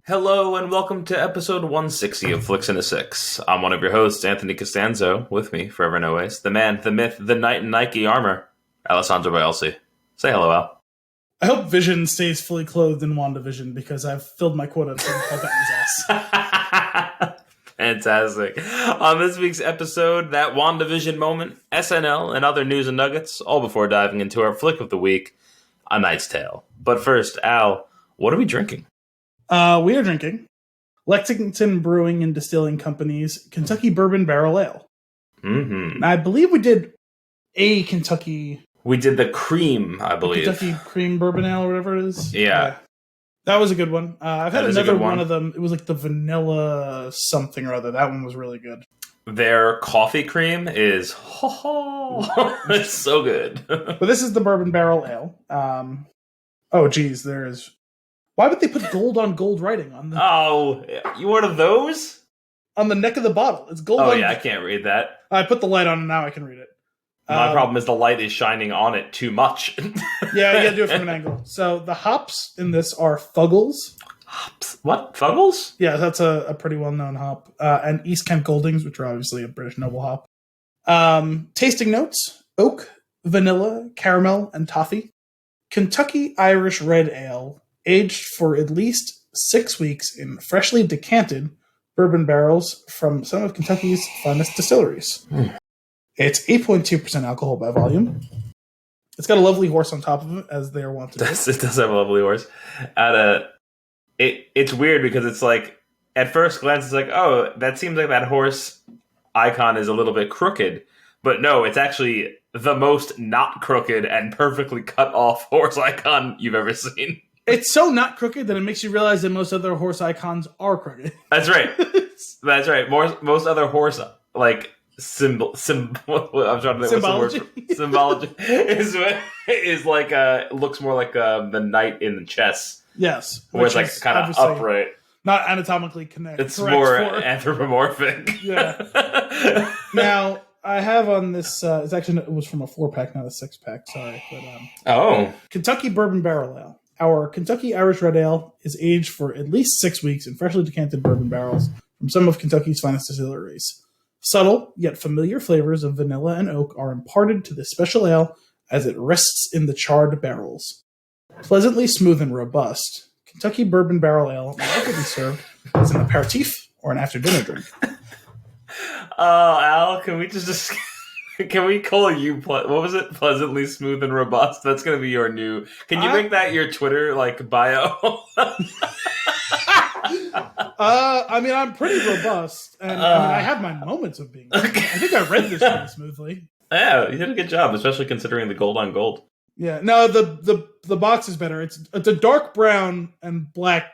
Hello and welcome to episode 160 of Flix and a Six. I'm one of your hosts, Anthony Costanzo. With me, forever and always, the man, the myth, the knight in Nike armor, Alessandro Bielsi. Say hello, Al. I hope Vision stays fully clothed in WandaVision because I've filled my quota of Paul Bettany's ass. Fantastic. On this week's episode, that WandaVision moment, SNL, and other news and nuggets, all before diving into our flick of the week, A Knight's Tale. But first, Al, what are we drinking? We are drinking Lexington Brewing and Distilling Company's Kentucky Bourbon Barrel Ale. Mm-hmm. Now, I believe we did a Kentucky... We did the cream, I believe. Kentucky Cream Bourbon Ale or whatever it is. Yeah. That was a good one. I've had another one of them. It was like the vanilla something or other. That one was really good. Their coffee cream is... it's so good. But this is the Bourbon Barrel Ale. Oh, geez, there is... Why would they put gold on gold writing on the... Oh, you one of those? On the neck of the bottle. It's gold Oh, on... yeah, I can't read that. I put the light on and now I can read it. My problem is the light is shining on it too much. Yeah, you gotta do it from an angle. So the hops in this are Fuggles. Hops? What? Fuggles? Yeah, that's a pretty well-known hop. And East Kent Goldings, which are obviously a British noble hop. Tasting notes, oak, vanilla, caramel, and toffee. Kentucky Irish Red Ale, aged for at least 6 weeks in freshly decanted bourbon barrels from some of Kentucky's finest distilleries. It's 8.2% alcohol by volume. It's got a lovely horse on top of it, as they are wont to do. It does have a lovely horse. It's weird because it's like, at first glance, it's like, oh, that seems like that horse icon is a little bit crooked. But no, it's actually the most not crooked and perfectly cut off horse icon you've ever seen. It's so not crooked that it makes you realize that most other horse icons are crooked. That's right. That's right. Most other horse, like, I'm trying to think symbology is like looks more like the knight in the chess. Yes, where it's like kind of upright, not anatomically connected. It's more anthropomorphic. Yeah. Now I have on this. It was from a 4-pack, not a 6-pack. Sorry, but Kentucky Bourbon Barrel Ale. Our Kentucky Irish Red Ale is aged for at least 6 weeks in freshly decanted bourbon barrels from some of Kentucky's finest distilleries. Subtle, yet familiar flavors of vanilla and oak are imparted to this special ale as it rests in the charred barrels. Pleasantly smooth and robust, Kentucky Bourbon Barrel Ale may also be served as an aperitif or an after-dinner drink. Al, can we just can we call you, what was it? Pleasantly smooth and robust? That's going to be your new... Can you make that your Twitter, bio? I'm pretty robust, and I have my moments of being. I think I read this pretty smoothly. Yeah, you did a good job, especially considering the gold on gold. Yeah, no, the box is better. It's a dark brown and black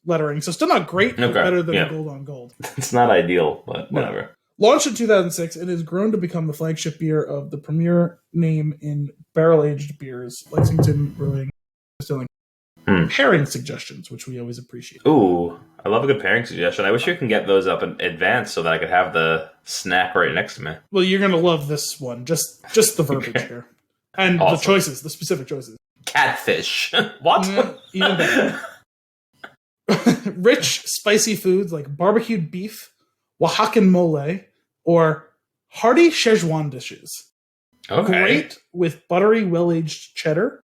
lettering, so still not great, but better than the gold on gold. It's not ideal, but whatever. No. Launched in 2006, it has grown to become the flagship beer of the premier name in barrel-aged beers, Lexington Brewing Distilling. Pairing suggestions, which we always appreciate. Ooh, I love a good pairing suggestion. I wish you can get those up in advance so that I could have the snack right next to me. Well, you're going to love this one. Just the verbiage here. And awesome. The choices, the specific choices. Catfish. What? Even better. Rich, spicy foods like barbecued beef, Oaxacan mole, or hearty Szechuan dishes. Okay. Great with buttery, well-aged cheddar.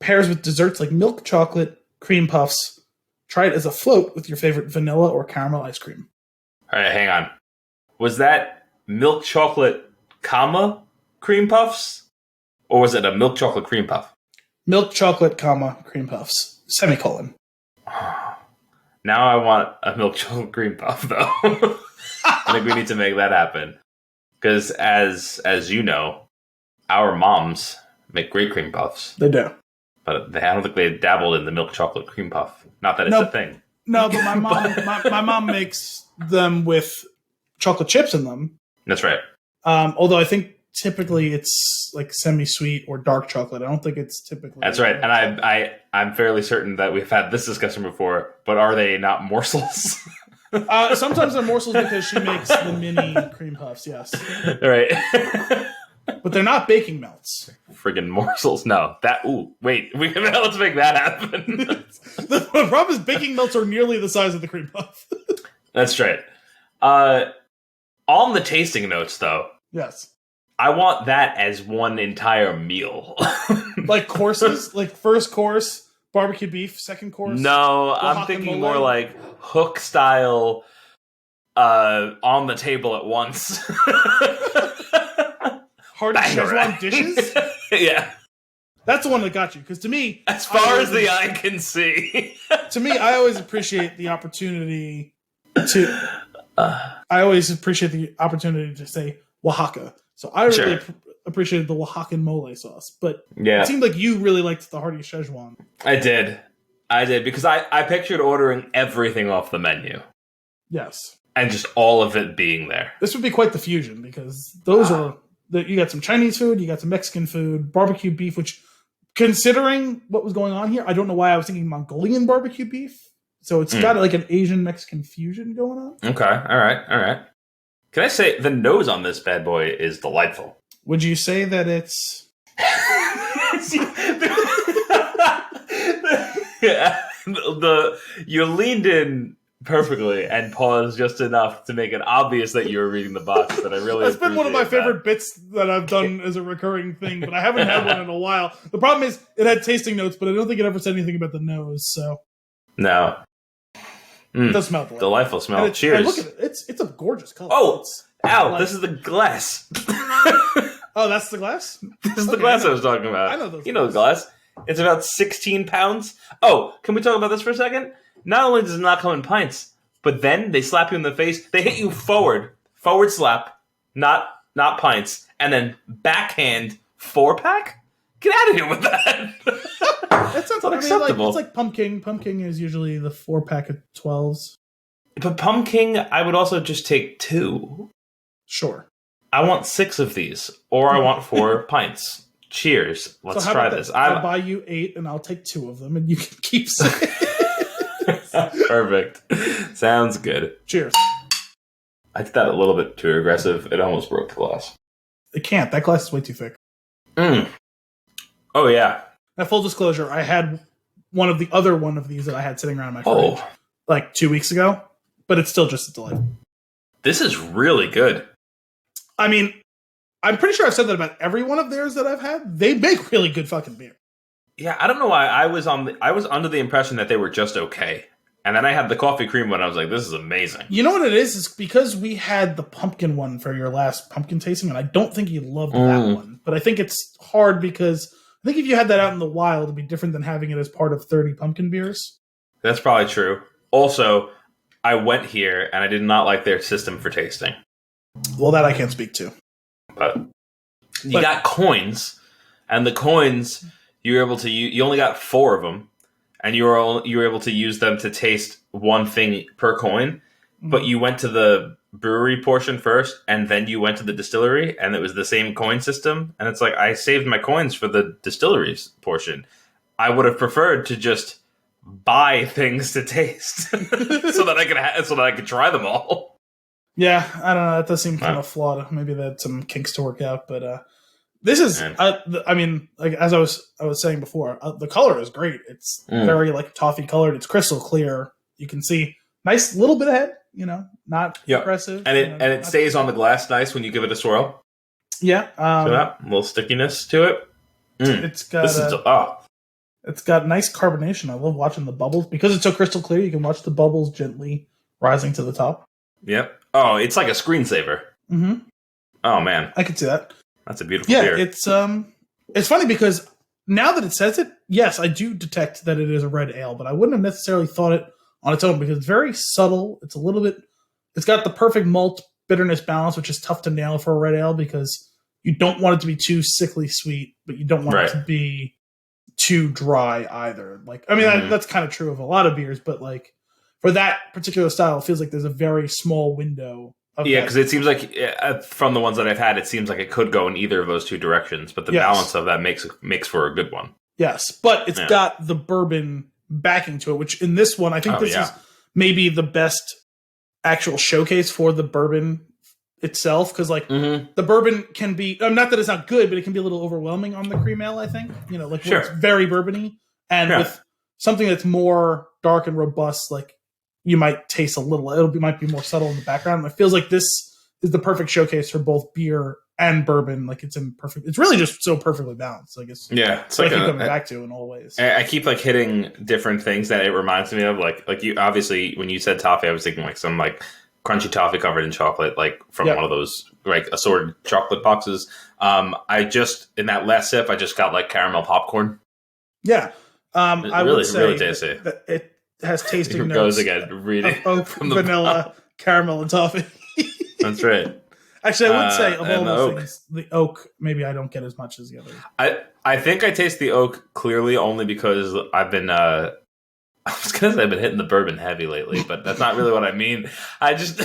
Pairs with desserts like milk chocolate, cream puffs. Try it as a float with your favorite vanilla or caramel ice cream. All right, hang on. Was that milk chocolate, cream puffs? Or was it a milk chocolate cream puff? Milk chocolate, cream puffs. Semicolon. Now I want a milk chocolate cream puff, though. I think we need to make that happen. Because as you know, our moms make great cream puffs. They do. But I don't think they dabbled in the milk chocolate cream puff. Not that it's a thing. No, but my mom makes them with chocolate chips in them. That's right. Although I think typically it's like semi-sweet or dark chocolate. I don't think it's typically... That's right. And I'm fairly certain that we've had this discussion before, but are they not morsels? Sometimes they're morsels because she makes the mini cream puffs, yes. Right. But they're not baking melts. Friggin' morsels. No. Let's make that happen. The The problem is baking melts are nearly the size of the cream puff. That's right. On the tasting notes, though. Yes. I want that as one entire meal. Like courses? Like first course, barbecue beef, second course? No, I'm thinking more like Hook style, on the table at once. Hearty Szechuan dishes? Yeah. That's the one that got you. Because to me... As far as the eye can see. To me, I always appreciate the opportunity to... I always appreciate the opportunity to say Oaxaca. So I really appreciated the Oaxacan mole sauce. But it seemed like you really liked the hearty Szechuan. I did. Because I pictured ordering everything off the menu. Yes. And just all of it being there. This would be quite the fusion, because those are... You got some Chinese food, you got some Mexican food, barbecue beef, which, considering what was going on here, I don't know why I was thinking Mongolian barbecue beef. So it's got like an Asian-Mexican fusion going on. Okay, all right. Can I say the nose on this bad boy is delightful? Would you say that it's... You leaned in perfectly and paused just enough to make it obvious that you were reading the box. That I really that's been one of my favorite bits that I've done as a recurring thing, but I haven't had one in a while. The problem is it had tasting notes, but I don't think it ever said anything about the nose. So no, it does smell delightful smell. Cheers! Look at it; it's a gorgeous color. Oh, this is the glass. Oh, that's the glass. This is the glass I was talking about. I know those. You know the glass. It's about 16 pounds. Oh, can we talk about this for a second? Not only does it not come in pints, but then they slap you in the face. They hit you forward slap, not pints, and then backhand 4-pack. Get out of here with that. That's unacceptable. It's like pumpkin. Pumpkin is usually the 4-pack of 12s. But pumpkin, I would also just take 2. Sure. I want 6 of these, or I want 4 pints. Cheers. Let's try this. I'll buy you 8, and I'll take 2 of them, and you can keep 6. Perfect. Sounds good. Cheers. I did that a little bit too aggressive. It almost broke the glass. It can't. That glass is way too thick. Oh, yeah. Now, full disclosure, I had one of these that I had sitting around my fridge like 2 weeks ago, but it's still just a delight. This is really good. I mean, I'm pretty sure I've said that about every one of theirs that I've had. They make really good fucking beer. Yeah, I don't know why I was under the impression that they were just okay. And then I had the coffee cream one. I was like, this is amazing. You know what it is? It's because we had the pumpkin one for your last pumpkin tasting, and I don't think you loved that one. But I think it's hard because I think if you had that out in the wild, it'd be different than having it as part of 30 pumpkin beers. That's probably true. Also, I went here, and I did not like their system for tasting. Well, that I can't speak to. But you got coins, and the coins... You only got 4 of them, and you were able to use them to taste one thing per coin. But you went to the brewery portion first, and then you went to the distillery, and it was the same coin system. And it's like, I saved my coins for the distillery's portion. I would have preferred to just buy things to taste so that I could try them all. Yeah, I don't know. That does seem kind of flawed. Maybe they had some kinks to work out, but. This is, I mean, like as I was saying before, the color is great. It's very like toffee colored. It's crystal clear. You can see nice little bit of head. Not aggressive, and it stays on the glass nice when you give it a swirl. Yeah, a little stickiness to it. It's got nice carbonation. I love watching the bubbles because it's so crystal clear. You can watch the bubbles gently rising to the top. Yep. Oh, it's like a screensaver. Mm-hmm. Oh man, I can see that. That's a beautiful beer. It's funny because now that it says it, yes, I do detect that it is a red ale, but I wouldn't have necessarily thought it on its own because it's very subtle. It's it's got the perfect malt bitterness balance, which is tough to nail for a red ale because you don't want it to be too sickly sweet, but you don't want it to be too dry either. Like, I mean, that's kind of true of a lot of beers, but like for that particular style, it feels like there's a very small window. Yeah, because it seems like from the ones that I've had, it seems like it could go in either of those two directions, but the balance of that makes for a good one. Yes, but it's got the bourbon backing to it, which in this one, I think this is maybe the best actual showcase for the bourbon itself, because like the bourbon can be, not that it's not good, but it can be a little overwhelming on the cream ale, I think. It's very bourbony, and with something that's more dark and robust, like you might taste a little. Might be more subtle in the background. It feels like this is the perfect showcase for both beer and bourbon. Like it's in perfect. It's really just so perfully balanced. Like it's it's like I keep coming back to in all ways. I keep like hitting different things that it reminds me of. Like you obviously when you said toffee, I was thinking like some like crunchy toffee covered in chocolate, like from one of those like assorted chocolate boxes. I just in that last sip, I just got like caramel popcorn. Yeah, I would say really tasty. That it has tasting notes. Goes again, reading oak, from vanilla, caramel, and toffee. That's right. Actually, I would say of all the things, the oak maybe I don't get as much as the others. I think I taste the oak clearly only because I've been I was gonna say I've been hitting the bourbon heavy lately, but that's not really what I mean. I just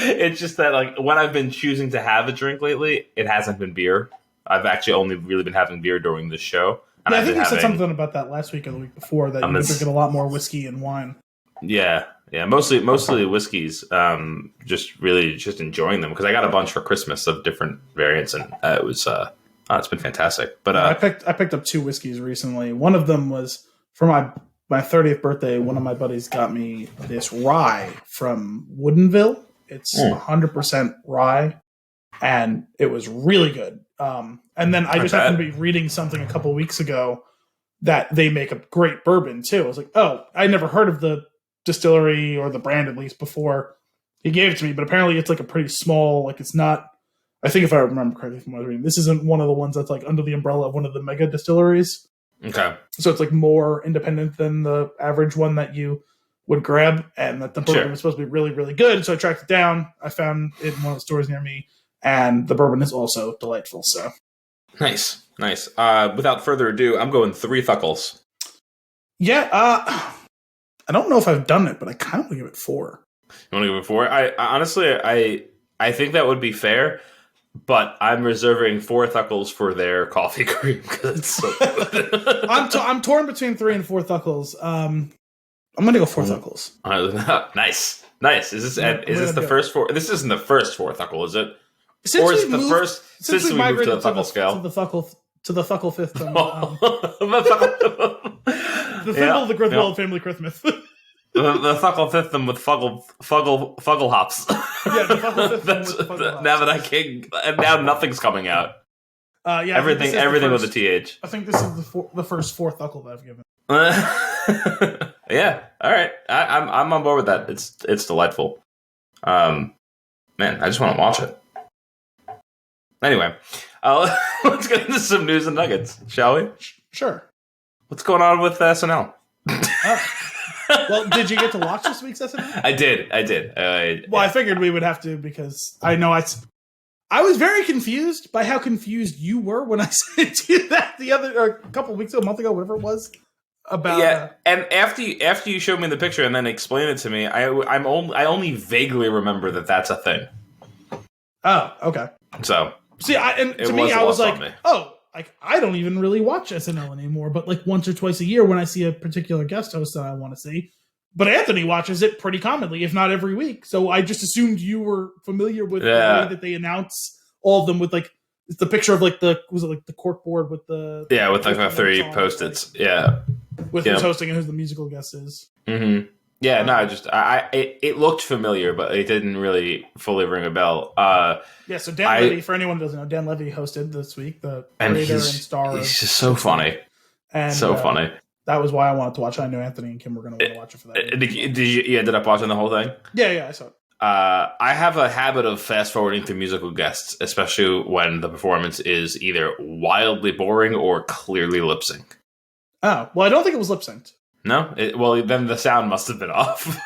it's just that like when I've been choosing to have a drink lately, it hasn't been beer. I've actually only really been having beer during this show. And I think you said something about that last week or the week before that you've been drinking a lot more whiskey and wine. Yeah, mostly whiskeys. Just really just enjoying them because I got a bunch for Christmas of different variants, and it was it's been fantastic. But I picked up 2 whiskeys recently. One of them was for my 30th birthday. One of my buddies got me this rye from Woodinville. It's 100% rye, and it was really good. And then I just happened to be reading something a couple weeks ago that they make a great bourbon too. I was like, oh, I never heard of the distillery or the brand at least before he gave it to me, but apparently it's like a pretty small, like it's not, I think if I remember correctly from what I was reading, this isn't one of the ones that's like under the umbrella of one of the mega distilleries. Okay. So it's like more independent than the average one that you would grab, and that the bourbon was supposed to be really, really good. So I tracked it down. I found it in one of the stores near me, and the bourbon is also delightful. So nice. Without further ado, I'm going 3 Thuckles. Yeah, I don't know if I've done it, but I kind of want to give it 4. You want to give it 4? I honestly, I think that would be fair, but I'm reserving 4 Thuckles for their coffee cream because it's so good. I'm torn between 3 and 4 Thuckles. I'm going to go 4 Thuckles. Nice. Is this the first 4? This isn't the first 4 Thuckle, is it? Since or is it the first since we moved to the Thuckle scale? To the Thuckle fifth. The Thimble, the Grithwell family Christmas. the Thuckle fifth with Fuggle hops. Yeah, the Thuckle fifth with Fuggle hops. Now that I can't, and now nothing's coming out. Everything with a TH. I think this is the first 4 Thuckle that I've given. Yeah, all right. I'm on board with that. It's delightful. Man, I just want to watch it. Anyway, let's get into some news and nuggets, shall we? Sure. What's going on with SNL? Well, did you get to watch this week's SNL? I did. I figured we would have to because I know I was very confused by how confused you were when I sent you that a couple of weeks ago, a month ago, whatever it was. About and after you showed me the picture and then explained it to me, I only vaguely remember that that's a thing. Oh, okay. So see, to me, I was like, oh, like I don't even really watch SNL anymore, but like once or twice a year when I see a particular guest host that I want to see. But Anthony watches it pretty commonly, if not every week. So I just assumed you were familiar with the way that they announce all of them with like it's the picture of like the cork board with the with like the 3 Post-its, with who's hosting and who the musical guest is. Mm-hmm. Yeah, no, it looked familiar, but it didn't really fully ring a bell. So Dan Levy, for anyone who doesn't know, Dan Levy hosted this week, the creator and star. He's just so funny. And so funny. That was why I wanted to watch it. I knew Anthony and Kim were going to want to watch it for that. Did you ended up watching the whole thing? Yeah, I saw it. I have a habit of fast forwarding through musical guests, especially when the performance is either wildly boring or clearly lip sync. Oh, well, I don't think it was lip synced. No? Then the sound must have been off.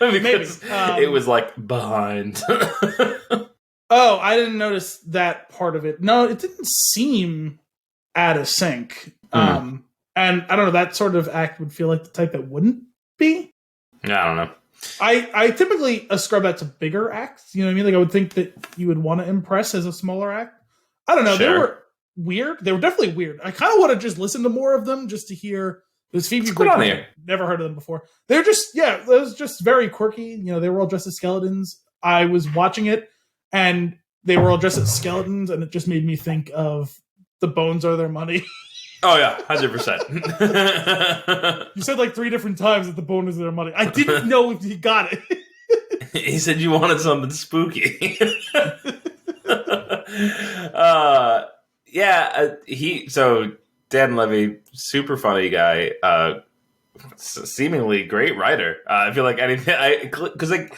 Because it was like behind. Oh, I didn't notice that part of it. No, it didn't seem out of sync. And I don't know, that sort of act would feel like the type that wouldn't be. Yeah, I don't know. I typically ascribe that to bigger acts. You know what I mean? Like I would think that you would want to impress as a smaller act. I don't know. Sure. They were weird. They were definitely weird. I kind of want to just listen to more of them just to hear. There's Phoebe Bridgers. Never heard of them before. They're just, it was just very quirky. You know, they were all dressed as skeletons. I was watching it and they were all dressed as skeletons and it just made me think of The Bones Are Their Money. Oh yeah, 100%. You said like 3 different times that the bone is their money. I didn't know if he got it. He said you wanted something spooky. So Dan Levy, super funny guy, seemingly great writer. I feel like anything, because like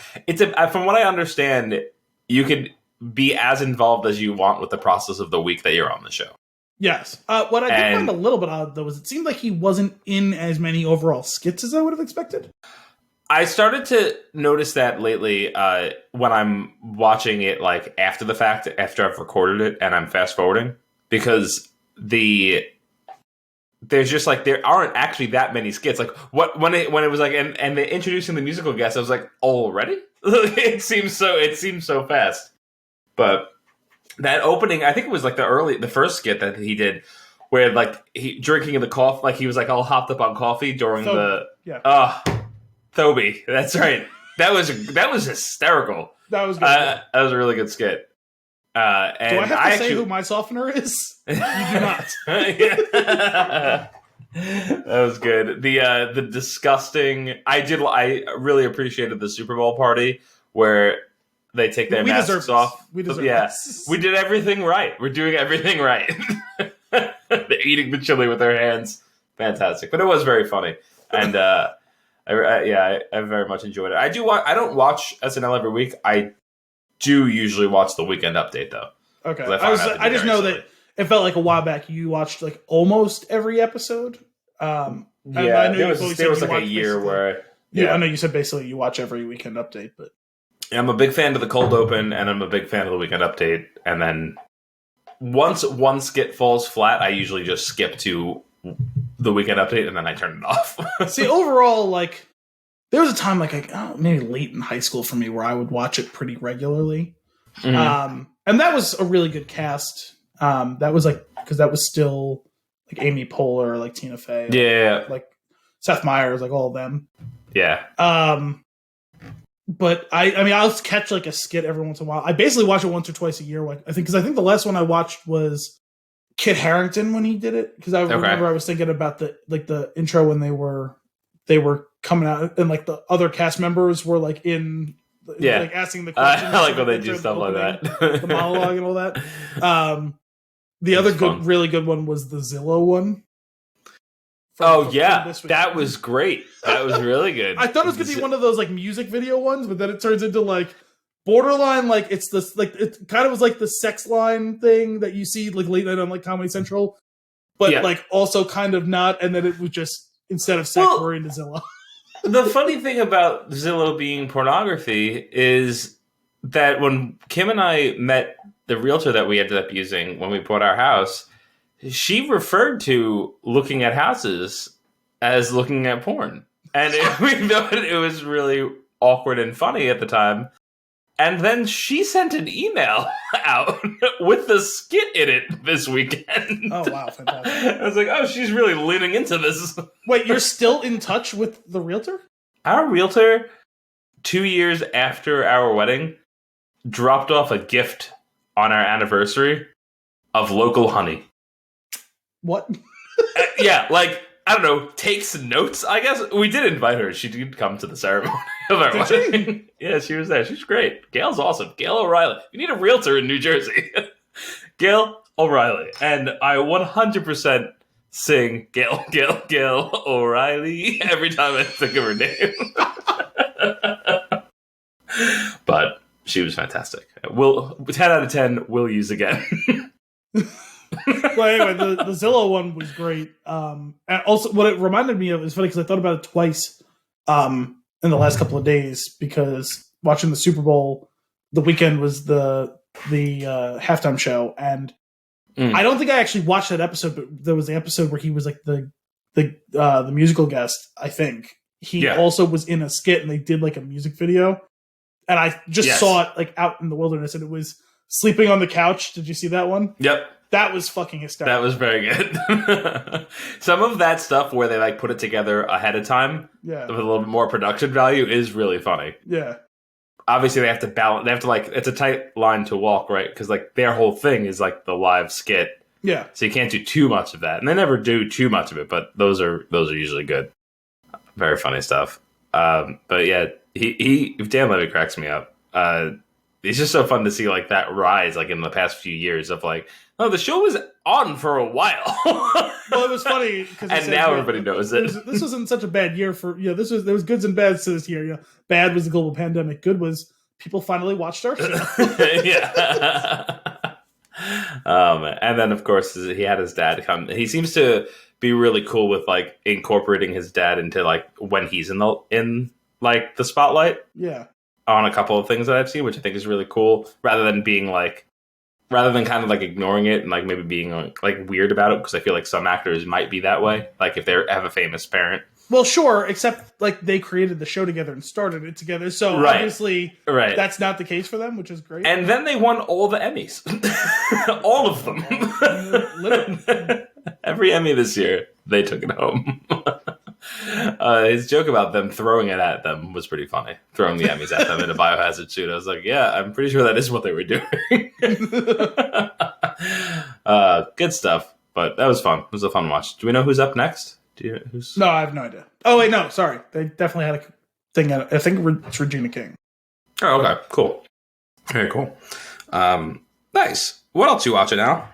from what I understand, you could be as involved as you want with the process of the week that you're on the show. Yes. What I did find a little bit odd, though, is it seemed like he wasn't in as many overall skits as I would have expected. I started to notice that lately when I'm watching it like after the fact, after I've recorded it and I'm fast forwarding, because there's just like there aren't actually that many skits. Like when it was like and they introducing the musical guest, I was like, already? it seems so fast. But that opening, I think it was like the first skit that he did, where like he drinking the coffee, like he was like all hopped up on coffee during Thoby. That's right. That was hysterical. That was good. That was a really good skit. And do I have to say who my softener is? You do not. That was good. The disgusting. I really appreciated the Super Bowl party where they take their masks off. We deserve this. We did everything right. We're doing everything right. They're eating the chili with their hands. Fantastic. But it was very funny. And I very much enjoyed it. I don't watch SNL every week. I do usually watch the Weekend Update, though. Okay. I just know that it felt like a while back you watched like almost every episode. There was like a year where... Yeah, I know you said basically you watch every Weekend Update, but... I'm a big fan of the cold open, and I'm a big fan of the Weekend Update. And then once one skit falls flat, I usually just skip to the Weekend Update, and then I turn it off. See, overall, like, there was a time, like, maybe late in high school for me, where I would watch it pretty regularly. Mm-hmm. And that was a really good cast. That was, like, because that was still, like, Amy Poehler, like, Tina Fey. Like, Seth Meyers, like, all of them. Yeah. But I mean, I'll catch like a skit every once in a while. I basically watch it once or twice a year. Like I think the last one I watched was Kit Harington when he did it. Because I remember I was thinking about the intro when they were coming out and like the other cast members were like in like asking the questions. I like when they do stuff like that, the monologue and all that. The other really good one was the Zillow one. From that was great. That was really good. I thought it was gonna be one of those like music video ones, but then it turns into like borderline like it's this like it kind of was like the sex line thing that you see like late night on like Comedy Central, but like also kind of not. And then it was just instead of sex, we're into Zillow. The funny thing about Zillow being pornography is that when Kim and I met the realtor that we ended up using when we bought our house, she referred to looking at houses as looking at porn. And we thought it was really awkward and funny at the time. And then she sent an email out with the skit in it this weekend. Oh, wow. Fantastic. I was like, oh, she's really leaning into this. Wait, you're still in touch with the realtor? Our realtor, 2 years after our wedding, dropped off a gift on our anniversary of local honey. What? Like, I don't know, takes notes, I guess. We did invite her. She did come to the ceremony of our wedding. Yeah, she was there. She's great. Gail's awesome. Gail O'Reilly. You need a realtor in New Jersey. Gail O'Reilly. And I 100% sing Gail O'Reilly every time I think of her name. But she was fantastic. 10 out of 10 we'll use again. Well, anyway, the Zillow one was great. And also, what it reminded me of is funny because I thought about it twice in the last couple of days because watching the Super Bowl, the weekend was the halftime show, and I don't think I actually watched that episode, but there was the episode where he was like the musical guest. I think he also was in a skit, and they did like a music video, and I just saw it like out in the wilderness, and it was sleeping on the couch. Did you see that one? Yep. That was fucking hysterical. That was very good. Some of that stuff where they like put it together ahead of time with a little bit more production value is really funny. Yeah. Obviously they have to balance, they have to like, it's a tight line to walk, right? Because like their whole thing is like the live skit. Yeah. So you can't do too much of that. And they never do too much of it, but those are usually good. Very funny stuff. But yeah, Dan Levy cracks me up. It's just so fun to see like that rise like in the past few years of like, oh, the show was on for a while. Well, it was funny because and now everybody knows it. This wasn't such a bad year for there was goods and bads to this year. Bad was the global pandemic. Good was people finally watched our show. Yeah. And then of course he had his dad come. He seems to be really cool with like incorporating his dad into like when he's in like the spotlight. Yeah. On a couple of things that I've seen, which I think is really cool, rather than kind of like ignoring it and like maybe being like weird about it, because I feel like some actors might be that way, like if they have a famous parent. Well, sure, except like they created the show together and started it together, so obviously that's not the case for them, which is great. And then they won all the Emmys, all of them. Literally. Every Emmy this year, they took it home. His joke about them throwing it at them was pretty funny. Throwing the Emmys at them in a biohazard suit. I was like, yeah, I'm pretty sure that is what they were doing. Good stuff. But that was fun. It was a fun watch. Do we know who's up next? No, I have no idea. Oh, wait, no, sorry. They definitely had a thing. I think it's Regina King. Oh, okay. Cool. Very cool. Nice. What else you watching now?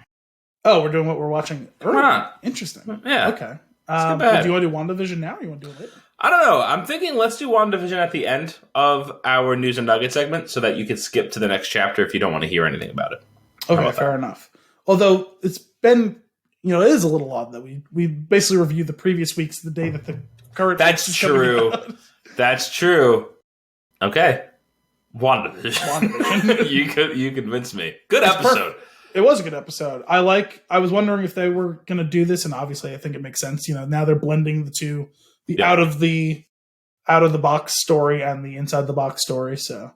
Oh, we're doing what we're watching. Why not? Interesting. Yeah. Okay. Do you want to do WandaVision now or you want to do it later? I don't know. I'm thinking let's do WandaVision at the end of our News and Nugget segment so that you can skip to the next chapter if you don't want to hear anything about it. Okay, fair enough. Although it's been, it is a little odd that we basically reviewed the previous weeks the day that the current. That's true. That's true. Okay. WandaVision. You convinced me. Good episode. It was a good episode. I was wondering if they were going to do this, and obviously I think it makes sense. Now they're blending the two, out of the box story and the inside the box story. So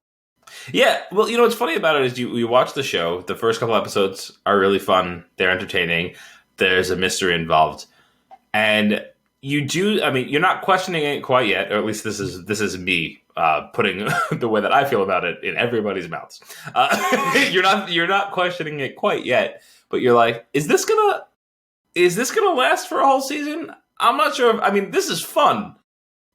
yeah, well, what's funny about it is you watch the show. The first couple episodes are really fun. They're entertaining. There's a mystery involved, and you're not questioning it quite yet, or at least this is me putting the way that I feel about it in everybody's mouths. You're not questioning it quite yet, but you're like, is this gonna last for a whole season? I'm not sure. This is fun.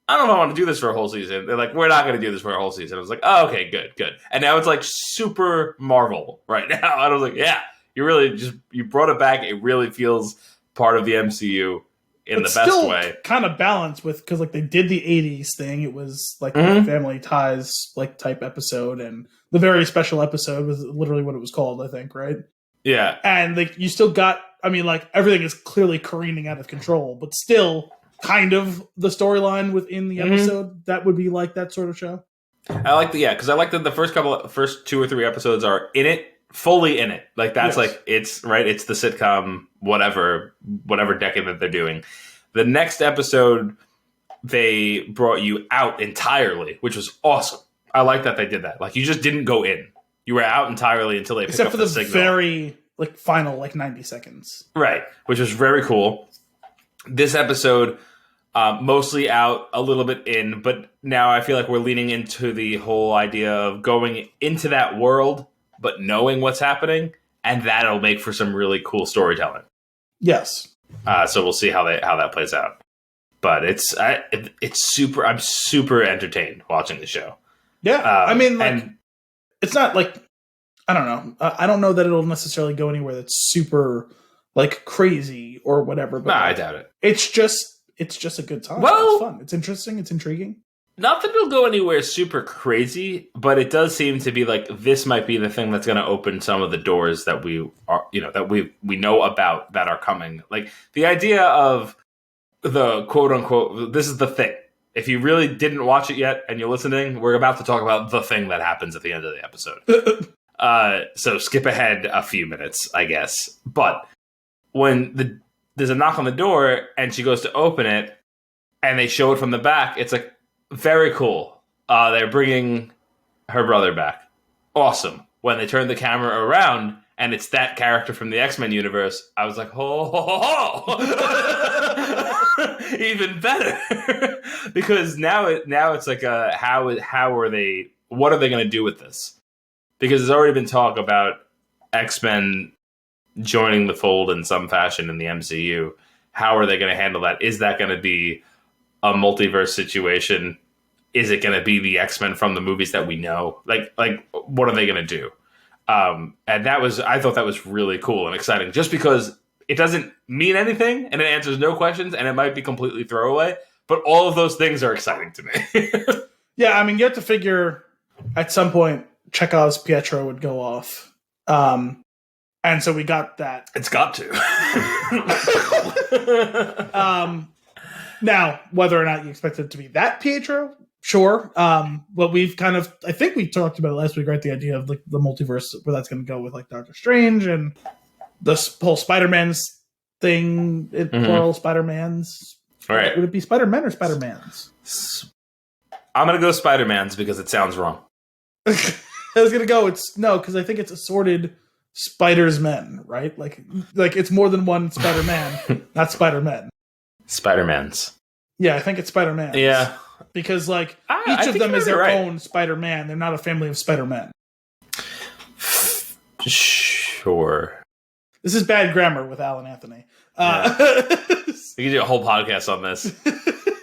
I don't know if I want to do this for a whole season. They're like, we're not going to do this for a whole season. I was like, oh, okay, good. And now it's like super Marvel right now. And I was like, yeah, you brought it back. It really feels part of the MCU. In the best way, kind of balanced with because like they did the '80s thing. It was like a Family Ties like type episode, and the very special episode was literally what it was called. I think, right? Yeah, and like you still got. Everything is clearly careening out of control, but still kind of the storyline within the episode that would be like that sort of show. I like because I like that the first 2 or 3 episodes are fully in it. Like that's like it's right. It's the sitcom, whatever decade that they're doing. The next episode, they brought you out entirely, which was awesome. I like that they did that. Like you just didn't go in; you were out entirely until they picked up the signal. Very final 90 seconds, right? Which was very cool. This episode, mostly out, a little bit in, but now I feel like we're leaning into the whole idea of going into that world, but knowing what's happening, and that'll make for some really cool storytelling. Yes. So we'll see how that plays out. But it's super. I'm super entertained watching the show. Yeah, it's not like I don't know. I don't know that it'll necessarily go anywhere that's super like crazy or whatever. But I doubt it. It's just a good time. Well, it's fun. It's interesting. It's intriguing. Not that it'll go anywhere super crazy, but it does seem to be like this might be the thing that's going to open some of the doors that we are, that we know about that are coming. Like the idea of the quote unquote, this is the thing. If you really didn't watch it yet and you're listening, we're about to talk about the thing that happens at the end of the episode. So skip ahead a few minutes, I guess. But when there's a knock on the door and she goes to open it and they show it from the back, it's like, very cool. They're bringing her brother back. Awesome. When they turn the camera around and it's that character from the X-Men universe, I was like, ho. Even better. Because now it's like, what are they going to do with this? Because there's already been talk about X-Men joining the fold in some fashion in the MCU. How are they going to handle that? Is that going to be a multiverse situation? Is it going to be the X-Men from the movies that we know? Like what are they going to do? And I thought that was really cool and exciting, just because it doesn't mean anything and it answers no questions and it might be completely throwaway, but all of those things are exciting to me. Yeah, I mean, you have to figure at some point Chekhov's Pietro would go off. And so we got that. It's got to. Now, whether or not you expect it to be that Pietro, sure. But I think we talked about it last week, right? The idea of like the multiverse, where that's going to go with like Doctor Strange and the whole Spider-Man's thing, plural Spider-Mans. All right. Would it be Spider-Man or Spider-Mans? I'm going to go Spider-Mans because it sounds wrong. I was going to go, because I think it's assorted Spider's Men, right? Like it's more than one Spider-Man, not Spider-Men. Spider-Mans. Yeah, I think it's Spider-Man. Yeah. Because each of them is their own Spider-Man. They're not a family of Spider-Men. Sure. This is bad grammar with Alan Anthony. We can do a whole podcast on this.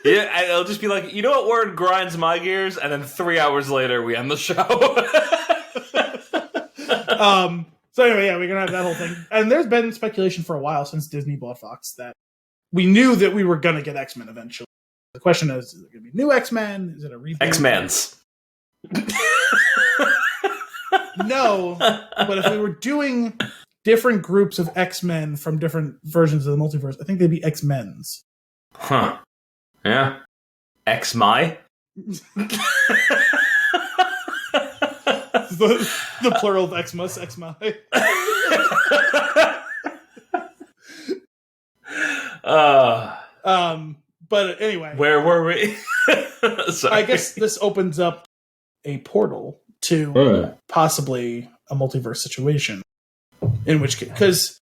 Yeah, it'll just be like, you know what word grinds my gears? And then 3 hours later, we end the show. So anyway, yeah, we're going to have that whole thing. And there's been speculation for a while since Disney bought Fox that we knew that we were going to get X-Men eventually. The question is it going to be new X-Men? Is it a reboot? X-Mans. No, but if we were doing different groups of X-Men from different versions of the multiverse, I think they'd be X-Men's. Huh. Yeah. X-My? the plural of Xmas, X-My. But anyway. Where were we? Sorry. I guess this opens up a portal to possibly a multiverse situation. In which case, because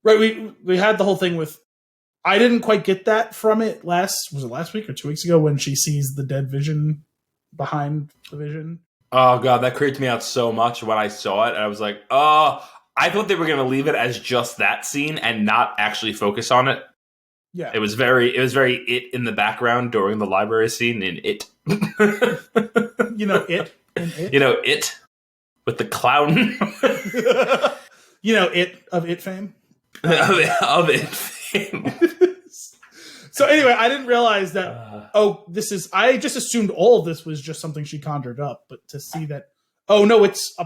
we had the whole thing with, I didn't quite get that from it was it last week or 2 weeks ago when she sees the dead Vision behind the Vision? Oh god, that creeped me out so much when I saw it. I was like, oh, I thought they were going to leave it as just that scene and not actually focus on it. Yeah. It was very it in the background during the library scene in It. You know It in It? You know It with the clown. You know It of It fame? Of It fame. So anyway, I didn't realize that, I just assumed all of this was just something she conjured up, but to see that, oh no, it's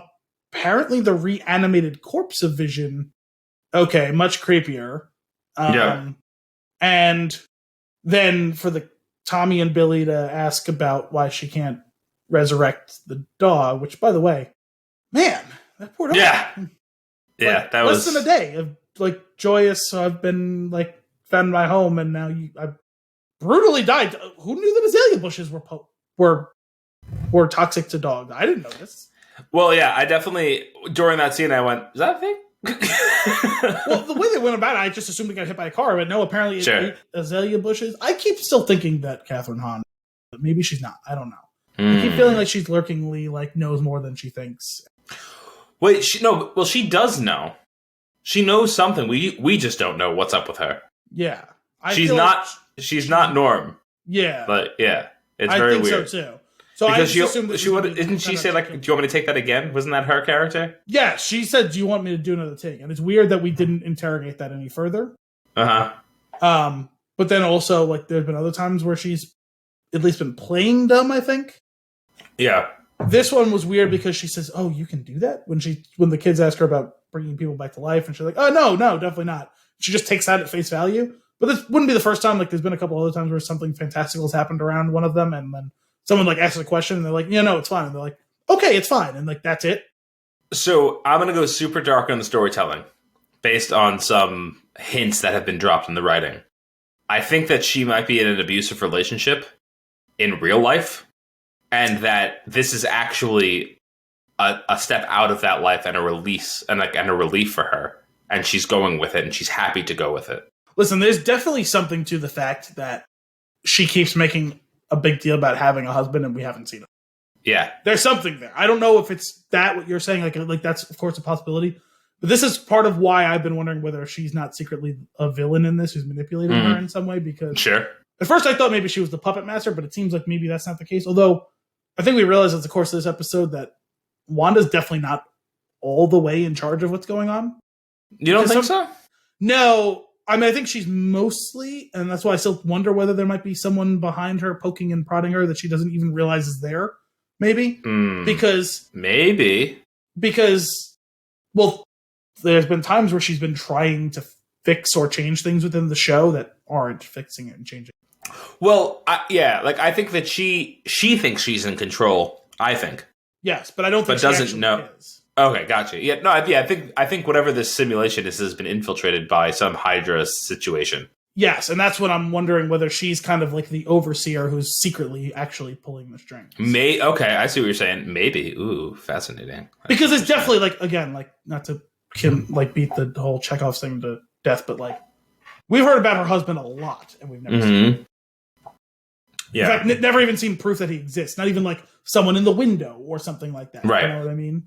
apparently the reanimated corpse of Vision. Okay, much creepier. Yeah. And then for the Tommy and Billy to ask about why she can't resurrect the dog, which, by the way, man, that poor dog. Yeah. Yeah, that less was than a day of joyous. I've been found my home, and now I brutally died. Who knew that azalea bushes were toxic to dogs? I didn't know this. Well, yeah, I definitely during that scene I went, is that a thing? Well, the way they went about it, I just assumed it got hit by a car, but no, apparently it ate azalea bushes. I keep still thinking that Catherine Hahn, but maybe she's not. I don't know. I keep feeling like she's lurkingly knows more than she thinks. Wait, she does know. She knows something. We just don't know what's up with her. Yeah. She's not Norm. Yeah. But yeah, it's very weird. I think so too. So because I assumed that she would. Didn't she say do you want me to take that again? Wasn't that her character? Yeah, she said, "Do you want me to do another take?" And it's weird that we didn't interrogate that any further. But then also there's been other times where she's at least been playing dumb, I think. Yeah. This one was weird because she says, "Oh, you can do that?" When the kids ask her about bringing people back to life, and she's like, "Oh, no, definitely not." She just takes that at face value. But this wouldn't be the first time. There's been a couple other times where something fantastical has happened around one of them, and then someone asks a question, and they're like, "Yeah, no, it's fine." And they're like, "Okay, it's fine," and that's it. So I'm gonna go super dark on the storytelling, based on some hints that have been dropped in the writing. I think that she might be in an abusive relationship in real life, and that this is actually a step out of that life and a release and a relief for her, and she's going with it, and she's happy to go with it. Listen, there's definitely something to the fact that she keeps making a big deal about having a husband, and we haven't seen him. Yeah, there's something there. I don't know if it's what you're saying. That's of course a possibility, But this is part of why I've been wondering whether she's not secretly a villain in this, who's manipulating her in some way. Because at first I thought maybe she was the puppet master, but it seems like maybe that's not the case. Although I think we realized at the course of this episode that Wanda's definitely not all the way in charge of what's going on. You don't think so? No. I mean, I think she's mostly, and that's why I still wonder whether there might be someone behind her poking and prodding her that she doesn't even realize is there. Maybe. Because, well, there's been times where she's been trying to fix or change things within the show that aren't fixing it and changing it. Well, I think that she thinks she's in control, I think. Yes, but I don't think she doesn't know. Is. Okay, gotcha. Yeah, no, I think whatever this simulation is has been infiltrated by some Hydra situation. Yes, and that's what I'm wondering, whether she's kind of like the overseer who's secretly actually pulling the strings. Okay, I see what you're saying. Maybe. Ooh, fascinating. Because it's definitely like, again, like not to beat the whole Chekhov's thing to death, but like we've heard about her husband a lot, and we've never seen him. Yeah. In fact, never even seen proof that he exists. Not even like someone in the window or something like that. Right. You know what I mean?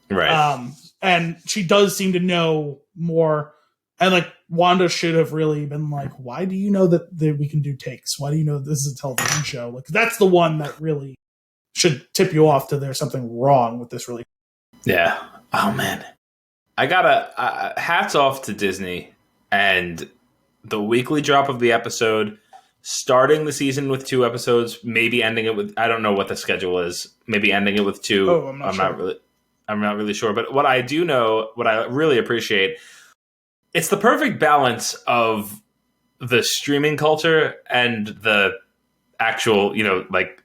Right. And she does seem to know more. And like Wanda should have really been like, why do you know that we can do takes? Why do you know this is a television show? Like that's the one that really should tip you off to there's something wrong with this really. Yeah. Oh man. I gotta hats off to Disney and the weekly drop of the episode, starting the season with 2 episodes, maybe ending it with, I don't know what the schedule is, maybe ending it with 2. Oh, I'm not really sure. But what I do know, what I really appreciate, it's the perfect balance of the streaming culture and the actual, like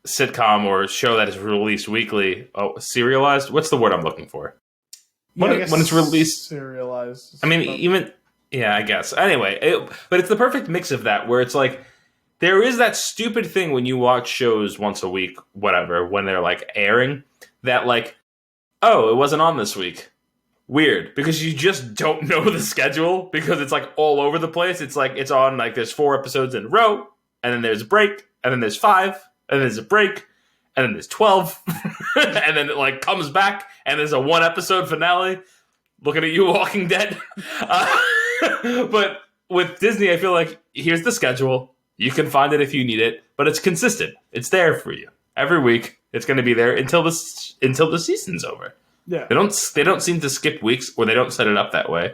sitcom or show that is released weekly. Oh, serialized? What's the word I'm looking for? When it's released. Serialized. I mean, I guess. Anyway, but it's the perfect mix of that where it's like, there is that stupid thing when you watch shows once a week, whatever, when they're like airing, that like, oh, it wasn't on this week. Weird, because you just don't know the schedule because it's like all over the place. It's like it's on like there's 4 episodes in a row, and then there's a break, and then there's 5, and then there's a break, and then there's 12, and then it like comes back, and there's a 1 episode finale. Looking at you, Walking Dead. But with Disney, I feel like here's the schedule. You can find it if you need it, but it's consistent. It's there for you every week. It's going to be there until the season's over. Yeah, they don't seem to skip weeks, or they don't set it up that way.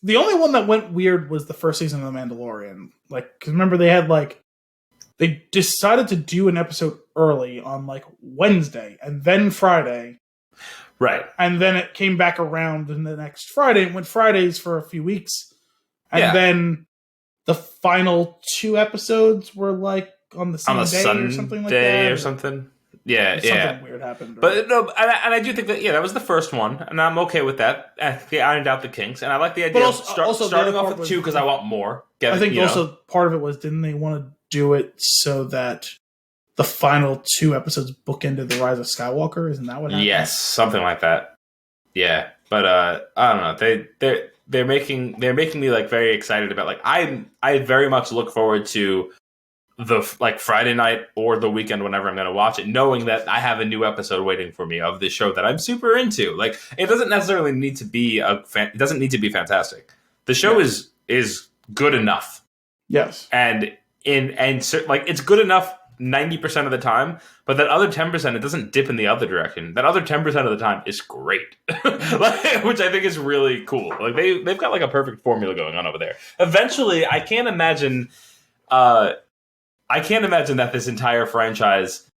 The only one that went weird was the first season of The Mandalorian. Like, because remember they decided to do an episode early on like Wednesday and then Friday, right? And then it came back around in the next Friday. It went Fridays for a few weeks, and then the final 2 episodes were like on the same day or something like that, or something. Yeah, something weird happened. Right? But no, and I do think that that was the first one, and I'm okay with that. They ironed out the kinks, and I like the idea of starting off with 2 because I want more. I think also part of it was, didn't they want to do it so that the final 2 episodes bookended the Rise of Skywalker? Isn't that what happened? Yes, something like that. Yeah, but I don't know. They're making me like very excited about like I very much look forward to the like Friday night or the weekend whenever I'm going to watch it, knowing that I have a new episode waiting for me of this show that I'm super into. Like, it doesn't necessarily need to be it doesn't need to be fantastic. The show is good enough. Yes, and like it's good enough 90% of the time, but that other 10% it doesn't dip in the other direction. That other 10% of the time is great, which I think is really cool. Like they've got like a perfect formula going on over there. Eventually, I can't imagine that this entire franchise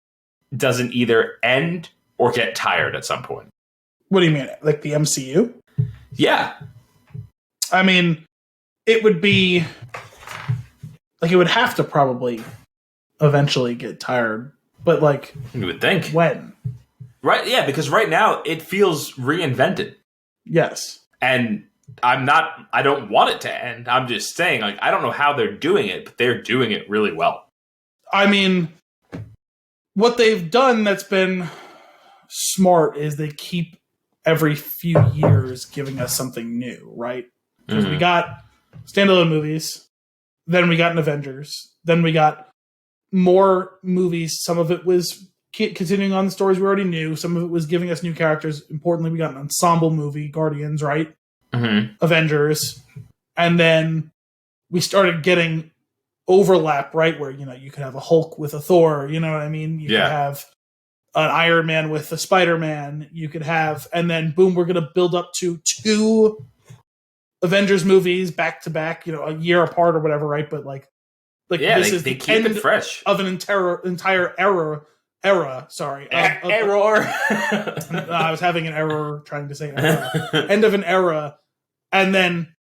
doesn't either end or get tired at some point. What do you mean? Like the MCU? Yeah. I mean, it would be like it would have to probably eventually get tired. But like, you would think. When? Right, yeah, because right now it feels reinvented. Yes. And I don't want it to end. I'm just saying, like, I don't know how they're doing it, but they're doing it really well. I mean, what they've done that's been smart is they keep every few years giving us something new, right? Because we got standalone movies, then we got an Avengers, then we got more movies. Some of it was continuing on the stories we already knew. Some of it was giving us new characters. Importantly, we got an ensemble movie, Guardians, right? Mm-hmm. Avengers. And then we started getting overlap, right? Where, you could have a Hulk with a Thor, you know what I mean? You could have an Iron Man with a Spider-Man. You could have, and then boom, we're going to build up to 2 Avengers movies back to back, a year apart or whatever, right? But this is they the keep end it fresh of an entire era. Sorry, error. I was having an error trying to say era. End of an era, and then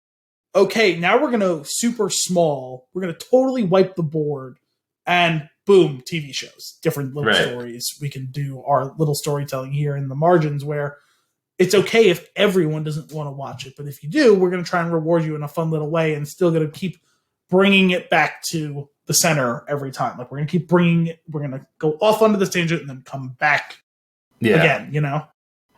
okay, now we're gonna super small. We're gonna totally wipe the board, and boom, TV shows, different little stories. We can do our little storytelling here in the margins where it's okay if everyone doesn't want to watch it, but if you do, we're going to try and reward you in a fun little way and still going to keep bringing it back to the center every time. Like, we're going to keep bringing it, we're going to go off onto this tangent and then come back again,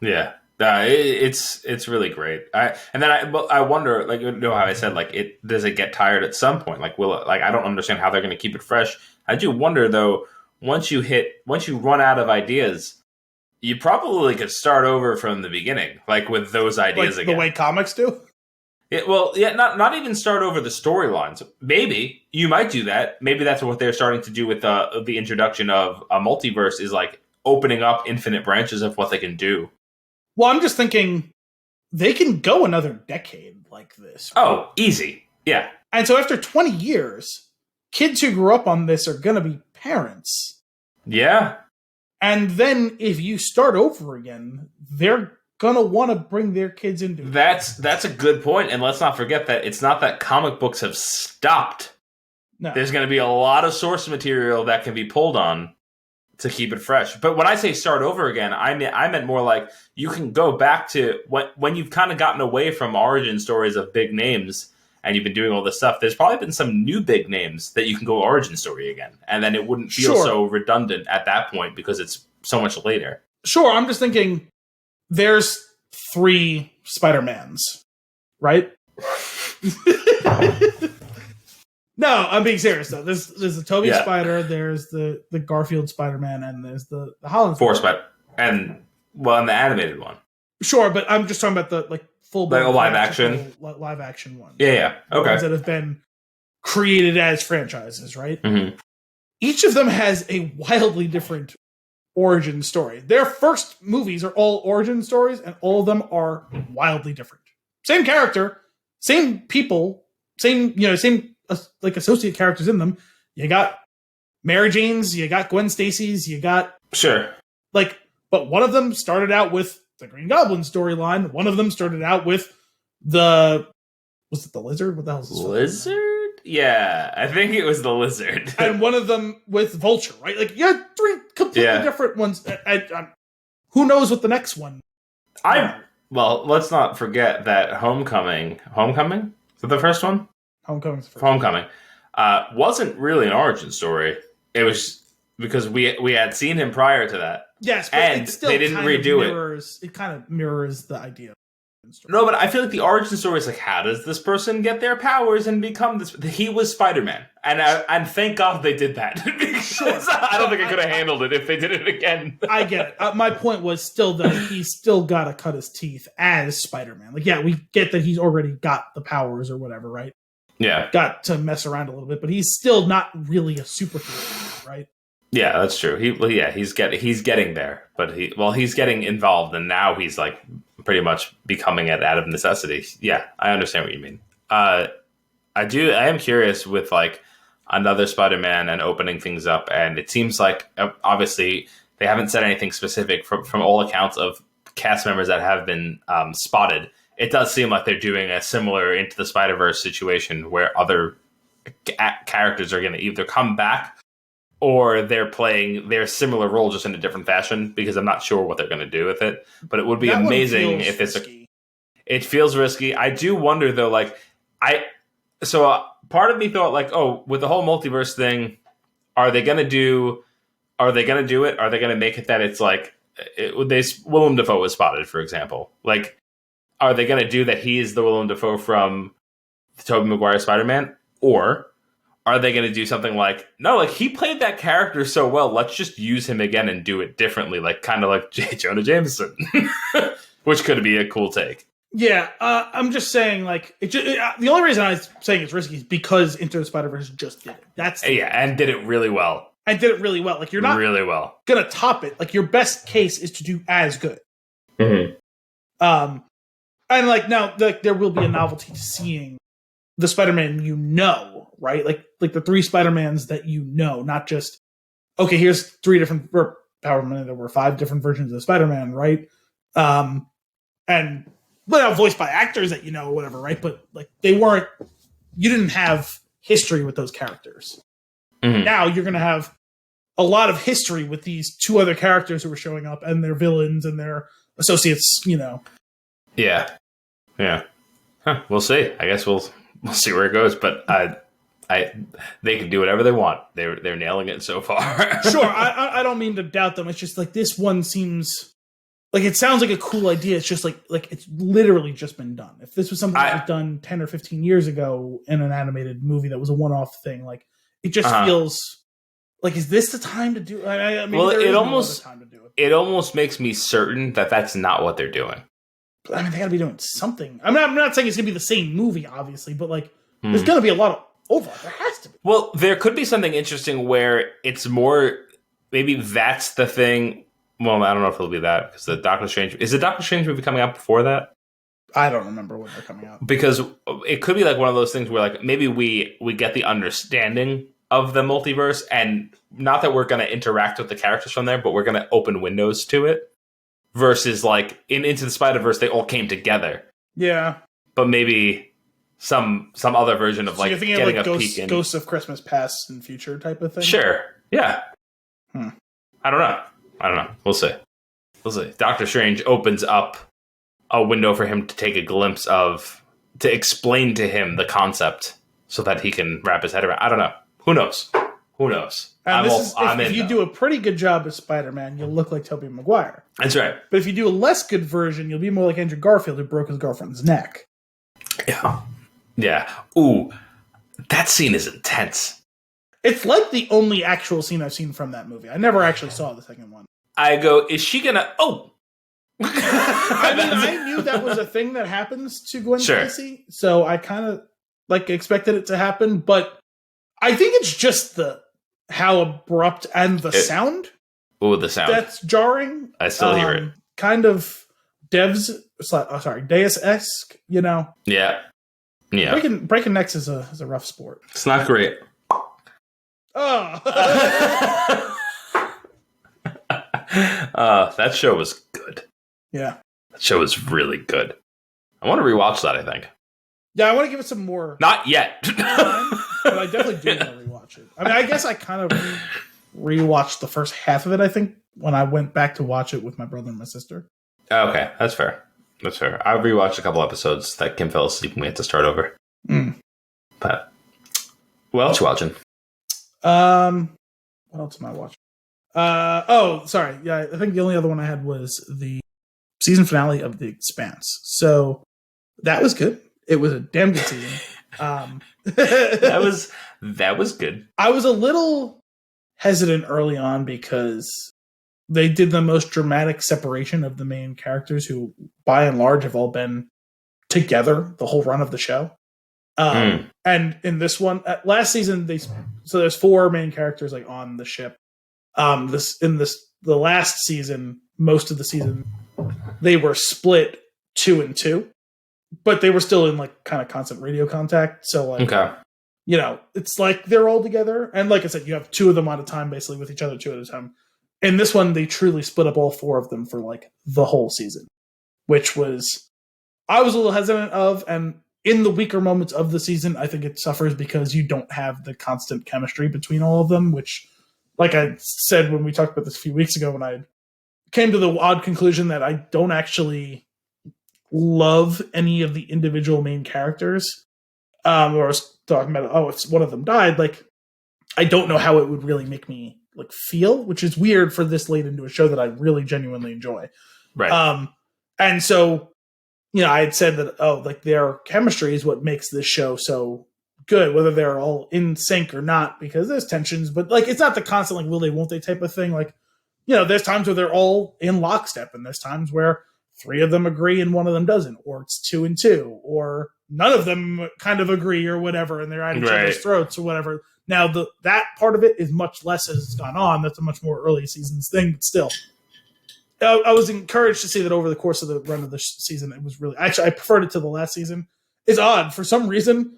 Yeah. It's really great. I wonder, like, how I said, like, does it get tired at some point? Like, will it, like, I don't understand how they're going to keep it fresh. I do wonder, though, once you run out of ideas, you probably could start over from the beginning, like with those ideas again. The way comics do? Not even start over the storylines. Maybe you might do that. Maybe that's what they're starting to do with the introduction of a multiverse, is like opening up infinite branches of what they can do. Well, I'm just thinking they can go another decade like this. Right? Oh, easy. Yeah. And so after 20 years, kids who grew up on this are going to be parents. Yeah. And then if you start over again, they're going to want to bring their kids into it. That's a good point. And let's not forget that it's not that comic books have stopped. No. There's going to be a lot of source material that can be pulled on to keep it fresh. But when I say start over again, I meant more like you can go back to when you've kind of gotten away from origin stories of big names and you've been doing all this stuff. There's probably been some new big names that you can go origin story again. And then it wouldn't feel so redundant at that point because it's so much later. Sure, I'm just thinking there's 3 Spider-Mans, right? No, I'm being serious though. There's the Tobey Spider, there's the Garfield Spider-Man, and there's the Holland 4 Spider, and the animated one. Sure, but I'm just talking about the full live action one. Yeah. Okay. Ones that have been created as franchises, right? Mm-hmm. Each of them has a wildly different origin story. Their first movies are all origin stories, and all of them are wildly different. Same character, same people, same associate characters in them. You got Mary Jane's, you got Gwen Stacy's, you got but one of them started out with the Green Goblin storyline. One of them started out with was it the Lizard? What the hell is this? Lizard? Yeah, I think it was the Lizard. And one of them with Vulture, right? Like, you had 3 completely different ones. Who knows what the next one? Well, let's not forget that Homecoming? Is that the first one? Homecoming wasn't really an origin story. It was because we had seen him prior to that. Yes, but and it still they didn't redo it. It kind of mirrors the idea. No, but I feel like the origin story is like, how does this person get their powers and become this? He was Spider-Man, and thank God they did that. Because I don't think I could have handled it if they did it again. I get it. My point was still that he's still got to cut his teeth as Spider-Man. Like, yeah, we get that he's already got the powers or whatever, right? Yeah, got to mess around a little bit, but he's still not really a superhero, right? Yeah, that's true. He's getting there, but he's getting involved, and now he's like pretty much becoming it out of necessity. Yeah, I understand what you mean. I am curious with like another Spider-Man and opening things up, and it seems like obviously they haven't said anything specific from all accounts of cast members that have been spotted. It does seem like they're doing a similar Into the Spider-Verse situation where other characters are going to either come back or they're playing their similar role just in a different fashion, because I'm not sure what they're going to do with it. But it would be amazing if it's it feels risky. I do wonder though, like part of me thought like, oh, with the whole multiverse thing, are they going to do it? Are they going to make it that it's like Willem Dafoe was spotted, for example? Like, are they going to do that he is the Willem Dafoe from the Tobey Maguire Spider-Man? Or are they going to do something like, no, like he played that character so well, let's just use him again and do it differently, like kind of like J. Jonah Jameson, which could be a cool take. Yeah, I'm just saying, like, the only reason I'm saying it's risky is because Into the Spider-Verse just did it. And did it really well. And did it really well. Like, you're not really well gonna top it. Like, your best case is to do as good. Mm-hmm. And like now, there will be a novelty to seeing the Spider-Man right? Like the 3 Spider-Mans that not just, okay, here's 3 different, or however many there were, 5 different versions of Spider-Man, right? And well, voiced by actors that or whatever, right? But like you didn't have history with those characters. Mm-hmm. Now you're going to have a lot of history with these 2 other characters who are showing up and their villains and their associates, Yeah. Yeah. Huh, we'll see. I guess we'll see where it goes, but they can do whatever they want. They're nailing it so far. Sure. I don't mean to doubt them. It's just like this one seems like it sounds like a cool idea. It's just like it's literally just been done. If this was something that was done 10 or 15 years ago in an animated movie that was a one-off thing, like it just feels like, is this the time to do it? I mean, well, it almost time to do it. It almost makes me certain that that's not what they're doing. I mean, they got to be doing something. I mean, I'm not saying it's going to be the same movie, obviously, but like, there's going to be a lot of overlap. There has to be. Well, there could be something interesting where it's more, maybe that's the thing. Well, I don't know if it'll be that, because is the Doctor Strange movie coming out before that? I don't remember when they're coming out. Because it could be like one of those things where like maybe we get the understanding of the multiverse, and not that we're going to interact with the characters from there, but we're going to open windows to it. Versus like in Into the Spider-Verse, they all came together. Yeah. But maybe some other version of so like you're thinking getting of like a peek in. Ghosts of Christmas Past and Future type of thing? Sure. Yeah. I don't know. We'll see. Doctor Strange opens up a window for him to take a glimpse of, to explain to him the concept so that he can wrap his head around. I don't know. Who knows? And if you do a pretty good job as Spider-Man, you'll look like Tobey Maguire. That's right. But if you do a less good version, you'll be more like Andrew Garfield, who broke his girlfriend's neck. Yeah. Yeah. Ooh, that scene is intense. It's like the only actual scene I've seen from that movie. I never actually saw the second one. I go, is she gonna... Oh! I mean, I knew that was a thing that happens to Gwen Stacy, so I kind of like expected it to happen, but I think it's just how abrupt and the sound. Ooh, the sound. That's jarring. I still hear it. Kind of Deus-esque, Yeah. Yeah. Breaking necks is a rough sport. It's not great. Oh. That show was good. Yeah. That show was really good. I want to rewatch that, I think. Yeah, I want to give it some more. Not yet. Time, but I definitely do want to rewatch it. I mean, I guess I kind of rewatched the first half of it, I think, when I went back to watch it with my brother and my sister. Okay, that's fair. I rewatched a couple episodes that Kim fell asleep and we had to start over. But what else you watching? What else am I watching? Oh, sorry. Yeah, I think the only other one I had was the season finale of The Expanse. So that was good. It was a damn good season. That was good. I was a little hesitant early on because they did the most dramatic separation of the main characters, who by and large have all been together the whole run of the show. And in this one, last season, there's 4 main characters like on the ship. The last season, most of the season, they were split 2 and 2, but they were still in like kind of constant radio contact. So like, okay. It's like they're all together. And like I said, you have 2 of them at a time, basically with each other 2 at a time. In this one, they truly split up all 4 of them for like the whole season, which I was a little hesitant of. And in the weaker moments of the season, I think it suffers because you don't have the constant chemistry between all of them, which, like I said when we talked about this a few weeks ago, when I came to the odd conclusion that I don't actually love any of the individual main characters, or I was talking about, if one of them died, like, I don't know how it would really make me like feel, which is weird for this late into a show that I really genuinely enjoy. Right. And so, I had said that, like their chemistry is what makes this show so good, whether they're all in sync or not, because there's tensions, but like it's not the constant like will they won't they type of thing. Like, you know, there's times where they're all in lockstep, and there's times where 3 of them agree and 1 of them doesn't, or it's 2 and 2, or none of them kind of agree or whatever, and they're at each other's throats or whatever. Now that part of it is much less as it's gone on. That's a much more early seasons thing, but still. I was encouraged to see that over the course of the run of the season, it was really... Actually, I preferred it to the last season. It's odd. For some reason,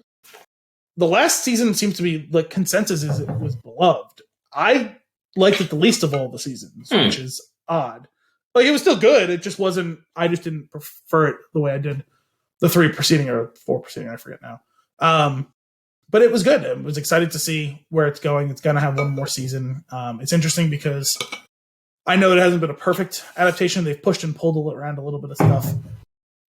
the last season seems to be... Like, consensus is it was beloved. I liked it the least of all the seasons, which is odd. Like, it was still good. It just wasn't... I just didn't prefer it the way I did the 3 preceding or 4 preceding. I forget now. But it was good. I was excited to see where it's going. It's going to have 1 more season. It's interesting because... I know it hasn't been a perfect adaptation. They've pushed and pulled around a little bit of stuff.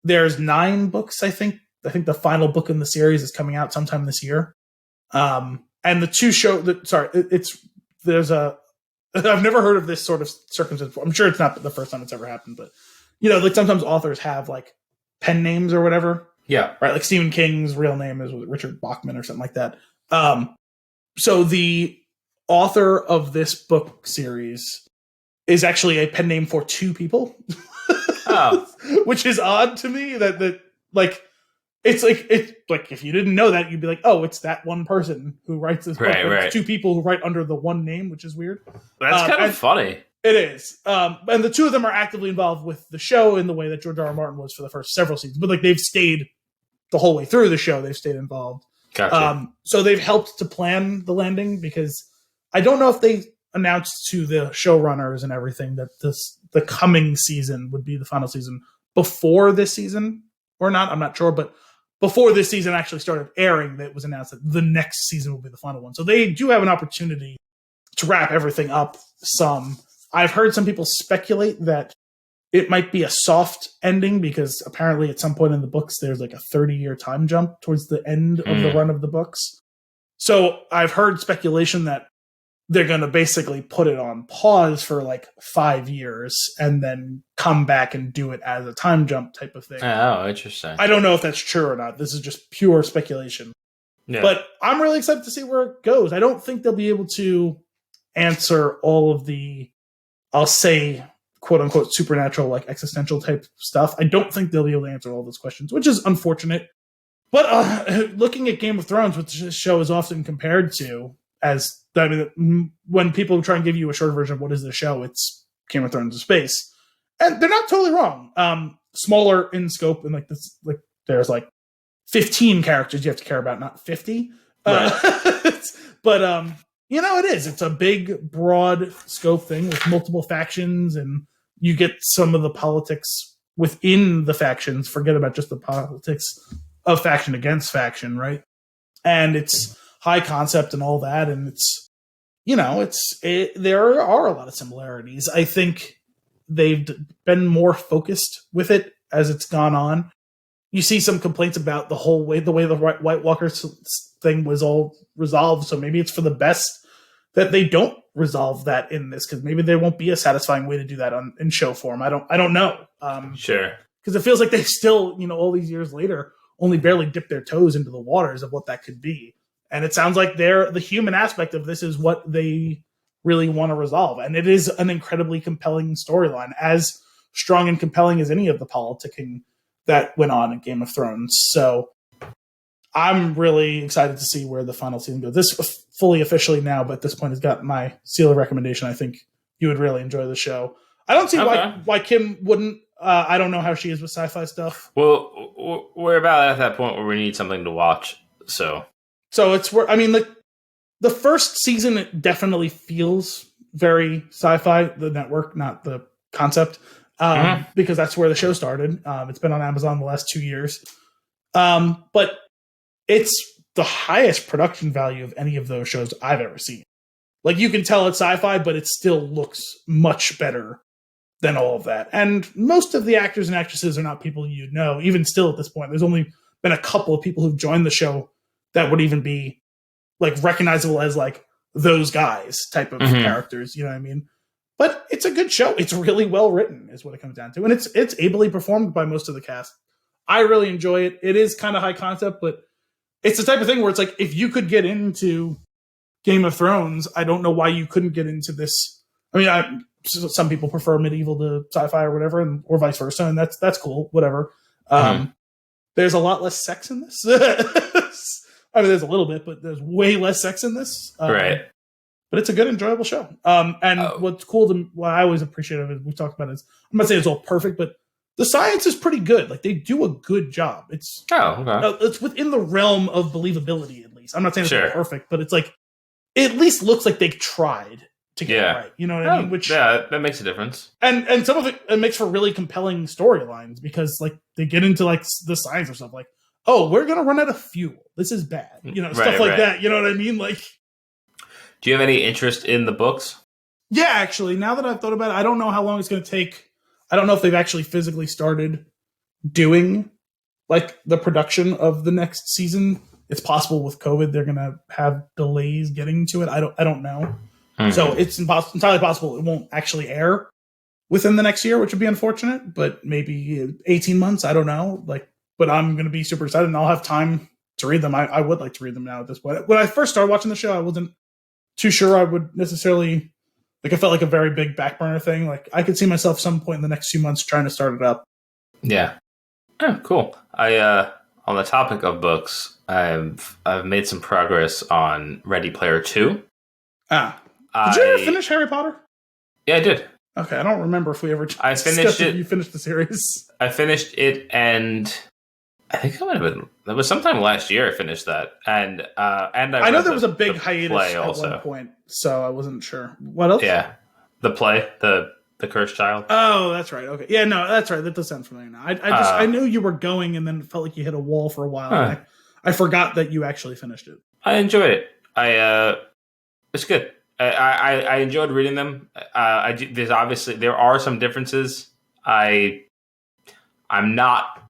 There's 9 books, I think. I think the final book in the series is coming out sometime this year. And the 2 show that I've never heard of this sort of circumstance before. I'm sure it's not the first time it's ever happened, but you know, like sometimes authors have like pen names or whatever. Yeah. Right. Like Stephen King's real name is Richard Bachman or something like that. So the author of this book series is actually a pen name for 2 people. Oh. Which is odd to me that like it's like if you didn't know that, you'd be like, oh, it's that one person who writes this book. Right. 2 people who write under the one name, which is weird. That's kind of funny. It is. And the 2 of them are actively involved with the show in the way that George R. R. Martin was for the first several seasons. But like they've stayed the whole way through the show. They've stayed involved. Gotcha. So they've helped to plan the landing, because I don't know if they announced to the showrunners and everything that the coming season would be the final season before this season or not. I'm not sure, but before this season actually started airing, that was announced that the next season will be the final one. So they do have an opportunity to wrap everything up some. I've heard some people speculate that it might be a soft ending, because apparently at some point in the books, there's like a 30-year time jump towards the end of the run of the books. So I've heard speculation that they're going to basically put it on pause for like 5 years and then come back and do it as a time jump type of thing. Oh, interesting. I don't know if that's true or not. This is just pure speculation. Yeah. But I'm really excited to see where it goes. I don't think they'll be able to answer all of the, I'll say, quote unquote, supernatural, like existential type stuff. I don't think they'll be able to answer all those questions, which is unfortunate. But looking at Game of Thrones, which this show is often compared to, when people try and give you a short version of what is the show, it's Game of Thrones of Space, and they're not totally wrong. Smaller in scope, and like this, like there's like 15 characters you have to care about, not 50. Right. But you know, it is. It's a big, broad scope thing with multiple factions, and you get some of the politics within the factions. Forget about just the politics of faction against faction, right? And it's high concept and all that, and it's, you know, there are a lot of similarities. I think they've been more focused with it as it's gone on. You see some complaints about the way the White Walkers thing was all resolved, so maybe it's for the best that they don't resolve that in this, because maybe there won't be a satisfying way to do that in show form. I don't know. Sure. Because it feels like they still, you know, all these years later, only barely dip their toes into the waters of what that could be. And it sounds like the human aspect of this is what they really want to resolve. And it is an incredibly compelling storyline, as strong and compelling as any of the politicking that went on in Game of Thrones. So I'm really excited to see where the final season goes. This fully officially now, but at this point has got my seal of recommendation. I think you would really enjoy the show. I don't see why Kim wouldn't. I don't know how she is with sci-fi stuff. Well, we're about at that point where we need something to watch. So it's where, I mean, like the first season, it definitely feels very sci-fi. The network, not the concept, because that's where the show started. It's been on Amazon the last 2 years, but it's the highest production value of any of those shows I've ever seen. Like, you can tell it's sci-fi, but it still looks much better than all of that. And most of the actors and actresses are not people you know. Even still at this point, there's only been a couple of people who've joined the show that would even be like recognizable as like those guys type of characters. You know what I mean? But it's a good show. It's really well written is what it comes down to. And it's ably performed by most of the cast. I really enjoy it. It is kind of high concept, but it's the type of thing where it's like, if you could get into Game of Thrones, I don't know why you couldn't get into this. I mean, some people prefer medieval to sci-fi or whatever, or vice versa, and that's cool, whatever. There's a lot less sex in this. I mean, there's a little bit, but there's way less sex in this. Right. But it's a good, enjoyable show. What's cool what I always appreciate of it, we talked about, is, I'm not saying it's all perfect, but the science is pretty good. Like, they do a good job. It's it's within the realm of believability, at least. I'm not saying it's perfect, but it's like, it at least looks like they tried to get it right. You know what I mean? Which, that makes a difference. And some of it makes for really compelling storylines, because like they get into like the science or stuff, like, oh, we're gonna run out of fuel. This is bad. Stuff like that. You know what I mean? Like, do you have any interest in the books? Yeah, actually, now that I've thought about it, I don't know how long it's gonna take. I don't know if they've actually physically started doing like the production of the next season. It's possible with COVID they're gonna have delays getting to it. I don't know. So it's entirely possible it won't actually air within the next year, which would be unfortunate, but maybe 18 months. I don't know. Like, but I'm going to be super excited, and I'll have time to read them. I would like to read them now at this point. When I first started watching the show, I wasn't too sure I would necessarily, like, it felt like a very big back burner thing. Like, I could see myself some point in the next few months trying to start it up. Yeah. Oh, cool. On the topic of books, I've made some progress on Ready Player 2. Did you ever finish Harry Potter? Yeah, I did. Okay, I don't remember if we ever I finished it. You finished the series. I finished it, and I think that was sometime last year I finished that. And I know there was a big hiatus at one point, so I wasn't sure. What else? Yeah. The play, the Cursed Child. Oh, that's right. Okay. Yeah, no, that's right. That does sound familiar now. I knew you were going, and then it felt like you hit a wall for a while. I forgot that you actually finished it. I enjoyed it. It's good. I enjoyed reading them. There are some differences. I'm not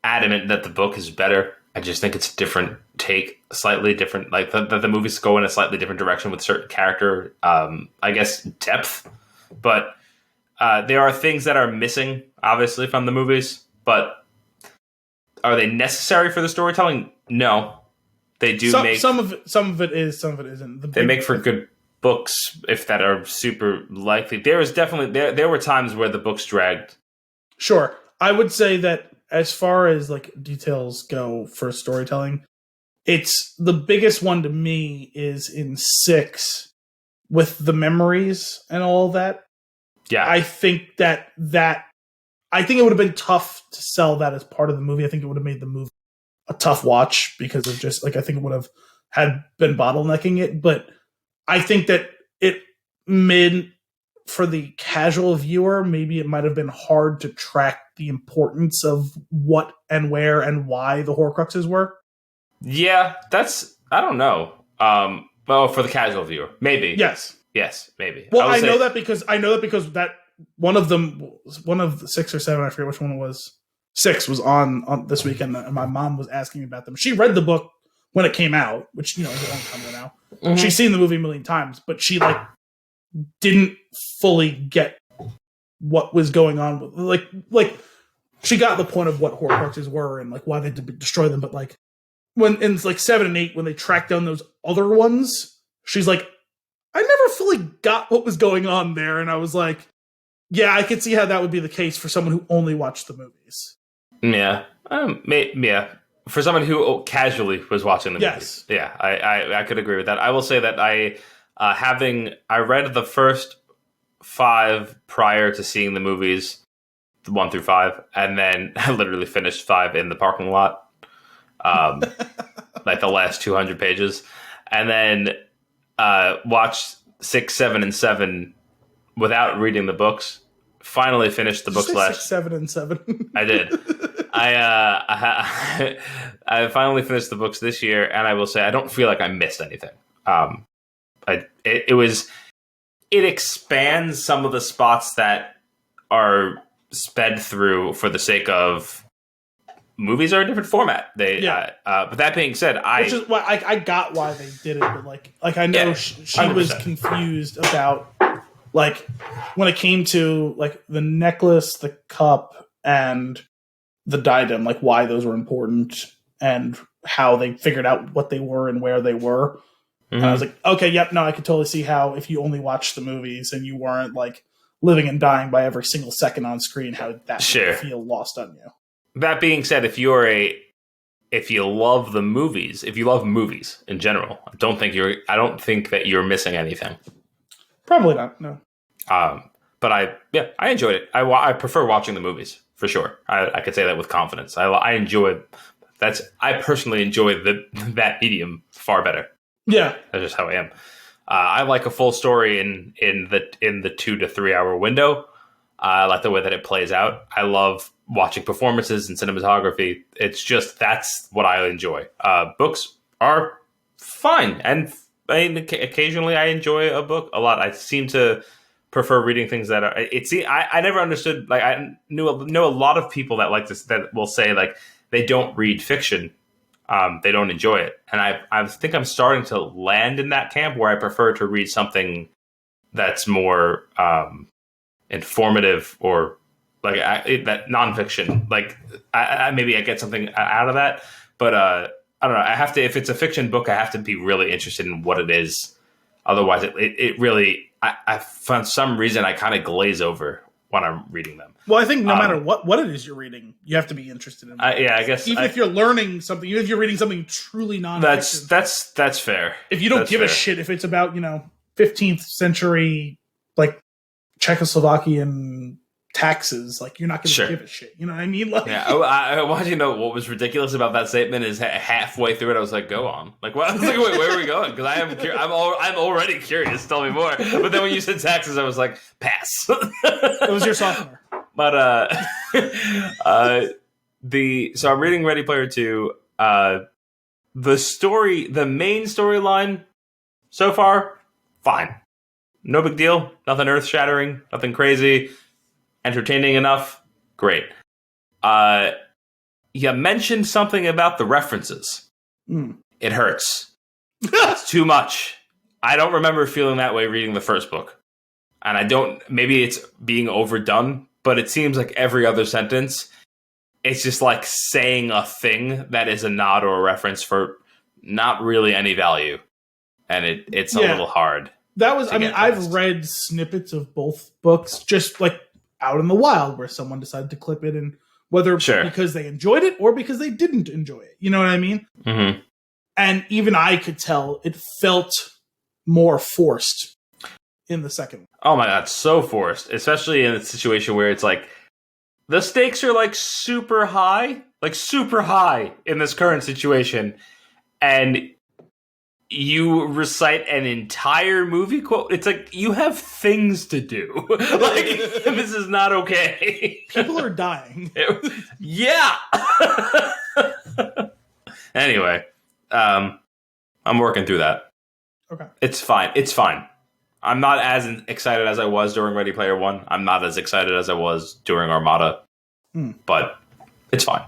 adamant that the book is better. I just think it's a different take, slightly different. Like the movies go in a slightly different direction with certain character, I guess, depth. But there are things that are missing, obviously, from the movies. But are they necessary for the storytelling? No, they do make some of it is, some of it isn't. They make for good books, if that are super likely. There is definitely there were times where the books dragged. Sure, I would say that as far as like details go for storytelling, it's the biggest one to me is in 6 with the memories and all that. Yeah, I think that I think it would have been tough to sell that as part of the movie. I think it would have made the movie a tough watch because of just like, I think it would have had been bottlenecking it, but I think that it made, for the casual viewer, maybe it might have been hard to track the importance of what and where and why the Horcruxes were. Yeah, I don't know. Well, for the casual viewer, maybe. Yes, maybe. Well, I know that because that one of the 6 or 7, I forget which one it was. 6 was on this weekend, and my mom was asking me about them. She read the book when it came out, which is a long time ago now. Mm-hmm. She's seen the movie a million times, but she didn't fully get what was going on with like she got the point of what Horcruxes were and like why they destroy them, but like when in like 7 and 8 when they tracked down those other ones, she's like, I never fully got what was going on there, and I was like, yeah, I could see how that would be the case for someone who only watched the movies. Yeah, yeah. For someone who casually was watching the movies, yeah, I could agree with that. I will say that I read the first 5 prior to seeing the movies, 1 through 5, and then I literally finished 5 in the parking lot, like the last 200 pages, and then watched 6, 7, and 7 without reading the books. Finally finished the books last 6, 7, and 7. I did. I finally finished the books this year, and I will say I don't feel like I missed anything. It expands some of the spots that are sped through for the sake of movies are a different format. But that being said, which is why I got why they did it, but like I know she was confused about like when it came to like the necklace, the cup, and the diadem, like why those were important and how they figured out what they were and where they were. Mm-hmm. And I was like, okay, yep, no, I could totally see how if you only watched the movies and you weren't like living and dying by every single second on screen, how that would feel lost on you. That being said, if you love the movies, if you love movies in general, I don't think that you're missing anything. Probably not. No. But I enjoyed it. I prefer watching the movies for sure. I could say that with confidence. I personally enjoy that medium far better. Yeah, that's just how I am. I like a full story in the 2 to 3 hour window. I like the way that it plays out. I love watching performances and cinematography. It's just that's what I enjoy. Books are fine, and occasionally I enjoy a book a lot. I seem to prefer reading things that are. I never understood. Like I know a lot of people that like this that will say like they don't read fiction. They don't enjoy it, and I think I'm starting to land in that camp where I prefer to read something that's more informative or like that nonfiction. Like maybe I get something out of that, but I don't know. I have to if it's a fiction book, I have to be really interested in what it is. Otherwise, it really I for some reason I kind of glaze over when I'm reading them. Well, I think no matter what it is you're reading, you have to be interested in it. Yeah, I guess. Even if you're learning something, even if you're reading something truly non-fiction. That's fair. If you don't give a shit if it's about, 15th century, like, Czechoslovakian taxes, like, you're not going to give a shit. You know what I mean? Like, yeah, I want you to know what was ridiculous about that statement is halfway through it, I was like, go on. Like, what? I was like, wait, where are we going? Because I'm already curious. Tell me more. But then when you said taxes, I was like, pass. It was your sophomore. But so I'm reading Ready Player 2. The main storyline so far, fine. No big deal. Nothing earth shattering. Nothing crazy. Entertaining enough. Great. You mentioned something about the references. It hurts. It's too much. I don't remember feeling that way reading the first book. And maybe it's being overdone, but it seems like every other sentence, it's just like saying a thing that is a nod or a reference for not really any value. And it's a little hard. That was, I've read snippets of both books just like out in the wild where someone decided to clip it, and whether because they enjoyed it or because they didn't enjoy it. You know what I mean? Mm-hmm. And even I could tell it felt more forced in the second one. Oh my God, so forced. Especially in a situation where it's like, the stakes are like super high in this current situation. And you recite an entire movie quote. It's like, you have things to do. Like, this is not okay. People are dying. Yeah. Anyway, I'm working through that. Okay. It's fine. I'm not as excited as I was during Ready Player One. I'm not as excited as I was during Armada. But it's fine.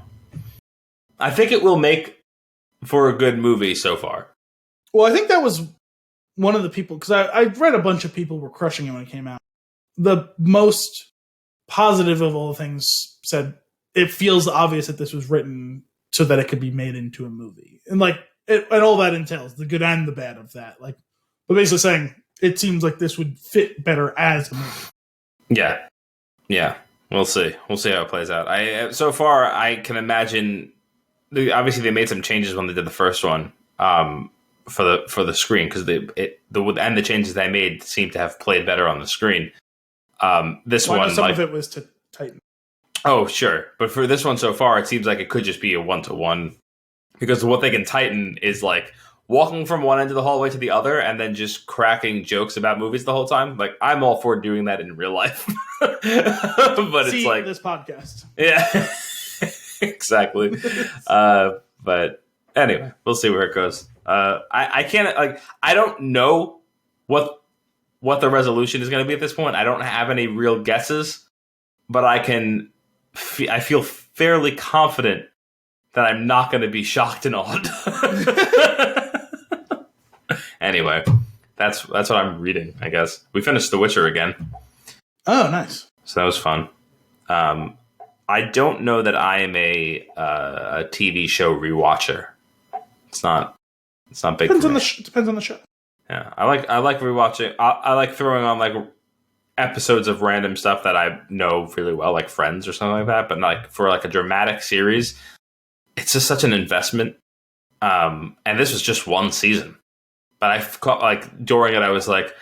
I think it will make for a good movie so far. Well, I think that was one of the people, because I read a bunch of people were crushing it when it came out. The most positive of all things said it feels obvious that this was written so that it could be made into a movie. And like, and all that entails, the good and the bad of that. Like, but basically saying it seems like this would fit better as a movie. Yeah. We'll see how it plays out. So far, I can imagine. Obviously, they made some changes when they did the first one for the screen, because the changes they made seem to have played better on the screen. This one, some of it was to tighten. Oh, sure, but for this one so far, it seems like it could just be a 1-to-1, because what they can tighten is like walking from one end of the hallway to the other and then just cracking jokes about movies the whole time. Like, I'm all for doing that in real life. But it's like this podcast. Yeah, exactly. But anyway, we'll see where it goes. I can't, like, I don't know what the resolution is going to be at this point. I don't have any real guesses, but I feel fairly confident that I'm not going to be shocked and awed. Anyway, that's what I'm reading, I guess. We finished The Witcher again. Oh, nice. So that was fun. I don't know that I am a TV show rewatcher. It's not big. Depends on the show. Yeah, I like rewatching. I like throwing on like episodes of random stuff that I know really well, like Friends or something like that. But like for like a dramatic series, it's just such an investment. And this was just one season, but I caught like during it, I was like,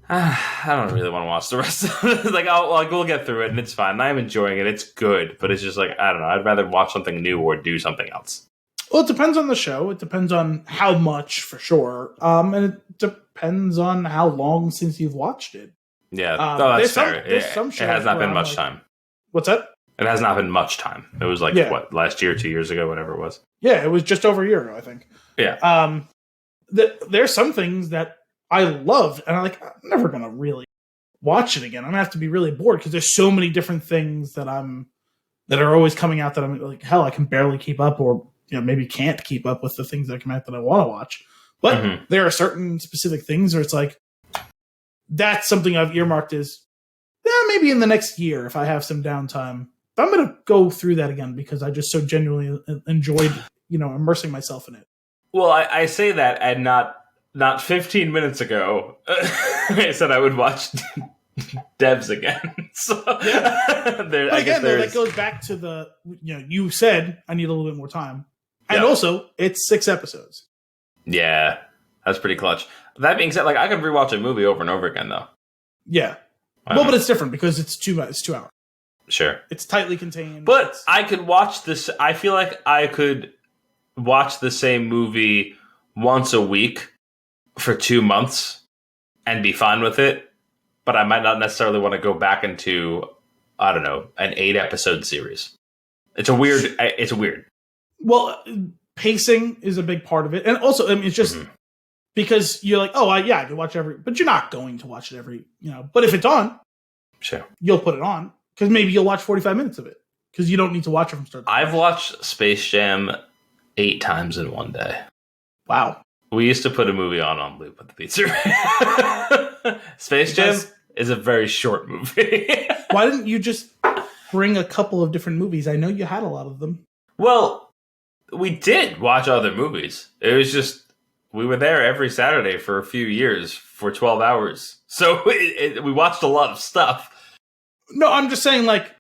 I don't really want to watch the rest of it. Like, we'll get through it and it's fine. I'm enjoying it. It's good, but it's just like, I don't know. I'd rather watch something new or do something else. Well, it depends on the show. It depends on how much, for sure. And it depends on how long since you've watched it. Yeah, that's fair. There's some shows it has not been much like, time. What's that? It has not been much time. It was like, what, last year, 2 years ago, whatever it was? Yeah, it was just over a year ago, I think. Yeah. There's some things that I loved, and I'm never going to really watch it again. I'm going to have to be really bored because there's so many different things that are always coming out that I'm like, hell, I can barely keep up, or maybe can't keep up with the things that come out that I want to watch. But there are certain specific things where it's like, that's something I've earmarked as, maybe in the next year if I have some downtime. But I'm going to go through that again because I just so genuinely enjoyed, immersing myself in it. Well, I say that, and not 15 minutes ago, I said I would watch Devs again. So that goes back to the, you said I need a little bit more time. And also, it's 6 episodes. Yeah, that's pretty clutch. That being said, like, I could rewatch a movie over and over again, though. Yeah. But it's different because it's 2 hours. Sure. It's tightly contained. But I could watch this. I feel like I could watch the same movie once a week for 2 months and be fine with it. But I might not necessarily want to go back into, I don't know, an 8-episode series. It's weird. Well, pacing is a big part of it. And also, I mean, it's just because you're like, I can watch but you're not going to watch it every, but if it's on, sure, you'll put it on because maybe you'll watch 45 minutes of it because you don't need to watch it from start to finish. I've watched Space Jam 8 times in one day. Wow. We used to put a movie on loop at the pizzeria. Space Jam is a very short movie. Why didn't you just bring a couple of different movies? I know you had a lot of them. Well, we did watch other movies. It was just, we were there every Saturday for a few years for 12 hours. So we watched a lot of stuff. No, I'm just saying, like,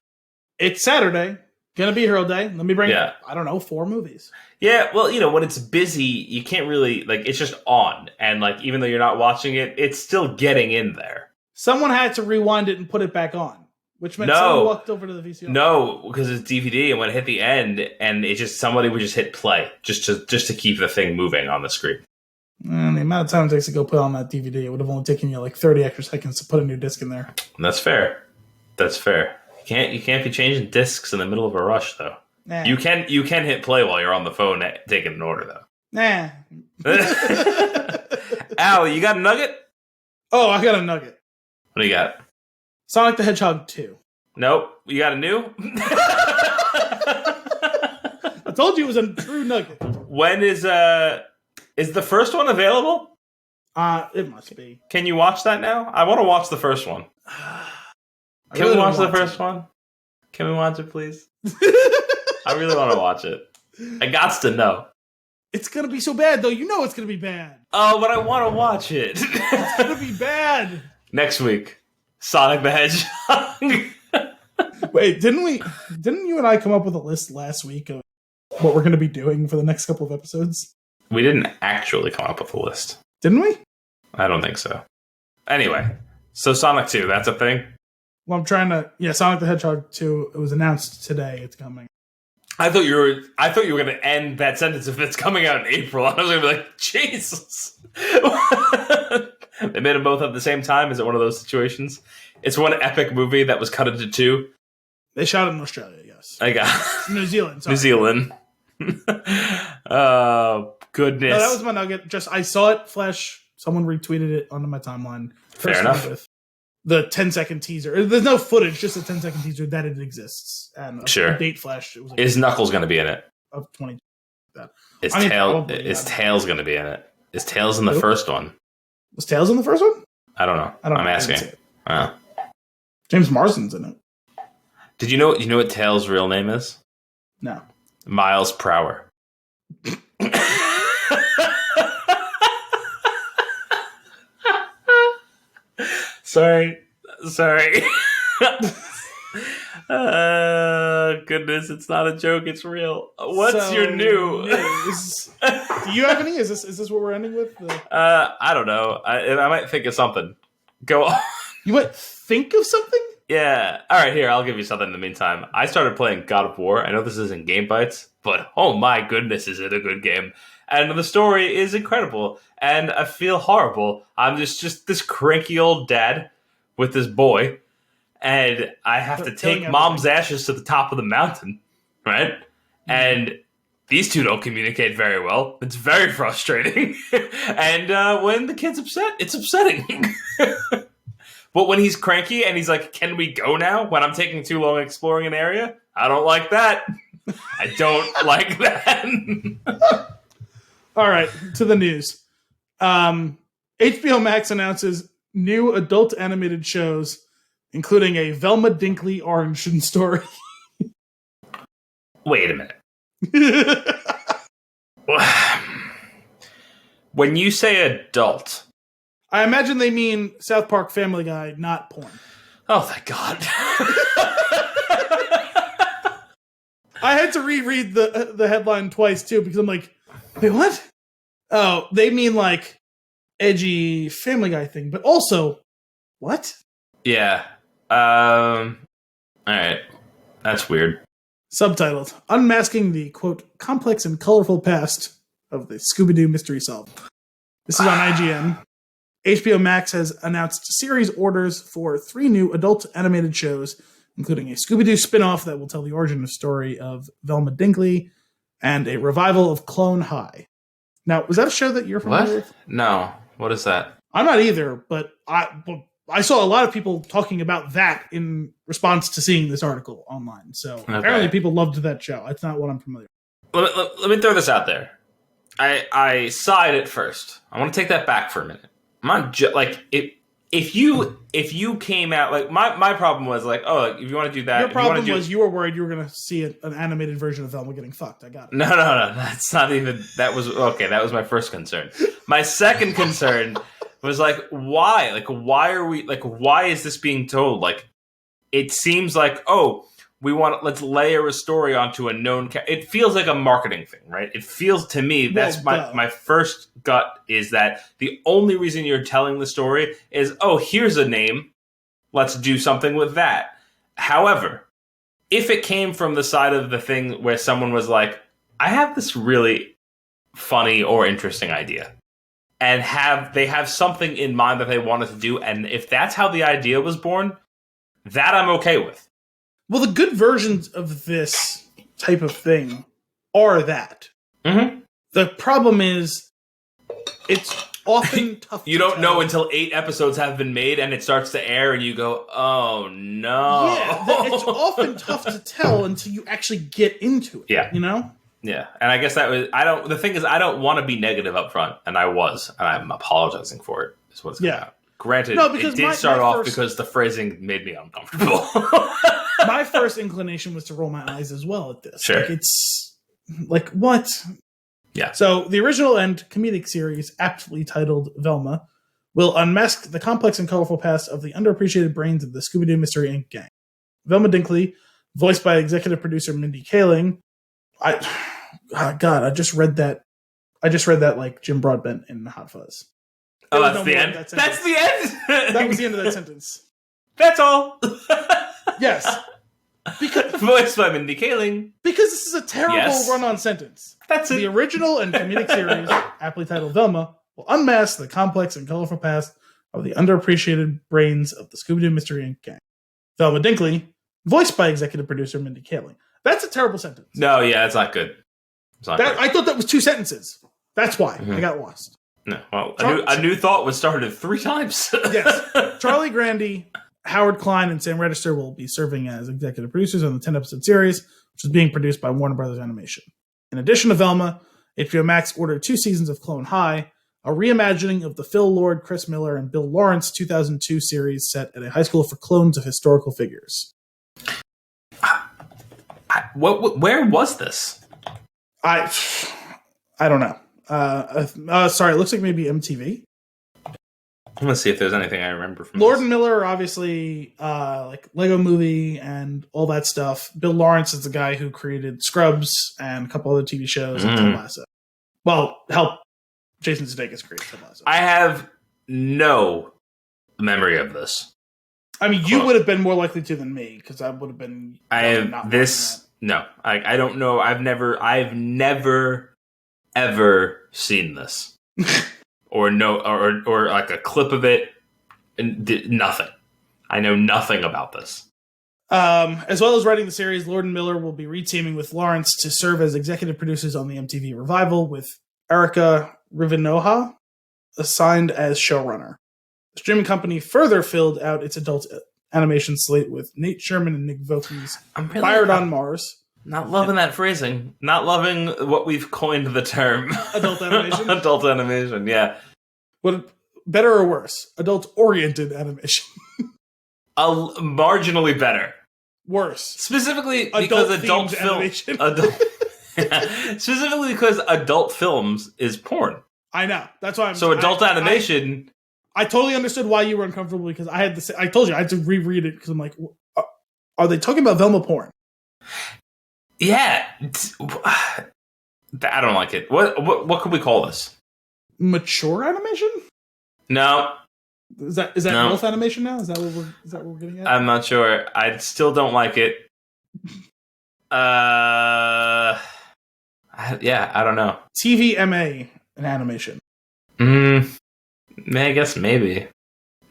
it's Saturday. Gonna be here all day. Let me bring, 4 movies. Yeah, well, when it's busy, you can't really, like, it's just on. And, like, even though you're not watching it, it's still getting in there. Someone had to rewind it and put it back on, which meant someone walked over to the VCR. No, because it's DVD, and when it hit the end, and somebody would just hit play just to keep the thing moving on the screen. And the amount of time it takes to go put on that DVD, it would have only taken you like 30 extra seconds to put a new disc in there. That's fair. You can't be changing discs in the middle of a rush, though. Nah. You can hit play while you're on the phone taking an order, though. Nah. Al, you got a nugget? Oh, I got a nugget. What do you got? Sonic the Hedgehog 2. Nope. You got a new? I told you it was a true nugget. When is the first one available? It must be. Can you watch that now? I want to watch the first one. Can we watch the first one? Can we watch it, please? I really want to watch it. I gots to know. It's going to be so bad, though. You know it's going to be bad. Oh, but I want to watch it. It's going to be bad. Next week, Sonic the Hedgehog. Wait, didn't you and I come up with a list last week of what we're going to be doing for the next couple of episodes? We didn't actually come up with a list. Didn't we? I don't think so. Anyway, so Sonic 2, that's a thing? Well, I'm trying to... Yeah, Sonic the Hedgehog 2, it was announced today. It's coming. I thought you were going to end that sentence if it's coming out in April. I was going to be like, Jesus. They made them both at the same time? Is it one of those situations? It's one epic movie that was cut into 2? They shot it in Australia, yes. I got New Zealand, sorry. New Zealand. Oh, goodness. No, that was my nugget. I saw it flash. Someone retweeted it onto my timeline. Fair enough. With the 10-second teaser. There's no footage, just a 10-second teaser that it exists. And a date flash. It was like Is Knuckles going to be in it? Of 20. Is Tails going to be in it? Is Tails in the first one? Was Tails in the first one? I don't know. I'm asking. James Marsden's in it. Did you know what Tails' real name is? No. Miles Prower. Sorry. Goodness, it's not a joke, it's real. What's your new news? Do you have any? Is this what we're ending with? I don't know. I might think of something. Go on. You might think of something? Yeah. All right, here, I'll give you something in the meantime. I started playing God of War. I know this isn't Game Bites, but oh my goodness, is it a good game. And the story is incredible, and I feel horrible. I'm just this cranky old dad with this boy, and I have to take mom's ashes to the top of the mountain, right? Mm-hmm. And these two don't communicate very well. It's very frustrating. And when the kid's upset, it's upsetting. But when he's cranky and he's like, can we go now? When I'm taking too long exploring an area, I don't like that. I don't like that. All right, to the news. HBO Max announces new adult animated shows, including a Velma Dinkley origin story. Wait a minute. When you say adult, I imagine they mean South Park Family Guy, not porn. Oh, thank God. I had to reread the headline twice, too, because I'm like, wait, what? Oh, they mean like edgy Family Guy thing, but also, what? Yeah. All right. That's weird. Subtitled, Unmasking the, quote, complex and colorful past of the Scooby-Doo mystery solved. This is on IGN. HBO Max has announced series orders for 3 new adult animated shows, including a Scooby-Doo spin-off that will tell the origin story of Velma Dinkley and a revival of Clone High. Now, was that a show that you're familiar with? No. What is that? I'm not either, but I saw a lot of people talking about that in response to seeing this article online. So apparently people loved that show. It's not what I'm familiar with. Let me throw this out there. I sighed at first. I want to take that back for a minute. I'm not like if you came out like my problem was like, oh, like, if you want to do that, your problem was you were worried you were going to see an animated version of Velma getting fucked. I got it. No, that's not even. That was okay. That was my first concern. My second concern was like, why? Like, why are we? Like, why is this being told? Like, it seems like, oh, let's layer a story onto a known. It feels like a marketing thing, right? It feels to me that's my first gut is that the only reason you're telling the story is, oh, here's a name, let's do something with that. However, if it came from the side of the thing where someone was like, I have this really funny or interesting idea, and they have something in mind that they wanted to do, and if that's how the idea was born, that I'm okay with. Well, the good versions of this type of thing are that. Mm-hmm. The problem is, it's often tough you don't know until 8 episodes have been made and it starts to air and you go, oh, no. Yeah, it's often tough to tell until you actually get into it. Yeah. You know? Yeah. And I guess the thing is, I don't want to be negative up front, and I was, and I'm apologizing for it, is what's coming out. Granted, it did start off because the phrasing made me uncomfortable. My first inclination was to roll my eyes as well at this. Sure. Like, it's like, what? Yeah. So the original and comedic series, aptly titled Velma, will unmask the complex and colorful past of the underappreciated brains of the Scooby-Doo Mystery Inc. gang. Velma Dinkley, voiced by executive producer Mindy Kaling. I just read that like Jim Broadbent in Hot Fuzz. Oh, that's the end? That's the end? That was the end of that sentence. That's all. Yes. Because voiced by Mindy Kaling. Because this is a terrible run-on sentence. That's it. The original and comedic series, aptly titled Velma, will unmask the complex and colorful past of the underappreciated brains of the Scooby-Doo Mystery Inc. gang. Velma Dinkley, voiced by executive producer Mindy Kaling. That's a terrible sentence. No, yeah, it's not good. It's not good. I thought that was 2 sentences. That's why I got lost. No, well, a new thought was started 3 times. Yes. Charlie Grandy, Howard Klein, and Sam Register will be serving as executive producers on the 10-episode series, which is being produced by Warner Brothers Animation. In addition to Velma, HBO Max ordered 2 seasons of Clone High, a reimagining of the Phil Lord, Chris Miller, and Bill Lawrence 2002 series set at a high school for clones of historical figures. Where was this? I don't know. Sorry, it looks like maybe MTV. I'm gonna see if there's anything I remember from Lord this. and Miller, obviously, like Lego Movie and all that stuff. Bill Lawrence is the guy who created Scrubs and a couple other TV shows and Ted Lasso. Well, help Jason Sudeikis create Ted Lasso. I have no memory of this. I mean, you would have been more likely to than me because I would have been. I have this. No, I don't know. I've never ever seen this, or like a clip of it. Nothing. I know nothing about this. As well as writing the series, Lord and Miller will be reteaming with Lawrence to serve as executive producers on the MTV revival, with Erica Rivinoha assigned as showrunner. The streaming company further filled out its adult animation slate with Nate Sherman and Nick Vokes fired on Mars. Not loving that phrasing. Not loving what we've coined the term. Adult animation? Adult animation, yeah. What, better or worse? Adult-oriented animation. Marginally better. Worse. Specifically because adult film... Specifically because adult films is porn. I know. That's why I'm... So adult animation... I totally understood why you were uncomfortable because I had I told you I had to reread it because I'm like, are they talking about Velma porn? Yeah, I don't like it. What could we call this? Mature animation? No. Is that no. MILF animation now? Is that what we're getting at? I'm not sure. I still don't like it. Yeah, I don't know. TVMA an animation. I guess maybe.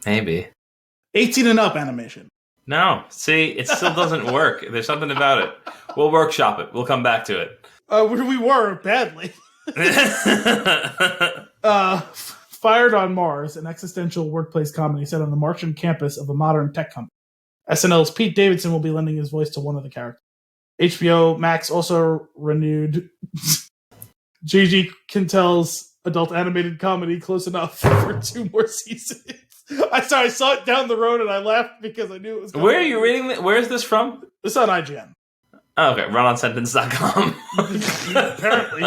18 and up animation. No, see, it still doesn't work. There's something about it. We'll workshop it. We'll come back to it. We were badly. Fired on Mars, an existential workplace comedy set on the Martian campus of a modern tech company. SNL's Pete Davidson will be lending his voice to one of the characters. HBO Max also renewed J.G. Quintel's adult animated comedy Close Enough for 2 more seasons. I saw it down the road and I laughed because I knew it was coming. Where are you reading? Where is this from? It's on IGN. Oh, okay, runonsentence.com. Apparently.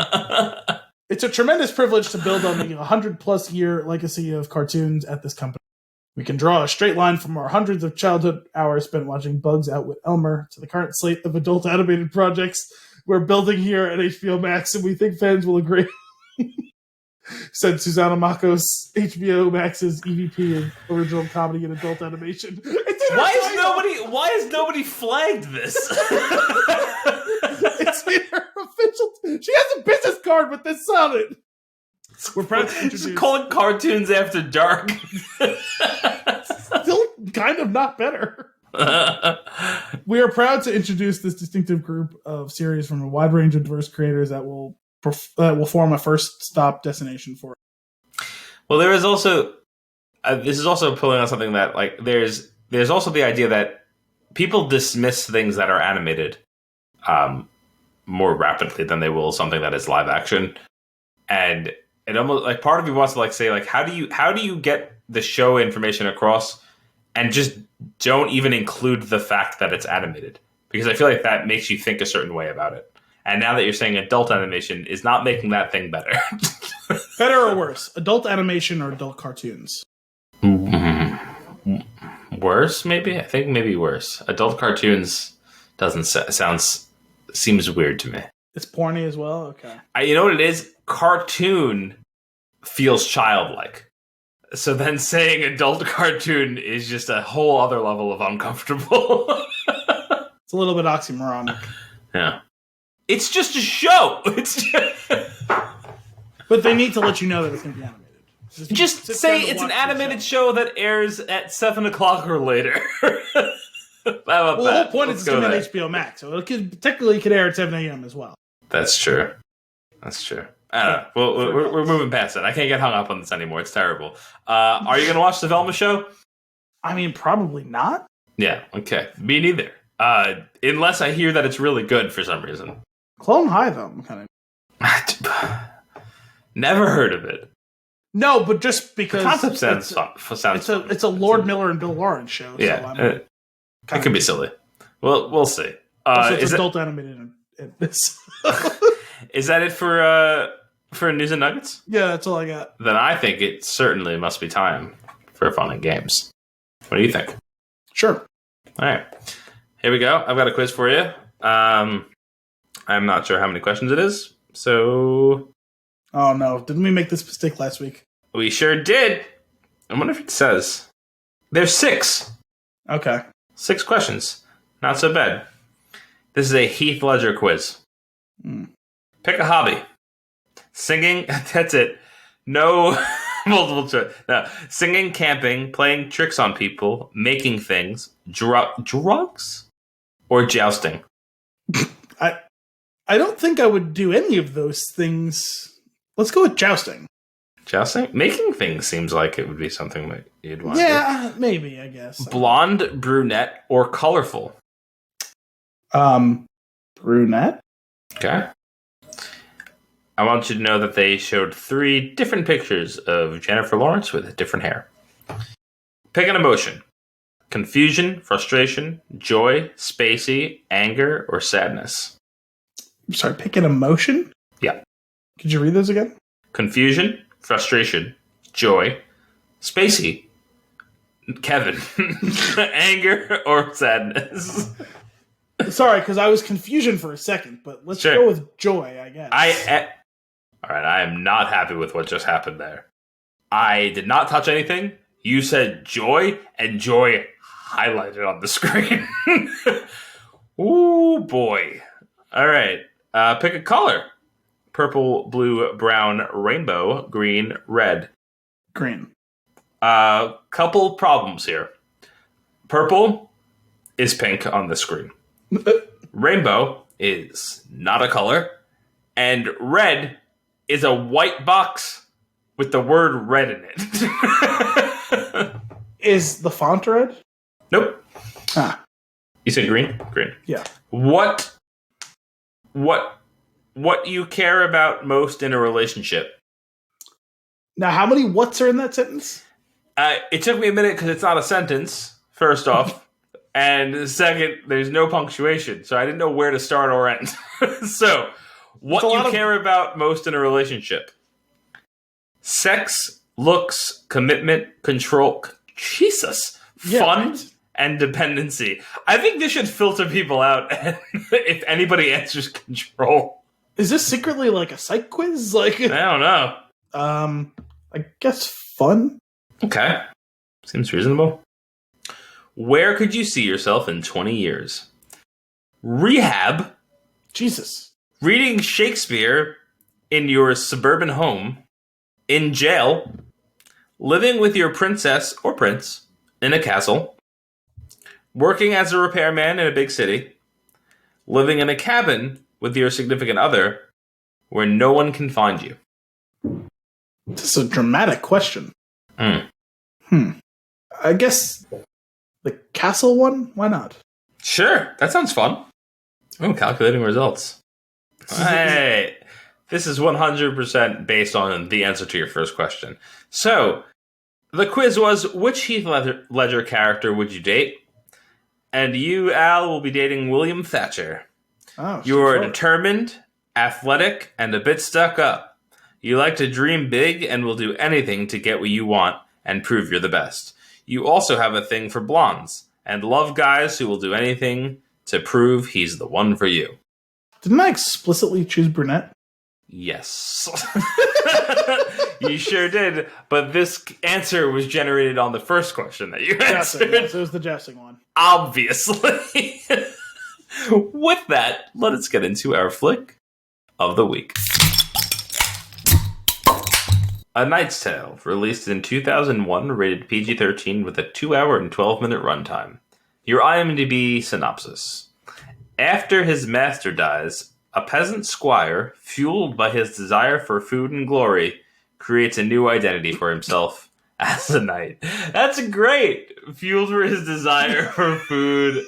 It's a tremendous privilege to build on the 100-plus year legacy of cartoons at this company. We can draw a straight line from our hundreds of childhood hours spent watching Bugs Outwit Elmer to the current slate of adult animated projects we're building here at HBO Max, and we think fans will agree. Said Susanna Makos, HBO Max's EVP of original comedy and adult animation. Why has nobody flagged this? It's in her official... She has a business card with this on it. We're proud to introduce... Just call it Cartoons After Dark. Still kind of not better. We are proud to introduce this distinctive group of series from a wide range of diverse creators that will form a first stop destination for it. Well, there is also... this is also pulling on something that, like, there's also the idea that people dismiss things that are animated more rapidly than they will something that is live action. And it almost, like, part of me wants to, like, say, like, how do you get the show information across and just don't even include the fact that it's animated? Because I feel like that makes you think a certain way about it. And now that you're saying adult animation is not making that thing better. Better or worse? Adult animation or adult cartoons? Worse, maybe? I think maybe worse. Adult cartoons seems weird to me. It's porny as well? Okay. You know what it is? Cartoon feels childlike. So then saying adult cartoon is just a whole other level of uncomfortable. It's a little bit oxymoronic. Yeah. It's just a show. But they need to let you know that it's going to be animated. Just say it's an animated show that airs at 7 o'clock or later. The whole point is it's going to be on HBO Max, so it technically could air at 7 a.m. as well. That's true. I don't know. Well, we're moving past it. I can't get hung up on this anymore. It's terrible. Are you going to watch the Velma show? I mean, probably not. Yeah, okay. Me neither. Unless I hear that it's really good for some reason. Clone High, though, kind of. Never heard of it. No, but just because... The concept sounds fun. It's a Lord Miller and Bill Lawrence show. Yeah, so it could be silly. Well, we'll see. Also, it's adult animated in this. Is that it for News and Nuggets? Yeah, that's all I got. Then I think it certainly must be time for fun and games. What do you think? Sure. All right. Here we go. I've got a quiz for you. I'm not sure how many questions it is, so... Oh, no. Didn't we make this mistake last week? We sure did. I wonder if it says. There's 6. Okay. 6 questions. Not so bad. This is a Heath Ledger quiz. Pick a hobby. Singing, that's it. No multiple choice. No. Singing, camping, playing tricks on people, making things, drugs, or jousting. I don't think I would do any of those things. Let's go with jousting. Jousting? Making things seems like it would be something that you'd want to do. Yeah, maybe, I guess. Blonde, brunette, or colorful? Brunette? Okay. I want you to know that they showed 3 different pictures of Jennifer Lawrence with different hair. Pick an emotion. Confusion, frustration, joy, spacey, anger, or sadness. I'm sorry, pick an emotion? Yeah. Could you read those again? Confusion, frustration, joy, spacey, Kevin, anger, or sadness. Sorry, because I was confusion for a second, but let's go with joy, I guess. All right, I am not happy with what just happened there. I did not touch anything. You said joy, and joy highlighted on the screen. Ooh, boy. All right, pick a color. Purple, blue, brown, rainbow, green, red. Green. Couple problems here. Purple is pink on the screen. Rainbow is not a color. And red is a white box with the word red in it. Is the font red? Nope. Ah. You said green? Green. Yeah. What you care about most in a relationship? Now, how many whats are in that sentence? It took me a minute because it's not a sentence, first off. And second, there's no punctuation. So I didn't know where to start or end. So, what you care about most in a relationship? Sex, looks, commitment, control. Jesus. Fun, right? And dependency. I think this should filter people out if anybody answers control. Is this secretly like a psych quiz? Like, I don't know. I guess fun. Okay. Seems reasonable. Where could you see yourself in 20 years? Rehab. Jesus. Reading Shakespeare in your suburban home. In jail. Living with your princess or prince in a castle. Working as a repairman in a big city. Living in a cabin with your significant other where no one can find you. This is a dramatic question. I guess the castle one? Why not? Sure. That sounds fun. Oh, calculating results. Hey, this is 100% based on the answer to your first question. So, the quiz was, which Heath Ledger character would you date? And you, Al, will be dating William Thatcher. Oh, you are determined, athletic, and a bit stuck up. You like to dream big and will do anything to get what you want and prove you're the best. You also have a thing for blondes and love guys who will do anything to prove he's the one for you. Didn't I explicitly choose brunette? Yes. You sure did, but this answer was generated on the first question that you answered. Yes, it was the jousting one. Obviously. With that, let us get into our flick of the week. A Knight's Tale, released in 2001, rated PG-13 with a 2-hour and 12-minute runtime. Your IMDb synopsis. After his master dies, a peasant squire, fueled by his desire for food and glory, creates a new identity for himself as a knight. That's great! Fueled for his desire for food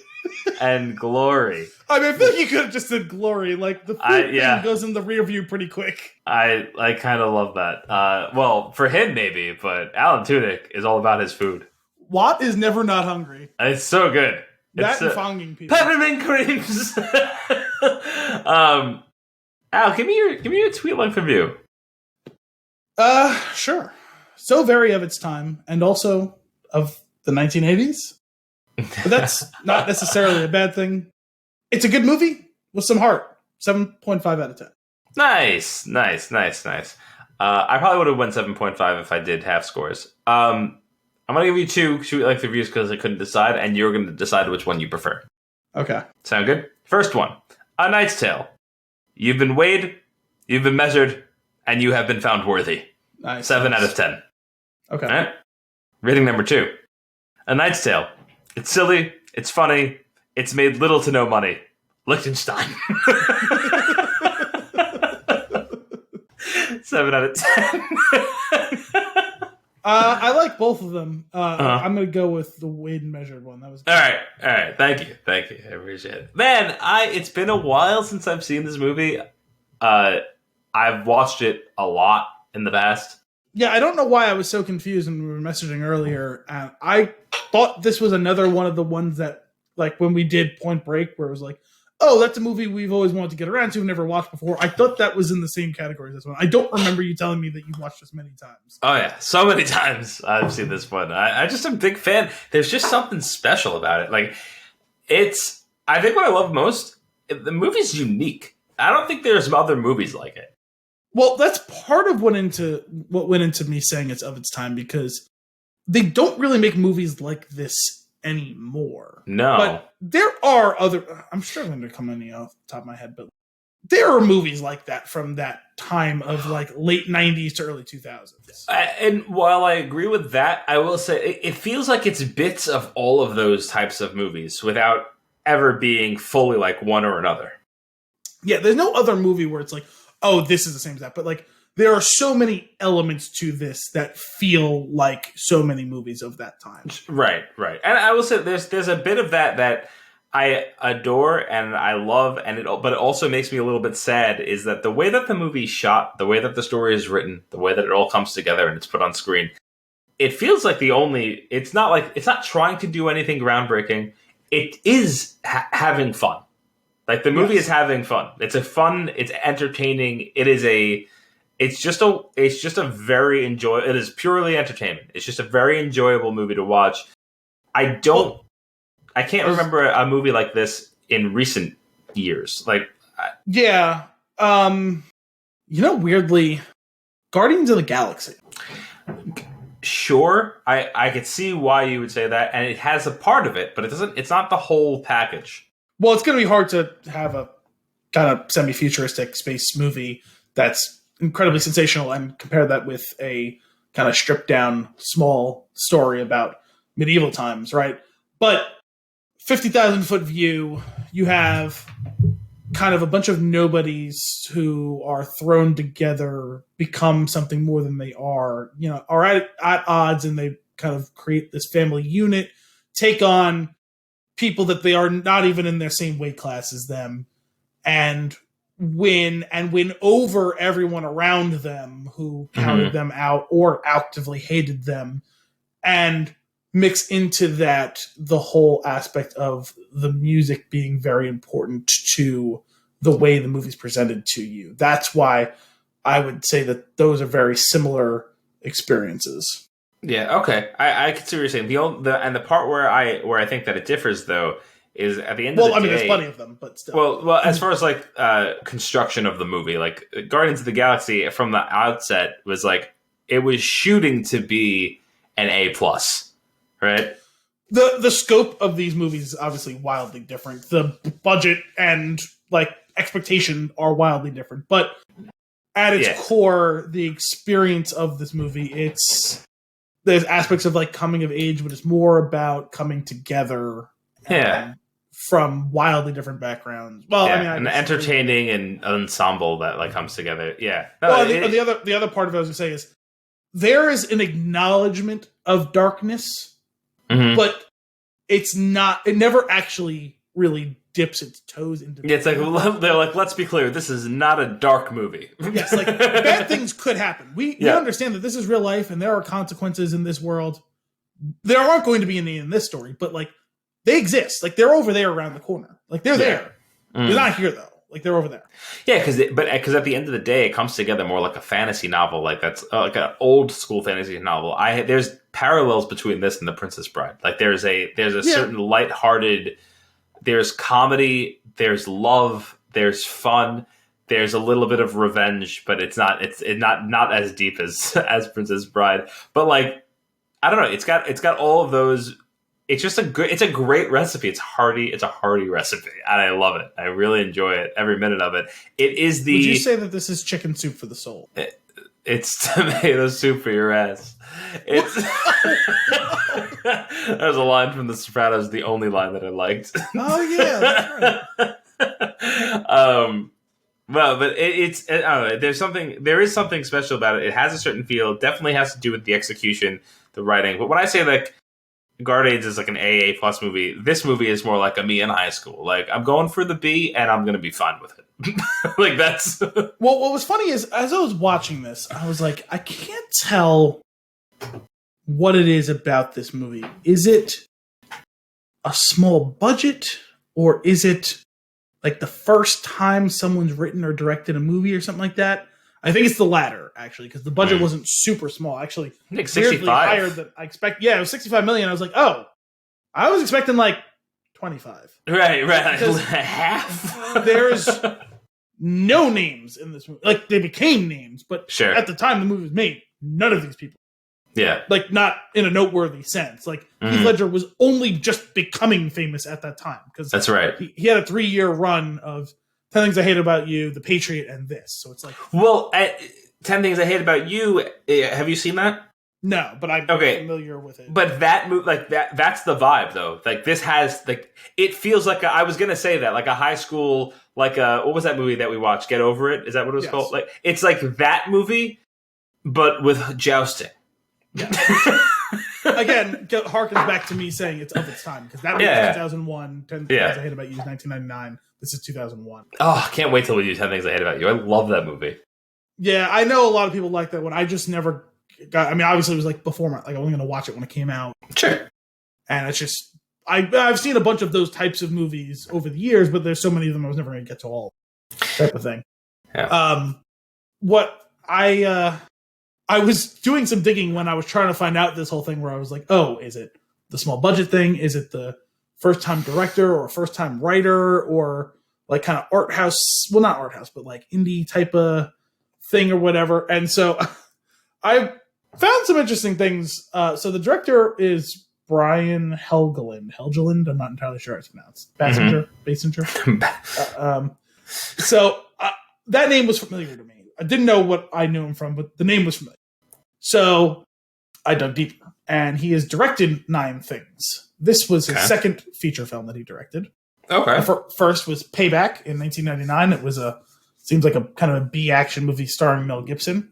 and glory. I mean, I feel like you could have just said glory. Like, the food thing goes in the rear view pretty quick. I kind of love that. Well, for him, maybe, but Alan Tudyk is all about his food. Watt is never not hungry. It's so good. That and fonging people. Peppermint creams! Al, give me your tweet length review. Sure. So very of its time, and also of the 1980s. But that's not necessarily a bad thing. It's a good movie with some heart. 7.5 out of 10. Nice. I probably would have went 7.5 if I did half scores. I'm going to give you 2 shoot like reviews because I couldn't decide, and you're going to decide which one you prefer. Okay. Sound good? First one, A Knight's Tale. You've been weighed, you've been measured, and you have been found worthy. Nice. 7 out of 10. Okay. All right? Rating number 2, A Knight's Tale. It's silly, it's funny, it's made little to no money. Liechtenstein. 7 out of 10. I like both of them. I'm going to go with the weighed and measured one. That was good. All right. Thank you. I appreciate it. Man, it's been a while since I've seen this movie. I've watched it a lot in the past. Yeah, I don't know why I was so confused when we were messaging earlier. I thought this was another one of the ones that, like, when we did Point Break, where it was like, oh, that's a movie we've always wanted to get around to, never watched before. I thought that was in the same category as this one. I don't remember you telling me that you've watched this many times. Oh, yeah. So many times I've seen this one. I just am a big fan. There's just something special about it. Like, I think what I love most, the movie's unique. I don't think there's other movies like it. Well, that's part of what went into me saying it's of its time, because they don't really make movies like this anymore. No. But there are other, I'm struggling to come any off the top of my head, but there are movies like that from that time of like late 90s to early 2000s. And while I agree with that, I will say it feels like it's bits of all of those types of movies without ever being fully like one or another. Yeah, there's no other movie where it's like, oh, this is the same as that. But like, there are so many elements to this that feel like so many movies of that time. Right. And I will say there's a bit of that I adore and I love, but it also makes me a little bit sad, is that the way that the movie's shot, the way that the story is written, the way that it all comes together and it's put on screen, it feels like it's not trying to do anything groundbreaking. It is having fun. Like, the movie is having fun. It's entertaining. It is just a very enjoyable. It is purely entertainment. It's just a very enjoyable movie to watch. I can't remember a movie like this in recent years. Like, weirdly, Guardians of the Galaxy. Sure, I could see why you would say that, and it has a part of it, but it's not the whole package. Well, it's going to be hard to have a kind of semi-futuristic space movie that's incredibly sensational and compare that with a kind of stripped down small story about medieval times, right? But 50,000 foot view, you have kind of a bunch of nobodies who are thrown together, become something more than they are at odds, and they kind of create this family unit, take on people that they are not even in their same weight class as them, and win over everyone around them who counted them out or actively hated them, and mix into that the whole aspect of the music being very important to the way the movie's presented to you. That's why I would say that those are very similar experiences. Yeah, okay. I can see what you're saying. The part where I think that it differs, though, is at the end of the day... there's plenty of them, but still. Well, as far as, like, construction of the movie, like, Guardians of the Galaxy, from the outset, was, like, it was shooting to be an A+, right? The scope of these movies is obviously wildly different. The budget and, like, expectation are wildly different. But at its core, the experience of this movie, there's aspects of like coming of age, but it's more about coming together. From wildly different backgrounds. Well, an entertaining and ensemble that like comes together. Yeah. The other part of it I was gonna say is there is an acknowledgement of darkness, but it's not. It never actually really dips its toes into. Yeah, it's like they're like, let's be clear, this is not a dark movie. Yes, like bad things could happen. We understand that this is real life and there are consequences in this world. There aren't going to be any in this story, but like they exist. Like they're over there around the corner. Like they're there. They're not here though. Like they're over there. Yeah, because at the end of the day, it comes together more like a fantasy novel. Like that's like an old school fantasy novel. There's parallels between this and The Princess Bride. Like there's a certain lighthearted, there's comedy, there's love, there's fun, there's a little bit of revenge, but it's not as deep as Princess Bride. But like, I don't know, it's got all of those. It's just it's a great recipe. It's a hearty recipe, and I love it. I really enjoy it, every minute of it. It is the. Would you say that this is chicken soup for the soul? It's tomato soup for your ass. It's there's a line from The Sopranos, the only line that I liked. Oh yeah, that's right. Well, but it's I don't know. There is something special about it. It has a certain feel. It definitely has to do with the execution, the writing. But when I say like Guardians is like an AA plus movie, this movie is more like a me in high school. Like I'm going for the B, and I'm going to be fine with it. Like that's. Well, what was funny is as I was watching this, I was like, I can't tell what it is about this movie. Is it a small budget, or is it like the first time someone's written or directed a movie or something like that? I think it's the latter, actually, because the budget wasn't super small. Actually, I think 65. Higher than I expect. Yeah, it was 65 million. I was like, oh, I was expecting like 25. Right. Half. There's no names in this movie. Like, they became names, but sure. At the time the movie was made, none of these people. Yeah. Like, not in a noteworthy sense. Like, Heath Ledger was only just becoming famous at that time. Because that's right. He had a 3-year run of 10 Things I Hate About You, The Patriot, and this. So it's like... Well, 10 Things I Hate About You, have you seen that? No, but I'm familiar with it. But that movie, like that's the vibe, though. Like, this has, like, it feels like, I was going to say that, like a high school, like what was that movie that we watched? Get Over It? Is that what it was called? Like, it's like that movie, but with jousting. Yeah. Again, harkens back to me saying it's of its time, because that was 2001. 10 Things I Hate About You is 1999. This is 2001. Oh, I can't wait till we do 10 Things I Hate About You. I love that movie. Yeah, I know a lot of people like that one. I just never got. I mean, obviously, it was like before I wasn't going to watch it when it came out. Sure. And it's just I've seen a bunch of those types of movies over the years, but there's so many of them I was never going to get to all type of thing. Yeah. What I was doing some digging when I was trying to find out this whole thing, where I was like, oh, is it the small budget thing? Is it the first time director or first time writer, or like kind of art house? Well, not art house, but like indie type of thing or whatever. And so I found some interesting things. So the director is Brian Helgeland. I'm not entirely sure how it's pronounced. Basinger. So that name was familiar to me. I didn't know what I knew him from, but the name was familiar. So I dug deeper, and he has directed 9 things. This was his second feature film that he directed. Okay. First was Payback in 1999. It was seems like a kind of a B action movie starring Mel Gibson.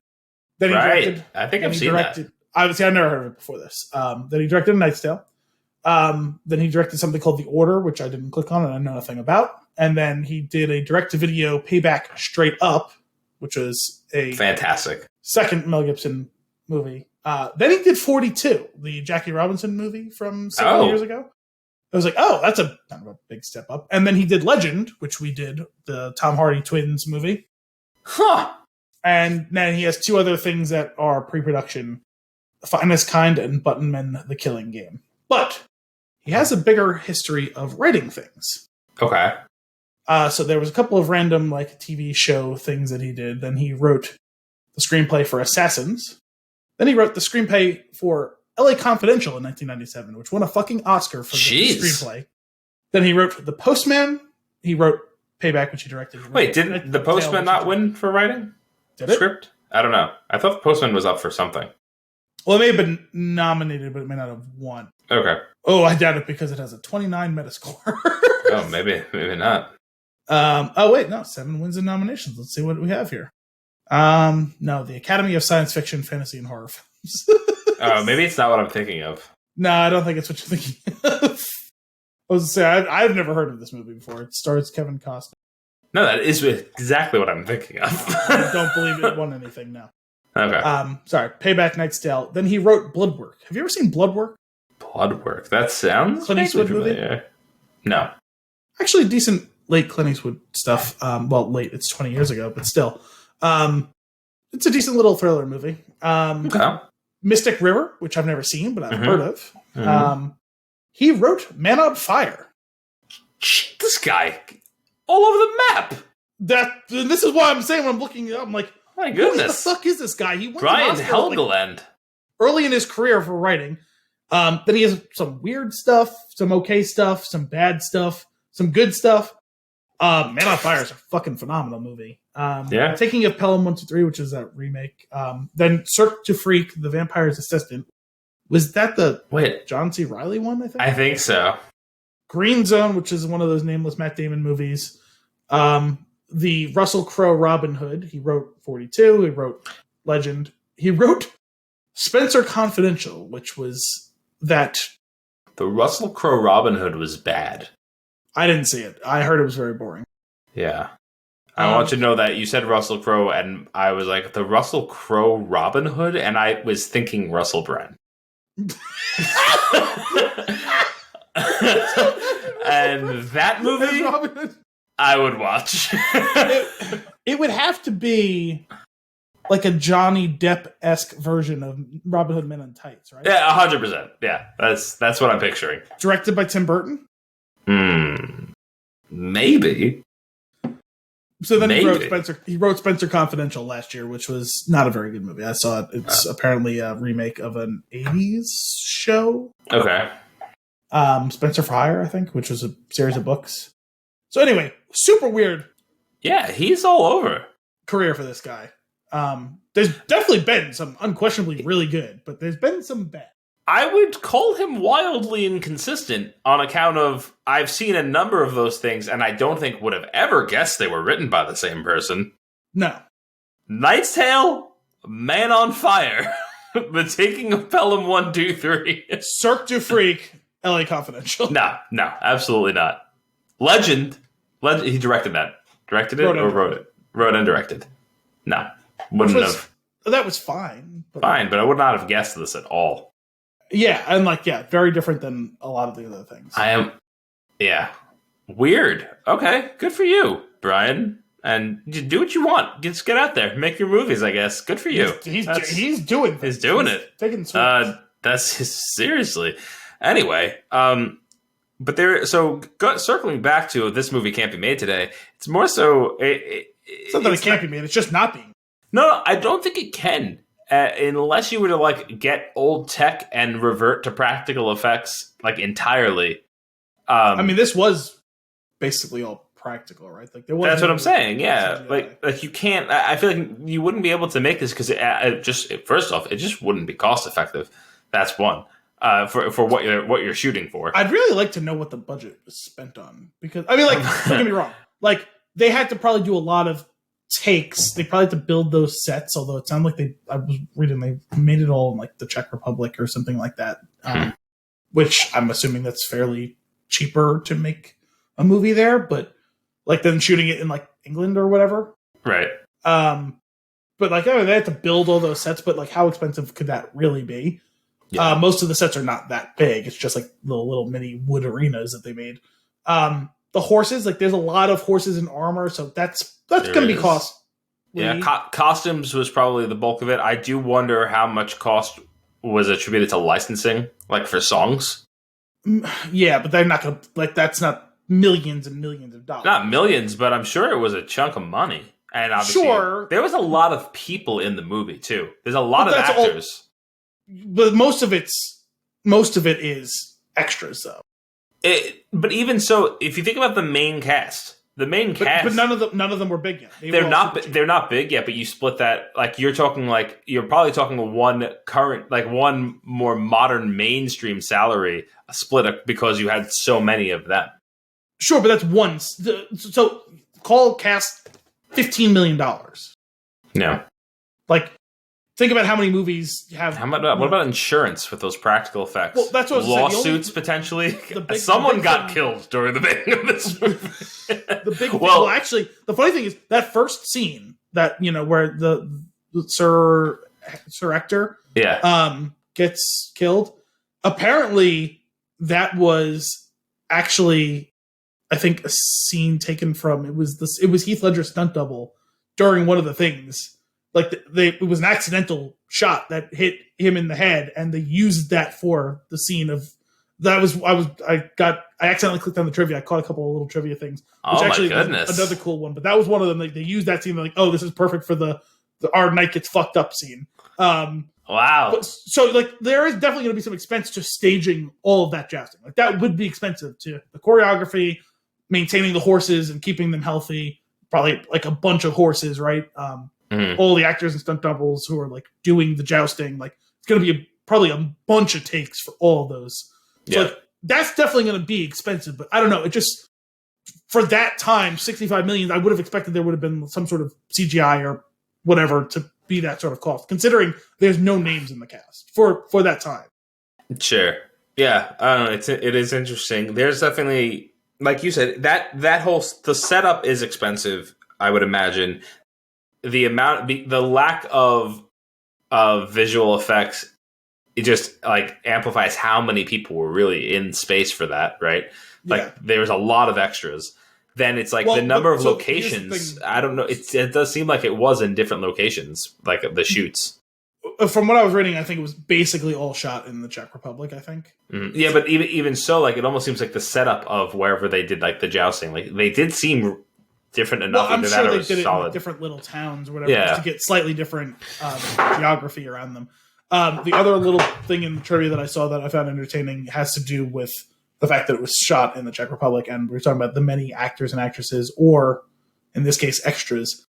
Then he directed. I think I've seen that. Obviously, I've never heard of it before this. Then he directed A Knight's Tale. Then he directed something called The Order, which I didn't click on and I know nothing about. And then he did a direct-to-video Payback Straight Up, which was a fantastic second Mel Gibson movie. Then he did 42, the Jackie Robinson movie from several years ago. I was like, oh, that's a kind of a big step up. And then he did Legend, which we did, the Tom Hardy twins movie. Huh. And then he has 2 other things that are pre-production, The Finest Kind and Buttonman, The Killing Game. But he has a bigger history of writing things. Okay. So there was a couple of random like TV show things that he did. Then he wrote the screenplay for Assassins. Then he wrote the screenplay for LA Confidential in 1997, which won a fucking Oscar for the screenplay. Then he wrote The Postman. He wrote Payback, which he directed. Wait, didn't The Postman not win for writing? Did it? Script? I don't know. I thought The Postman was up for something. Well, it may have been nominated, but it may not have won. Okay. Oh, I doubt it, because it has a 29 Metascore. Oh, maybe not. Oh, wait, no. 7 wins and nominations. Let's see what we have here. No, the Academy of Science Fiction, Fantasy, and Horror Films. Oh, maybe it's not what I'm thinking of. No, I don't think it's what you're thinking of. I was going to say, I've never heard of this movie before. It stars Kevin Costner. No, that is exactly what I'm thinking of. I don't believe it won anything, no. Okay. Sorry, Payback, Knight's Tale. Then he wrote Bloodwork. Have you ever seen Bloodwork? Bloodwork? That sounds Clint Eastwood familiar. Movie? No. Actually, decent late Clint Eastwood stuff. Well, late, it's 20 years ago, but still. It's a decent little thriller movie. Okay. Mystic River, which I've never seen, but I've heard of. He wrote Man on Fire. This guy, all over the map. This is why I'm saying when I'm looking it up, I'm like, my goodness, who the fuck is this guy? He went Brian Helgeland. Early in his career for writing. Then he has some weird stuff, some okay stuff, some bad stuff, some good stuff. Man on Fire is a fucking phenomenal movie. Taking of Pelham 123, which is a remake. Then Cirque du Freak, The Vampire's Assistant. Was that the John C. Reilly one, I think? I think so. Green Zone, which is one of those nameless Matt Damon movies. The Russell Crowe Robin Hood. He wrote 42. He wrote Legend. He wrote Spencer Confidential, which was that... The Russell Crowe Robin Hood was bad. I didn't see it. I heard it was very boring. Yeah. I want you to know that you said Russell Crowe, and I was like, the Russell Crowe Robin Hood? And I was thinking Russell Brand. And that movie, I would watch. It would have to be like a Johnny Depp-esque version of Robin Hood Men in Tights, right? Yeah, 100%. Yeah, that's what I'm picturing. Directed by Tim Burton? Maybe. So then he wrote Spencer Confidential last year, which was not a very good movie. I saw it. It's apparently a remake of an 80s show. Okay. Spencer for Hire, I think, which was a series of books. So anyway, super weird. Yeah, he's all over. Career for this guy. There's definitely been some unquestionably really good, but there's been some bad. I would call him wildly inconsistent on account of I've seen a number of those things, and I don't think would have ever guessed they were written by the same person. No. Knight's Tale, Man on Fire, The Taking of Pelham 1, 2, 3. Cirque du Freak, LA Confidential. No, absolutely not. Legend, he directed that. Directed it or wrote it? Wrote and directed. No, wouldn't have. That was fine. Fine, but I would not have guessed this at all. Yeah, and very different than a lot of the other things. Weird. Okay, good for you, Brian. And you do what you want. Just get out there, make your movies. I guess. Good for you. He's doing. He's doing it. Taking swings. Seriously. Anyway, but circling back to this movie can't be made today. It's more so. It's not that it can't be made. It's just not being. No, I don't think it can. Unless you were to get old tech and revert to practical effects entirely. This was basically all practical, right? That's what I'm saying. Yeah, you can't. I feel like you wouldn't be able to make this because first off, it just wouldn't be cost effective. That's one. For what you're shooting for. I'd really like to know what the budget was spent on because don't get me wrong. They had to probably do a lot of takes. They probably had to build those sets, although it sounded like I was reading they made it all in the Czech Republic or something like that, which I'm assuming that's fairly cheaper to make a movie there, but than shooting it in England or whatever. Right. But they had to build all those sets, but how expensive could that really be? Yeah. Most of the sets are not that big. It's just little mini wood arenas that they made. The horses, there's a lot of horses and armor, so that's going to be cost. Yeah, costumes was probably the bulk of it. I do wonder how much cost was attributed to licensing, for songs. Yeah, but they're not going to, that's not millions and millions of dollars. Not millions, but I'm sure it was a chunk of money. And obviously, there was a lot of people in the movie, too. There's a lot of actors. But most of it is extras, though. But even so, if you think about the main cast, but none of them were big yet. They're not big yet. But you split that you're probably talking one current one more modern mainstream salary split because you had so many of them. Sure, but that's one. So call cast $15 million. Yeah, think about how many movies have. What about insurance with those practical effects? Well, that's what lawsuits potentially. Someone got killed during the making of this movie. Actually, the funny thing is that first scene that where the Sir Hector gets killed. Apparently, that was actually, I think, a scene taken from it was Heath Ledger's stunt double during one of the things. it was an accidental shot that hit him in the head, and they used that for the scene of that was I accidentally clicked on the trivia. I caught a couple of little trivia things. Which oh actually my goodness! Was another cool one, but that was one of them. They used that scene. They're like, oh, this is perfect for the our knight gets fucked up scene. Wow. So there is definitely going to be some expense to staging all of that jousting. Like that would be expensive to the choreography, maintaining the horses and keeping them healthy. Probably like a bunch of horses, right? All the actors and stunt doubles who are like doing the jousting. Like it's going to be probably a bunch of takes for all of those. So like, that's definitely going to be expensive. But I don't know. It just for that time, $65 million. I would have expected there would have been some sort of CGI or whatever to be that sort of cost, considering there's no names in the cast for that time. Sure. Yeah. I don't know. It is interesting. There's definitely, like you said, that whole, the setup is expensive, I would imagine. The lack of visual effects, it just like amplifies how many people were really in space for that, right? Like there's a lot of extras. Then it's like the number of locations. I don't know. It does seem like it was in different locations, like the shoots. From what I was reading, I think it was basically all shot in the Czech Republic. I think. Mm-hmm. Yeah, but even so, like it almost seems like the setup of wherever they did like the jousting, like they did seem different enough. Well, I'm sure they did it in different little towns or whatever, just to get slightly different geography around them. The other little thing in the trivia that I saw that I found entertaining has to do with the fact that it was shot in the Czech Republic, and we're talking about the many actors and actresses, or in this case, extras.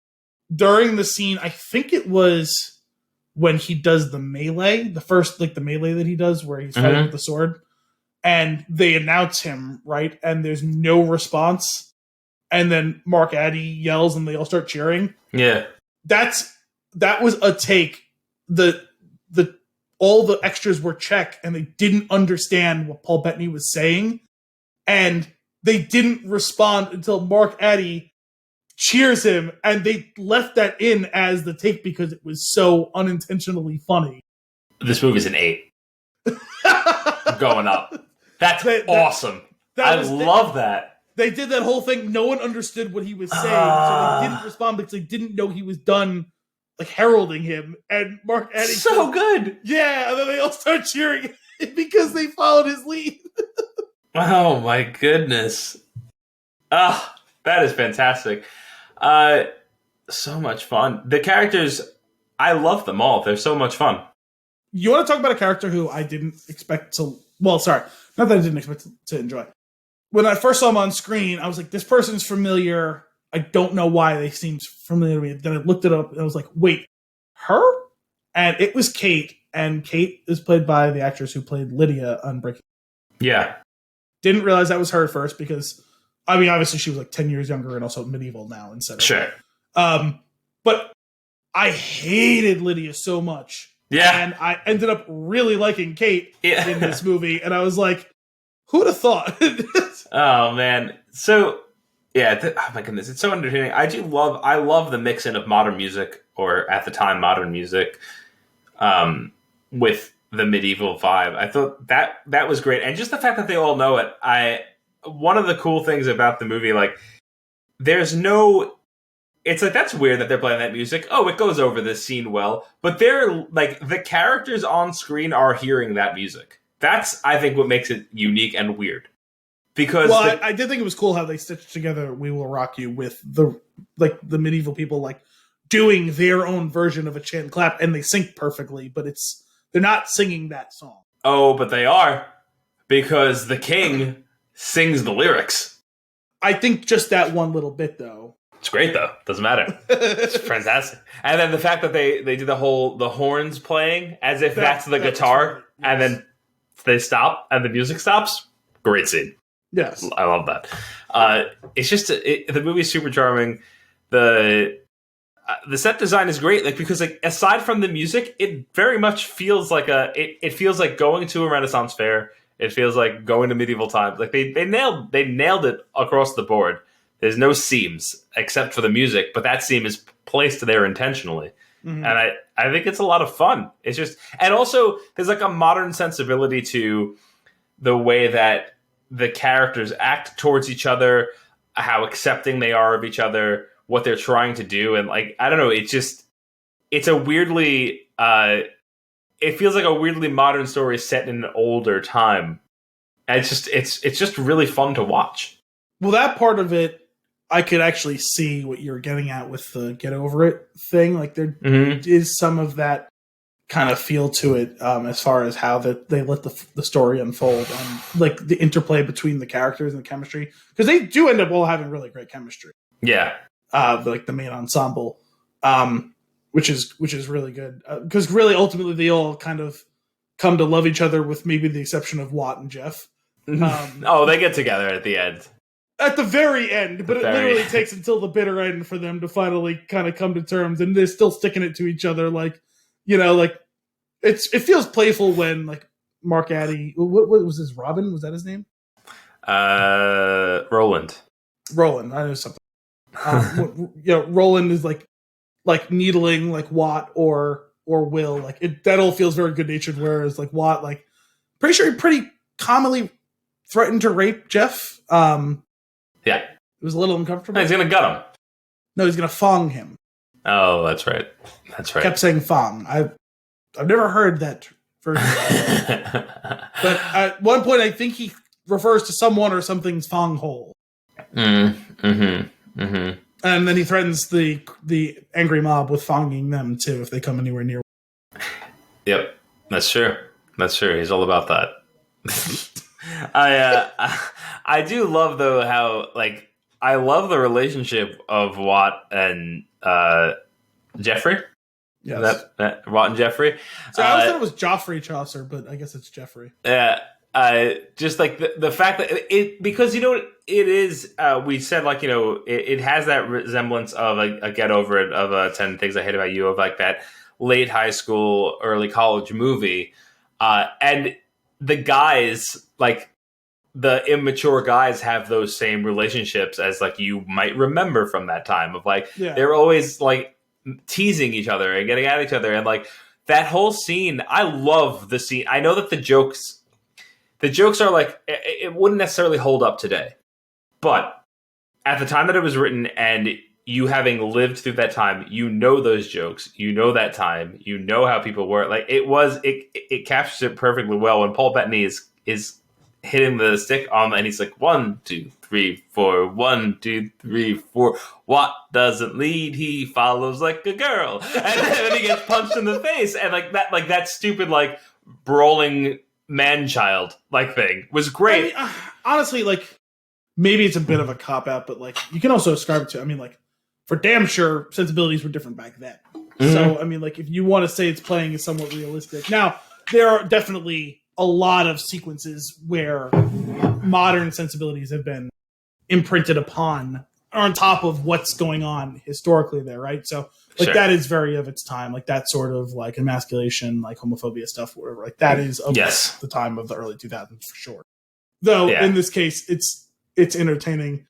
During the scene, I think it was when he does the melee, the first, like the melee that he does where he's fighting with the sword, and they announce him, right? And there's no response. And then Mark Addy yells and they all start cheering. Yeah. That was a take. All the extras were Czech and they didn't understand what Paul Bettany was saying. And they didn't respond until Mark Addy cheers him. And they left that in as the take because it was so unintentionally funny. This movie's an 8. Going up. That's awesome. I love that. They did that whole thing. No one understood what he was saying. So they didn't respond because they didn't know he was done like heralding him. And Mark Addy so good. Yeah, and then they all start cheering because they followed his lead. Oh my goodness. That is fantastic. So much fun. The characters, I love them all. They're so much fun. You want to talk about a character who I didn't expect to... Well, sorry. Not that I didn't expect to enjoy. When I first saw him on screen, I was like, this person's familiar. I don't know why they seemed familiar to me. Then I looked it up and I was like, wait, her? And it was Kate. And Kate is played by the actress who played Lydia on Breaking Bad. Yeah. Didn't realize that was her first because, I mean, obviously she was like 10 years younger and also medieval now instead of... Sure. But I hated Lydia so much. Yeah. And I ended up really liking Kate in this movie. And I was like, who'd have thought? Oh, man. So... Yeah, oh my goodness, it's so entertaining. I love the mix-in of modern music, or at the time, modern music, with the medieval vibe. I thought that was great. And just the fact that they all know it, one of the cool things about the movie, like, there's no... It's like, that's weird that they're playing that music. Oh, it goes over this scene well. But they're, like, the characters on screen are hearing that music. That's, I think, what makes it unique and weird. Because I did think it was cool how they stitched together "We Will Rock You" with the medieval people like doing their own version of a chant and clap, and they sync perfectly. But they're not singing that song. Oh, but they are, because the king sings the lyrics. I think just that one little bit, though. It's great, though. Doesn't matter. It's fantastic. And then the fact that they did the horns playing as if that's the guitar, yes. And then they stop and the music stops. Great scene. Yes, I love that. It's just the movie's super charming. The set design is great, like, because like aside from the music, it very much feels like it feels like going to a Renaissance fair. It feels like going to medieval times. Like they nailed it across the board. There's no seams except for the music, but that seam is placed there intentionally. Mm-hmm. And I think it's a lot of fun. It's just, and also there's like a modern sensibility to the way that the characters act towards each other, how accepting they are of each other, what they're trying to do. And like, I don't know, it's a weirdly it feels like a weirdly modern story set in an older time. And it's just really fun to watch. Well, that part of it, I could actually see what you're getting at with the get over it thing. Like there is some of that kind of feel to it, as far as how they let the story unfold and like the interplay between the characters and the chemistry, because they do end up all having really great chemistry. Yeah, like the main ensemble, which is really good, because really ultimately they all kind of come to love each other, with maybe the exception of Watt and Jeff. They get together at the end. At the very end, but it literally takes until the bitter end for them to finally kind of come to terms, and they're still sticking it to each other. Like, like it feels playful when like Mark Addy, what was his Robin? Was that his name? Roland. I know something. Roland is like needling like Watt or Will. Like that all feels very good natured. Whereas like Watt, like pretty sure he pretty commonly threatened to rape Jeff. Yeah, it was a little uncomfortable. He's gonna gut him. No, he's gonna fong him. Oh, that's right. Kept saying fong. I've never heard that version. But at one point, I think he refers to someone or something's fong hole. And then he threatens the angry mob with fonging them too if they come anywhere near. Yep, that's true. He's all about that. I do love though how like I love the relationship of Watt and Jeffrey. Yes, that Watt and Jeffrey. So I always thought it was Joffrey Chaucer, but I guess it's Jeffrey. Yeah, just like the fact that it, because it is. We said like it has that resemblance of a Get Over It, of 10 Things I Hate About You, of like that late high school, early college movie, and the guys, like the immature guys, have those same relationships as like you might remember from that time of like they're always like teasing each other and getting at each other, and like that whole scene. I love the scene. I know that the jokes are like it wouldn't necessarily hold up today, but at the time that it was written, and you having lived through that time, those jokes, that time, how people were. Like it captures it perfectly well when Paul Bettany is hitting the stick on, and he's like 1, 2, 3, 4, 1, 2, 3, 4. Watt doesn't lead, he follows like a girl, and then he gets punched in the face, and like that stupid like brawling man-child like thing was great. I mean, honestly, like maybe it's a bit of a cop-out, but like you can also ascribe it to, I mean, like for damn sure sensibilities were different back then. So I mean, like if you want to say it's playing is somewhat realistic, now there are definitely a lot of sequences where modern sensibilities have been imprinted upon on top of what's going on historically there, right? So like that is very of its time, like that sort of like emasculation, like homophobia stuff, whatever, like that is of the time of the early 2000s for sure. Though in this case, it's entertaining.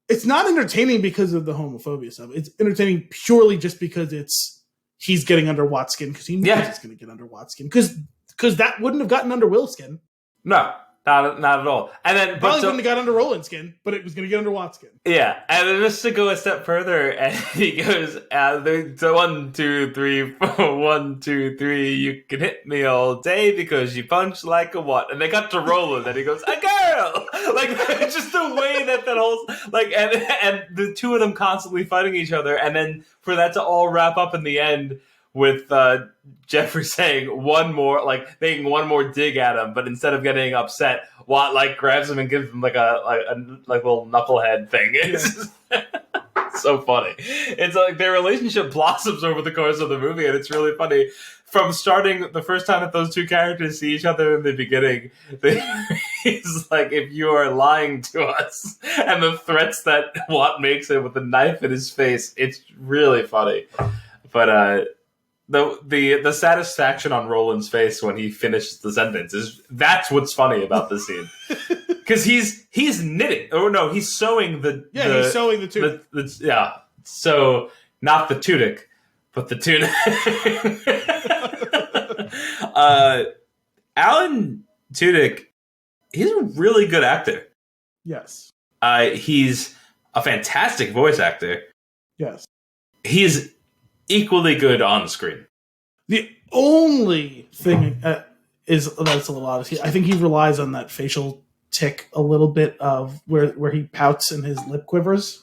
It's not entertaining because of the homophobia stuff. It's entertaining purely just because he's getting under Watt's skin, because he knows he's going to get under Watt's skin, because that wouldn't have gotten under Will's skin. No, not at all. And then probably wouldn't have got under Roland's skin, but it was going to get under Watt's skin. Yeah, and then just to go a step further, and he goes, so 1, 2, 3, 4, 1, 2, 3. You can hit me all day because you punch like a Watt. And they got to Roland, and he goes, a girl. Like just the way that whole like, and the two of them constantly fighting each other, and then for that to all wrap up in the end with Jeffrey saying making one more dig at him, but instead of getting upset, Watt like grabs him and gives him like a little knucklehead thing. It's just so funny. It's like their relationship blossoms over the course of the movie, and it's really funny. From starting the first time that those two characters see each other in the beginning, he's like, if you are lying to us, and the threats that Watt makes him with the knife in his face, it's really funny. But the satisfaction on Roland's face when he finishes the sentence that's what's funny about this scene. Because he's knitting. Oh no, he's sewing he's sewing the tunic. So not the tunic, but the tunic. Alan Tudyk, he's a really good actor. Yes. He's a fantastic voice actor. Yes. He's equally good on screen. The only thing is that's a little obvious. I think he relies on that facial tick a little bit of where he pouts and his lip quivers,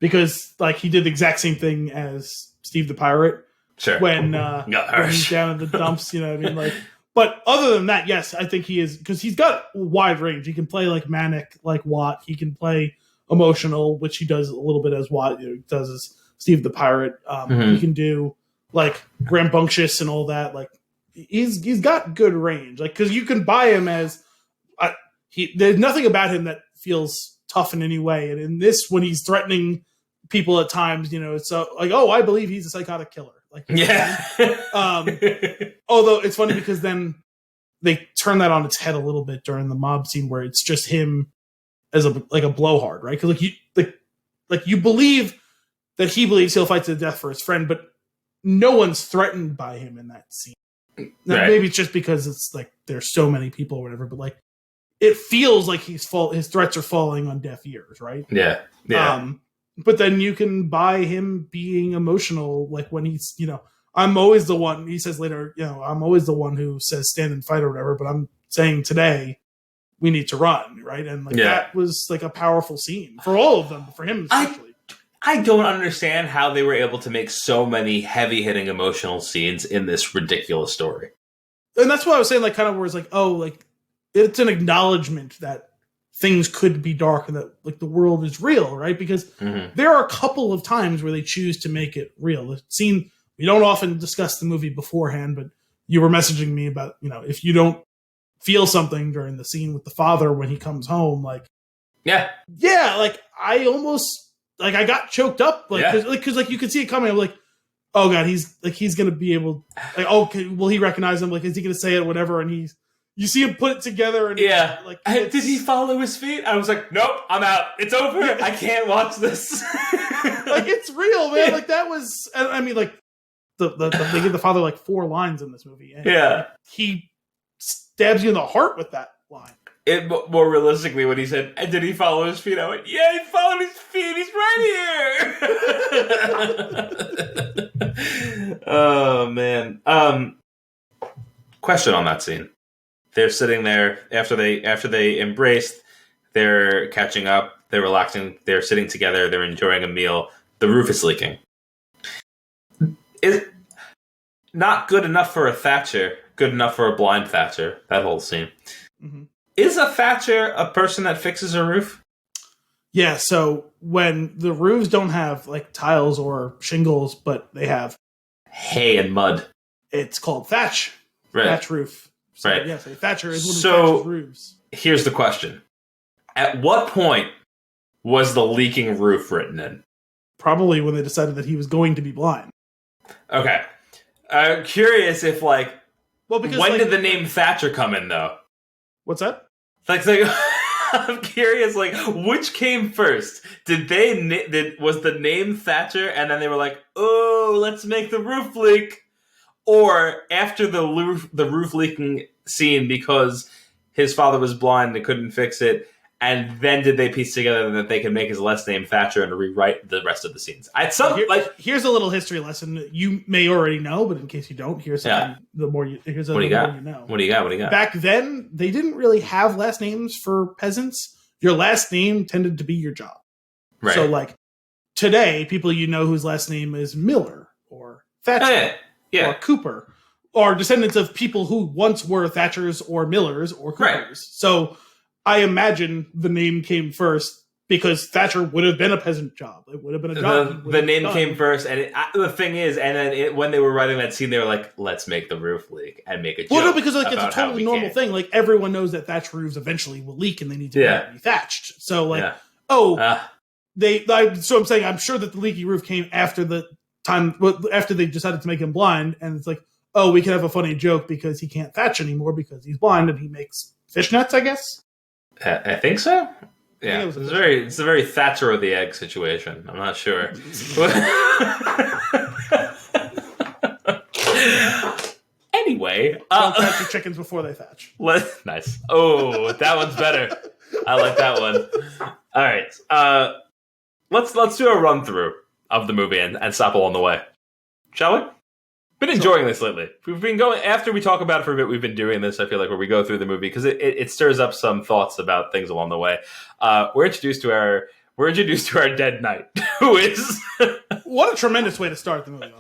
because like he did the exact same thing as Steve the Pirate. Sure. When he's down in the dumps, you know what I mean? Like, but other than that, yes, I think he is, because he's got wide range. He can play like manic, like Watt. He can play emotional, which he does a little bit as Watt. He does as Steve the Pirate. He can do like rambunctious and all that. Like he's got good range. Like, because you can buy him as there's nothing about him that feels tough in any way. And in this, when he's threatening people at times, you know, it's like, oh, I believe he's a psychotic killer. Like, yeah. Although it's funny because then they turn that on its head a little bit during the mob scene where it's just him as a blowhard, right? Because you believe that he believes he'll fight to the death for his friend, but no one's threatened by him in that scene. Now, maybe it's just because it's like there's so many people or whatever, but like it feels like his threats are falling on deaf ears, right? Yeah. Yeah. But then you can buy him being emotional, like when he's, you know, I'm always the one, he says later, you know, I'm always the one who says stand and fight or whatever, but I'm saying today we need to run, right? And like that was like a powerful scene for all of them, for him especially. I don't understand how they were able to make so many heavy-hitting emotional scenes in this ridiculous story. And that's why I was saying, like, kind of where it's like, oh, like, it's an acknowledgement that things could be dark and that like the world is real, right? Because there are a couple of times where they choose to make it real. The scene, we don't often discuss the movie beforehand, but you were messaging me about, you know, if you don't feel something during the scene with the father when he comes home, like, like I almost, like, I got choked up, like, because like you could see it coming. I'm like, oh god, he's gonna be able, like, okay, will he recognize him? Like, is he gonna say it, whatever? And you see him put it together, and like, did he follow his feet? I was like, nope, I'm out. It's over. I can't watch this. Like, it's real, man. Like, that was, I mean, like, they give the father like 4 lines in this movie, and he stabs you in the heart with that line. More realistically, when he said, did he follow his feet? I went, yeah, he followed his feet. He's right here. Oh, man. Question on that scene. They're sitting there after they embraced. They're catching up. They're relaxing. They're sitting together. They're enjoying a meal. The roof is leaking. Is not good enough for a Thatcher. Good enough for a blind Thatcher. That whole scene. Mm-hmm. Is a Thatcher a person that fixes a roof? Yeah. So when the roofs don't have like tiles or shingles, but they have hay and mud, it's called thatch. Right. Thatch roof. So, right. Yes, a Thatcher is one of Thatcher's roofs. Here's the question. At what point was the leaking roof written in? Probably when they decided that he was going to be blind. Okay. I'm curious if, like, because when did the name Thatcher come in, though? What's that? Like I'm curious, like, which came first? Was the name Thatcher, and then they were like, oh, let's make the roof leak? Or after the roof leaking scene because his father was blind and couldn't fix it, and then did they piece together that they could make his last name Thatcher and rewrite the rest of the scenes? Here's a little history lesson you may already know, but in case you don't, here's something. What do you got? What do you got? Back then, they didn't really have last names for peasants. Your last name tended to be your job. Right. So, like, today, people you know whose last name is Miller or Thatcher. Or Cooper, or descendants of people who once were Thatchers or Millers or Coopers. Right. So I imagine the name came first because Thatcher would have been a peasant job. It would have been a job. The name came first, and the thing is, and then when they were writing that scene, they were like, "Let's make the roof leak and make a joke." Well, no, because like it's a totally normal thing. Like everyone knows that thatch roofs eventually will leak, and they need to be thatched. So like, so I'm saying I'm sure that the leaky roof came after the time after they decided to make him blind, and it's like, oh, we can have a funny joke because he can't thatch anymore because he's blind and he makes fishnets, I guess. I think so. Yeah, it's a very Thatcher of the egg situation. I'm not sure. Anyway, don't thatch your chickens before they thatch. Nice. Oh, that one's better. I like that one. All right, let's do a run through of the movie and stop along the way. shall we? Been enjoying this lately. We've been going after we talk about it for a bit. We've been doing this. I feel like where we go through the movie because it stirs up some thoughts about things along the way. We're introduced to our dead knight, who is what a tremendous way to start the movie.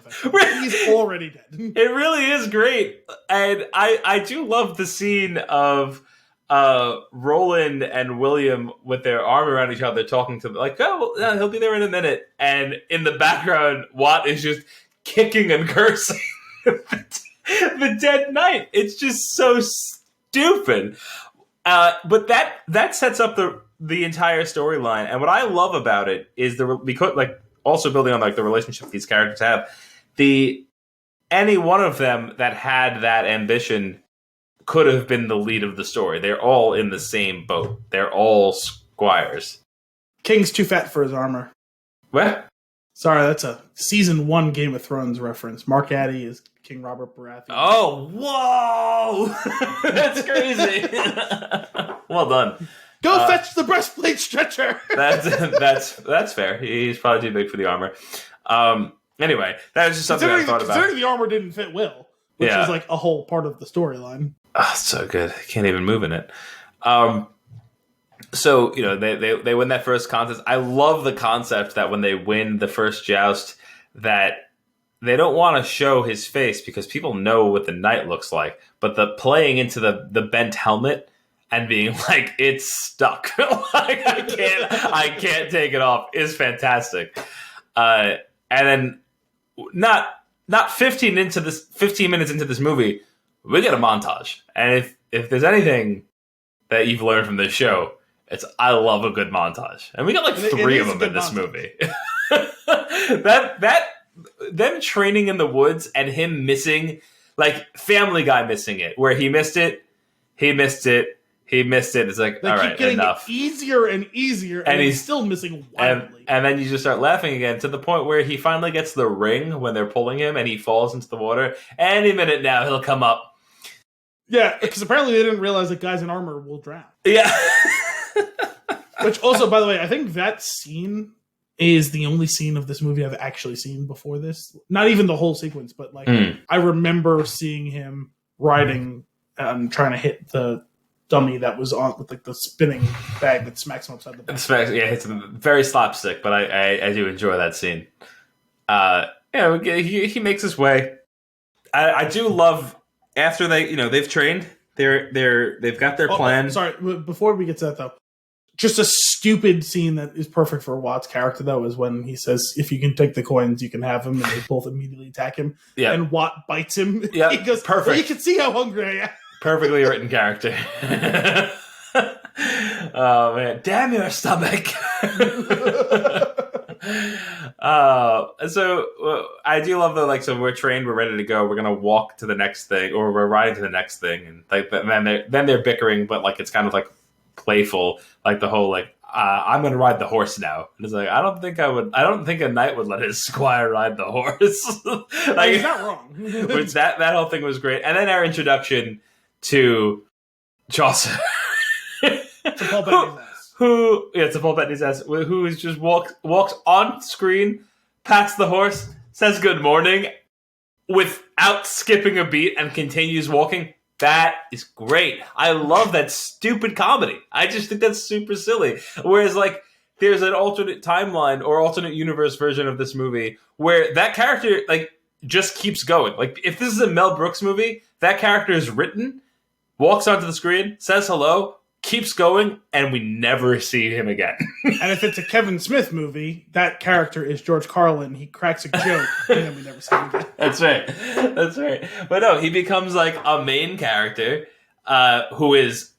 He's already dead. It really is great, and I do love the scene of Roland and William with their arm around each other, talking to them like, "Oh, well, he'll be there in a minute," and in the background, Watt is just kicking and cursing the dead knight. It's just so stupid. But that sets up the entire storyline. And what I love about it is because like also building on like the relationship these characters have. Any one of them that had that ambition could have been the lead of the story. They're all in the same boat. They're all squires. King's too fat for his armor. What? Sorry, that's a season 1 Game of Thrones reference. Mark Addy is King Robert Baratheon. Oh, whoa! That's crazy. Well done. Go fetch the breastplate stretcher. That's fair. He's probably too big for the armor. Anyway, that was just something I thought about. Considering the armor didn't fit Will, which is like a whole part of the storyline. Oh, so good. I can't even move in it. So, they win that first contest. I love the concept that when they win the first joust, that they don't want to show his face because people know what the knight looks like. But the playing into the bent helmet and being like, it's stuck. Like, I can't take it off is fantastic. And then not 15 minutes into this movie, we get a montage. And if there's anything that you've learned from this show, it's I love a good montage, and we got like 3 of them in this movie. that them training in the woods and him missing, like Family Guy missing it, where he missed it. It's like all right, enough. Easier and easier, and he's still missing wildly. And then you just start laughing again to the point where he finally gets the ring when they're pulling him, and he falls into the water. Any minute now, he'll come up. Yeah, because apparently they didn't realize that guys in armor will drown. Yeah. Which also, by the way, I think that scene is the only scene of this movie I've actually seen before this. Not even the whole sequence, but like I remember seeing him riding and trying to hit the dummy that was on with like the spinning bag that smacks him upside the back. It's very slapstick, but I do enjoy that scene. He makes his way. I do love after they've trained. They've got their plan. Sorry, before we get to that though. Just a stupid scene that is perfect for Watt's character, though, is when he says, if you can take the coins, you can have them, and they both immediately attack him. Yeah. And Watt bites him. Yeah, he goes, perfect. Well, you can see how hungry I am. Perfectly written character. Oh, man. Damn your stomach. So I do love that, so we're trained, we're ready to go, we're going to walk to the next thing, or we're riding to the next thing, and then they're bickering, but it's kind of playful, the whole I'm gonna ride the horse now, and it's I don't think a knight would let his squire ride the horse. He's not wrong. Which that whole thing was great. And then our introduction to Chaucer, to Paul Bettany's ass. To Paul Bettany's ass, who is just walks on screen, pats the horse, says good morning without skipping a beat, and continues walking. That is great. I love that stupid comedy. I just think that's super silly. Whereas, there's an alternate timeline or alternate universe version of this movie where that character, just keeps going. If this is a Mel Brooks movie, that character is written, walks onto the screen, says hello, keeps going, and we never see him again. And if it's a Kevin Smith movie, that character is George Carlin. He cracks a joke, and then we never see him again. That's right. But no, he becomes a main character who is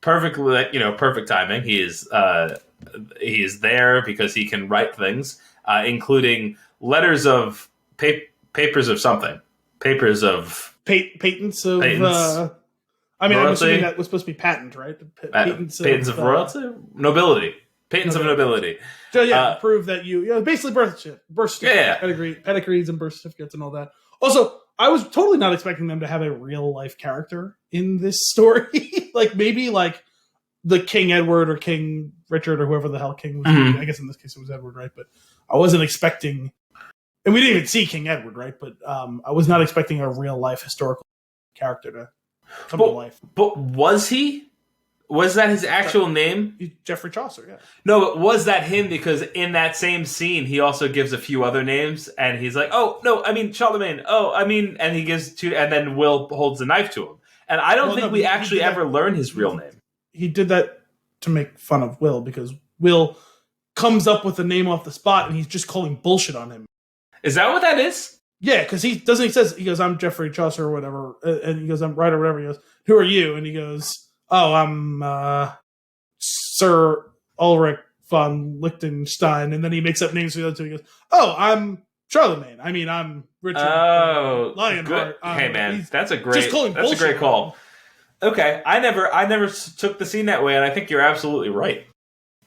perfectly, perfect timing. He is there because he can write things, including letters of papers of something, papers of patents of. I'm assuming that was supposed to be patent, right? Patents of royalty? Nobility. Patents of nobility. So, prove that basically birth certificates, pedigrees and birth certificates and all that. Also, I was totally not expecting them to have a real-life character in this story. Maybe, the King Edward or King Richard or whoever the hell King was. Mm-hmm. I guess in this case it was Edward, right? But I wasn't expecting and we didn't even see King Edward, right? But I was not expecting a real life historical character to come to life. But was he? Was that his actual name? Geoffrey Chaucer, yeah. No, but was that him? Because in that same scene, he also gives a few other names, and he's like, "Oh no, I mean Charlemagne. Oh, I mean," and he gives two, and then Will holds the knife to him. And I don't think we actually ever learn his real name. He did that to make fun of Will because Will comes up with a name off the spot, and he's just calling bullshit on him. Is that what that is? Yeah, because he goes, "I'm Geoffrey Chaucer" or whatever, and he goes, "I'm right" or whatever. He goes, "Who are you?" And he goes, "Oh, I'm Sir Ulrich von Liechtenstein," and then he makes up names for the other two. He goes, "Oh, I'm Charlemagne. I mean, I'm Richard Lionheart." Hey, man, that's a great call. Okay, I never took the scene that way, and I think you're absolutely right.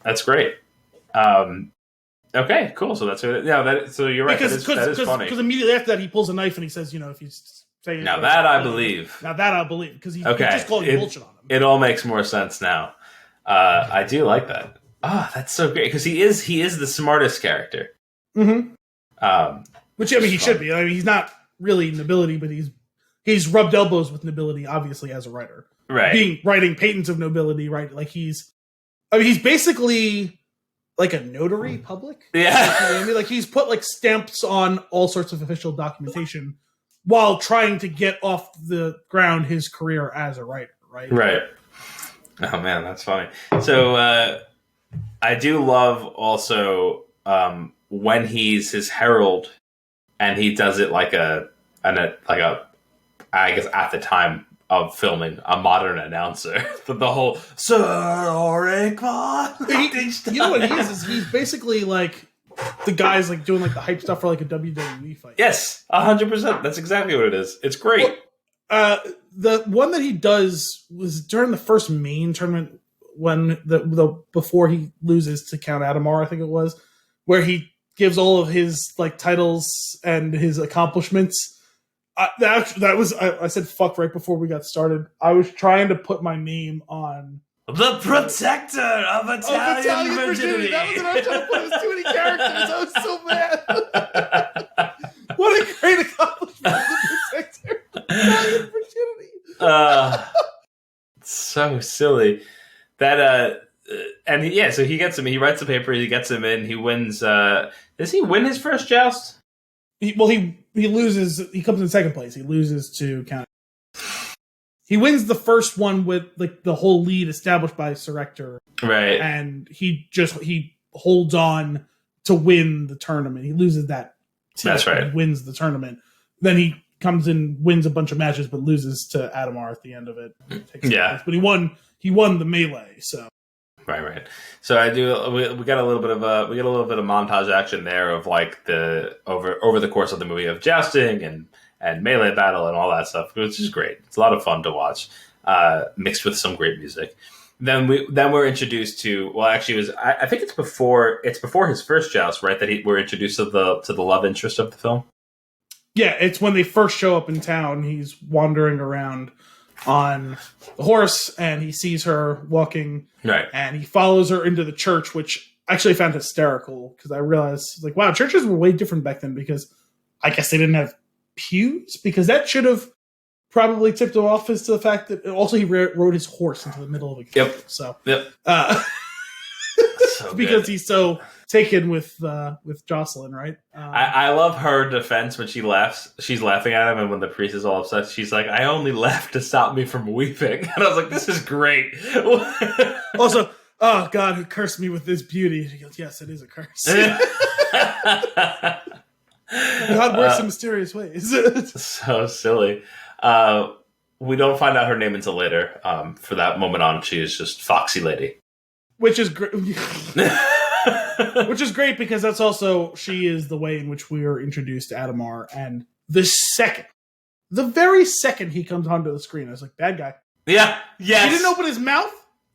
That's great. Okay, cool. So that's so you're right. That is funny. Because immediately after that, he pulls a knife and he says, if you say now that I believe, because he's just calling bullshit on him. It all makes more sense now. I do like that. That's so great because he is the smartest character. Mm-hmm. Which he should be. I mean, he's not really nobility, but he's rubbed elbows with nobility, obviously, as a writer. Right. Writing patents of nobility, right? Like he's basically like a notary public. Yeah. Like he's put like stamps on all sorts of official documentation while trying to get off the ground his career as a writer, right? Right. Oh man, that's funny. So I do love also when he's his herald and he does it like a I guess at the time of filming a modern announcer. the whole Sir Ulrich von Liechtenstein. You know what he is he's basically like the guy's like doing like the hype stuff for like a WWE fight. Yes, 100%. That's exactly what it is. It's great. The one that he does was during the first main tournament when the before he loses to Count Adamar, I think it was, where he gives all of his like titles and his accomplishments. That was I said fuck right before we got started. I was trying to put my name on the protector of Italian virginity. That was what I was trying to put. It was too many characters. I was so mad. What a great accomplishment! The protector of Italian virginity. So silly. That so he gets him. He writes the paper. He gets him in. He wins. Does he win his first joust? He loses. He comes in second place. He loses to Count. He wins the first one with like the whole lead established by Sir Ector, right? And he holds on to win the tournament. He loses that. That's right. Wins the tournament. Then he comes in, wins a bunch of matches, but loses to Adamar at the end of it. Yeah, but he won. He won the melee. So. Right. So I do. We got a little bit of montage action there of like the over the course of the movie of jousting and melee battle and all that stuff, which is great. It's a lot of fun to watch, mixed with some great music. Then we're introduced to actually I think it's before his first joust, right? That we're introduced to the love interest of the film. Yeah, it's when they first show up in town. He's wandering around on the horse and he sees her walking, right? And he follows her into the church, which I actually found hysterical because I realized like, wow, churches were way different back then because I guess they didn't have pews, because that should have probably tipped him off as to the fact that also he rode his horse into the middle of a camp. Yep. So so because he's so taken with Jocelyn, right? I love her defense when she laughs. She's laughing at him, and when the priest is all upset, she's like, "I only laughed to stop me from weeping." And I was like, "This is great." Also, oh God, who cursed me with this beauty? And he goes, "Yes, it is a curse." God works in mysterious ways. So silly. We don't find out her name until later. For that moment on, she is just Foxy Lady. Which is great. Which is great because that's also, she is the way in which we are introduced to Adamar. And the very second he comes onto the screen, I was like, bad guy. Yeah. Yes. He didn't open his mouth.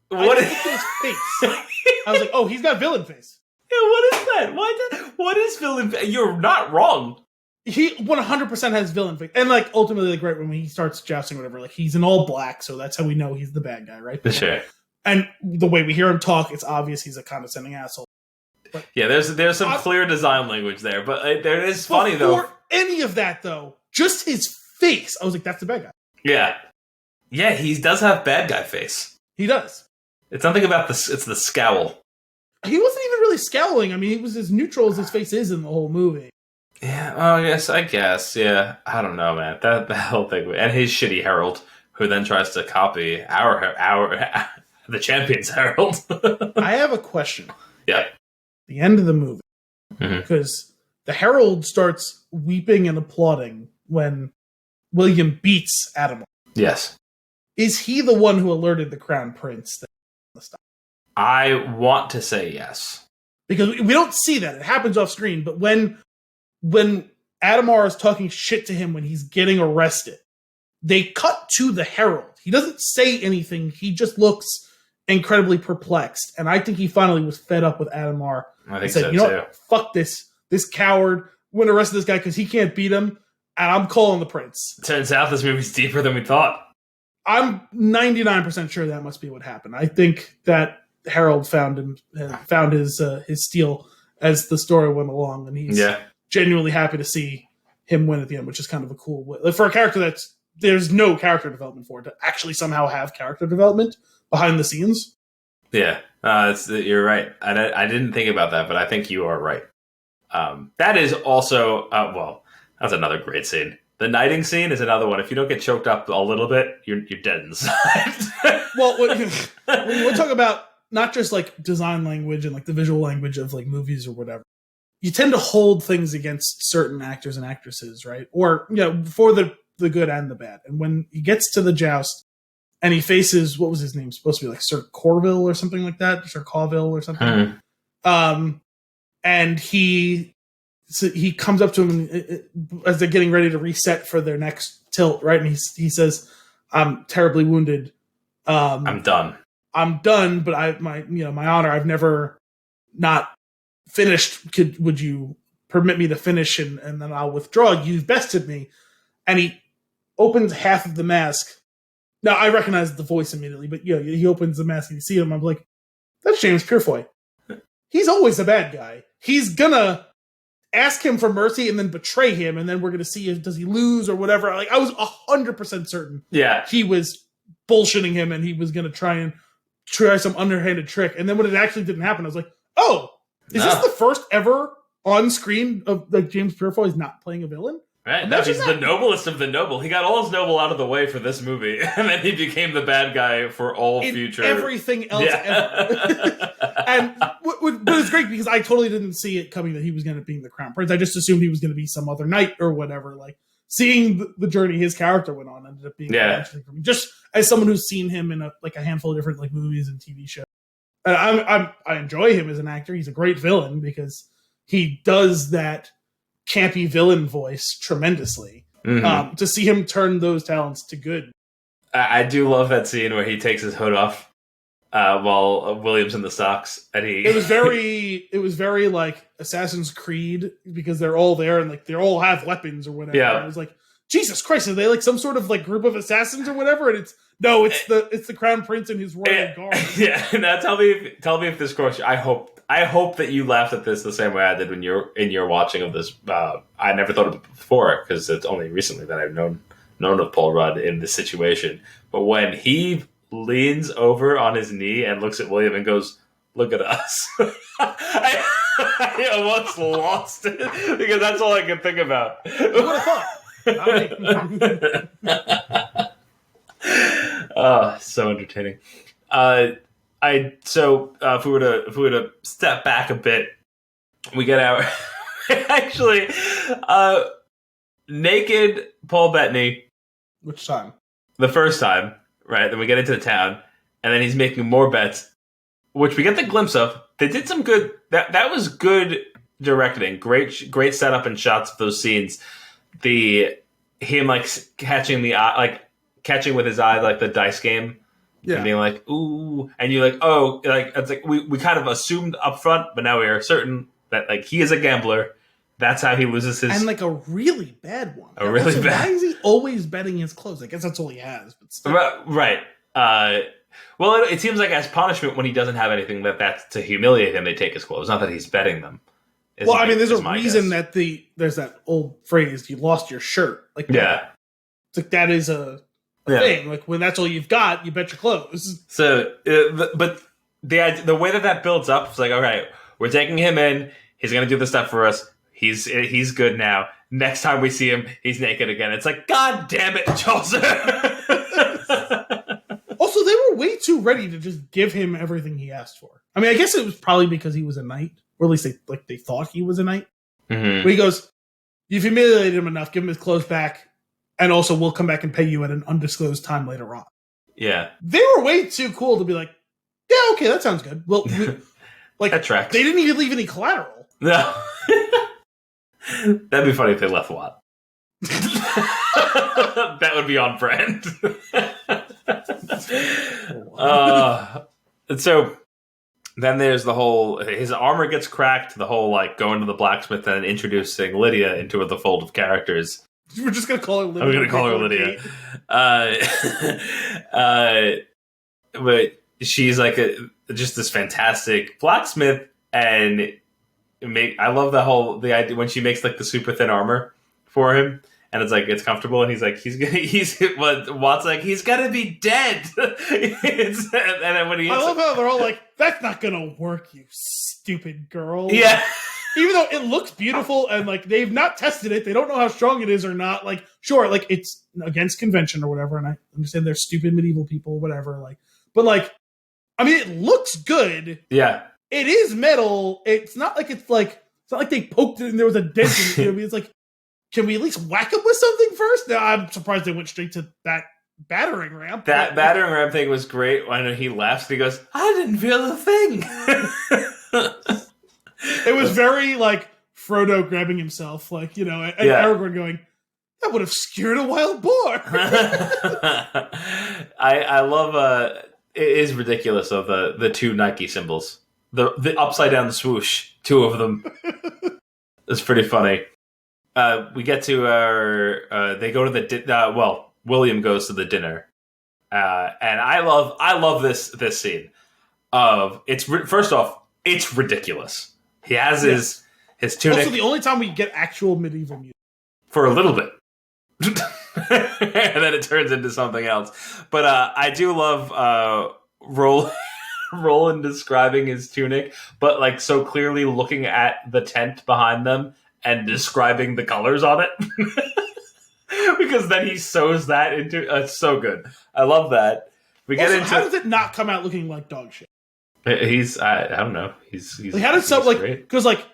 What is his face? I was like, oh, he's got villain face. Yeah, what is that? What is villain face? You're not wrong. He 100% has villain face. And like ultimately, like right when he starts jousting or whatever, like he's in all black, so that's how we know he's the bad guy, right? Sure. And the way we hear him talk, it's obvious he's a condescending asshole. Yeah, there's some clear design language there, but there is funny though. Before any of that though, just his face, I was like, that's the bad guy. Yeah, he does have bad guy face. He does. It's something about it's the scowl. He wasn't even really scowling. I mean, he was as neutral as his face is in the whole movie. Yeah, oh yes, I guess. Yeah, I don't know, man. That whole thing, and his shitty herald, who then tries to copy our the champion's herald. I have a question. Yeah. The end of the movie, because the herald starts weeping and applauding when William beats Adam. Yes. Is he the one who alerted the Crown Prince that the stuff? I want to say yes. Because we don't see that. It happens off screen, but when Adamar is talking shit to him when he's getting arrested, they cut to the herald. He doesn't say anything. He just looks incredibly perplexed. And I think he finally was fed up with Adamar. I think said, so, you know too. what? Fuck this coward. We're going to arrest this guy because he can't beat him. And I'm calling the prince. Turns out this movie's deeper than we thought. I'm 99% sure that must be what happened. I think that Harold found his steal as the story went along, and he's genuinely happy to see him win at the end, which is kind of a cool way. For a character there's no character development for it, to actually somehow have character development behind the scenes. Yeah, you're right. I didn't think about that, but I think you are right. That is also, that's another great scene. The knighting scene is another one. If you don't get choked up a little bit, you're dead inside. Well, when we're talking about not just like design language and like the visual language of like movies or whatever, you tend to hold things against certain actors and actresses, right? Or, for the good and the bad. And when he gets to the joust and he faces, what was his name? Supposed to be like Sir Corville or something like that, Sir Colville or something. And he comes up to him as they're getting ready to reset for their next tilt, right? And he says, "I'm terribly wounded. I'm done. But my honor, I've never not finished. Would you permit me to finish and then I'll withdraw? You've bested me." And he opens half of the mask. Now I recognize the voice immediately, but he opens the mask and you see him. I'm like, that's James Purefoy. He's always a bad guy. He's gonna ask him for mercy and then betray him, and then we're gonna see does he lose or whatever. Like, I was 100% certain. Yeah, he was bullshitting him and he was gonna try some underhanded trick. And then when it actually didn't happen, I was like, oh, is this the first ever on screen of like James Purefoy is not playing a villain? Right, no, he's the noblest of the noble. He got all his noble out of the way for this movie, and then he became the bad guy for all future everything else ever. But it's great because I totally didn't see it coming that he was going to be the Crown Prince. I just assumed he was going to be some other knight or whatever. Like, seeing the journey his character went on ended up being interesting for me. Just as someone who's seen him in a handful of different like movies and TV shows, and I enjoy him as an actor. He's a great villain because he does that campy villain voice tremendously. To see him turn those talents to good. I do love that scene where he takes his hood off while William's in the stocks, and it was very like Assassin's Creed because they're all there and like they all have weapons or whatever. Yeah. It was like, Jesus Christ, are they like some sort of like group of assassins or whatever? And it's the Crown Prince and his royal guard. Yeah. Now tell me if this crossed you. I hope that you laughed at this the same way I did when you're in your watching of this. I never thought of it before because it's only recently that I've known of Paul Rudd in this situation. But when he leans over on his knee and looks at William and goes, "Look at us," I almost lost it because that's all I could think about. What a thought! Oh, so entertaining. If we were to step back a bit, we get our actually naked Paul Bettany. Which time? The first time, right? Then we get into the town, and then he's making more bets, which we get the glimpse of. They did some good. That was good directing. Great setup and shots of those scenes. Him like catching with his eye like the dice game. Yeah. And being like, ooh, and you're like, oh, like it's like we kind of assumed up front, but now we are certain that like he is a gambler. That's how he loses his, and like a really bad one. Why is he always betting his clothes? I guess that's all he has. But still. Right. Well, it seems like as punishment when he doesn't have anything that's to humiliate him, they take his clothes. Not that he's betting them. Well, I mean, there's a reason that there's that old phrase, you lost your shirt. Like, yeah. It's like that is a thing. Like, when that's all you've got, you bet your clothes. So, but the way that builds up, it's like, all right, we're taking him in. He's going to do the stuff for us. He's good now. Next time we see him, he's naked again. It's like, God damn it, Chaucer! Also, they were way too ready to just give him everything he asked for. I mean, I guess it was probably because he was a knight. Or at least they thought he was a knight. Mm-hmm. But he goes, you've humiliated him enough, give him his clothes back, and also we'll come back and pay you at an undisclosed time later on. Yeah. They were way too cool to be like, yeah, okay, that sounds good. Well, that tracks. They didn't even leave any collateral. No. That'd be funny if they left Watt. That would be on brand. So then there's the whole, his armor gets cracked, the whole like going to the blacksmith and introducing Lydia into the fold of characters. We're just going to call her Lydia. I'm going to call her Lydia. But she's like just this fantastic blacksmith, and I love the idea when she makes like the super thin armor for him, and it's like it's comfortable, and he's Watt's like he's gonna be dead. And then when I love how they're all like, that's not gonna work, you stupid girl. Yeah. Even though it looks beautiful and like they've not tested it, they don't know how strong it is or not. Like, sure, like it's against convention or whatever, and I understand they're stupid medieval people, whatever. Like, but like, I mean, it looks good. Yeah, it is metal. It's not like it's not like they poked it and there was a dent in it. I mean, it's like, can we at least whack him with something first? No, I'm surprised they went straight to that battering ram. That battering ram thing was great. When he laughs and he goes, "I didn't feel a thing." It was very like Frodo grabbing himself, like, and Aragorn going, that would have scared a wild boar. I love it is ridiculous of the two Nike symbols. The upside down swoosh, two of them. It's pretty funny. We get to they go to the William goes to the dinner. And I love this scene of first off, it's ridiculous. He has his tunic. Also, the only time we get actual medieval music. For a little bit. And then it turns into something else. But I do love Roland describing his tunic, but like so clearly looking at the tent behind them and describing the colors on it. Because then he sews that into... it's so good. I love that. How does it not come out looking like dog shit? I don't know. He's like, how did something like, because like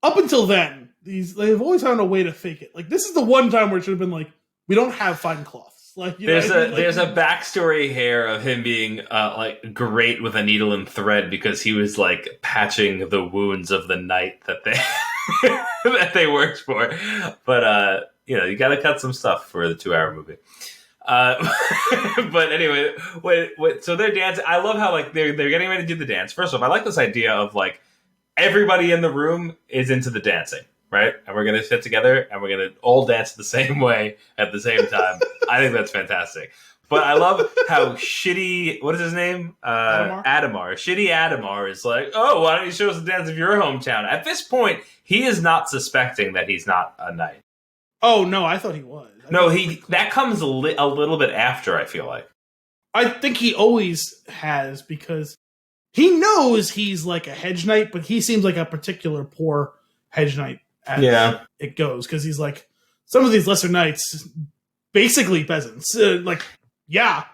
up until then they've always found a way to fake it. Like, this is the one time where it should have been like, we don't have fine cloths. Like, there's a backstory here of him being like great with a needle and thread because he was like patching the wounds of the knight that they that they worked for. But you got to cut some stuff for the 2-hour movie. But anyway, so they're dancing. I love how like they're getting ready to do the dance. First off, I like this idea of like everybody in the room is into the dancing, right? And we're gonna sit together and we're gonna all dance the same way at the same time. I think that's fantastic. But I love how shitty, what is his name? Adamar. Shitty Adamar is like, oh, why don't you show us the dance of your hometown? At this point, he is not suspecting that he's not a knight. Oh, no, I thought he was. That comes a little bit after, I feel like. I think he always has, because he knows he's like a hedge knight, but he seems like a particular poor hedge knight as it goes, because he's like, some of these lesser knights, basically peasants. Like that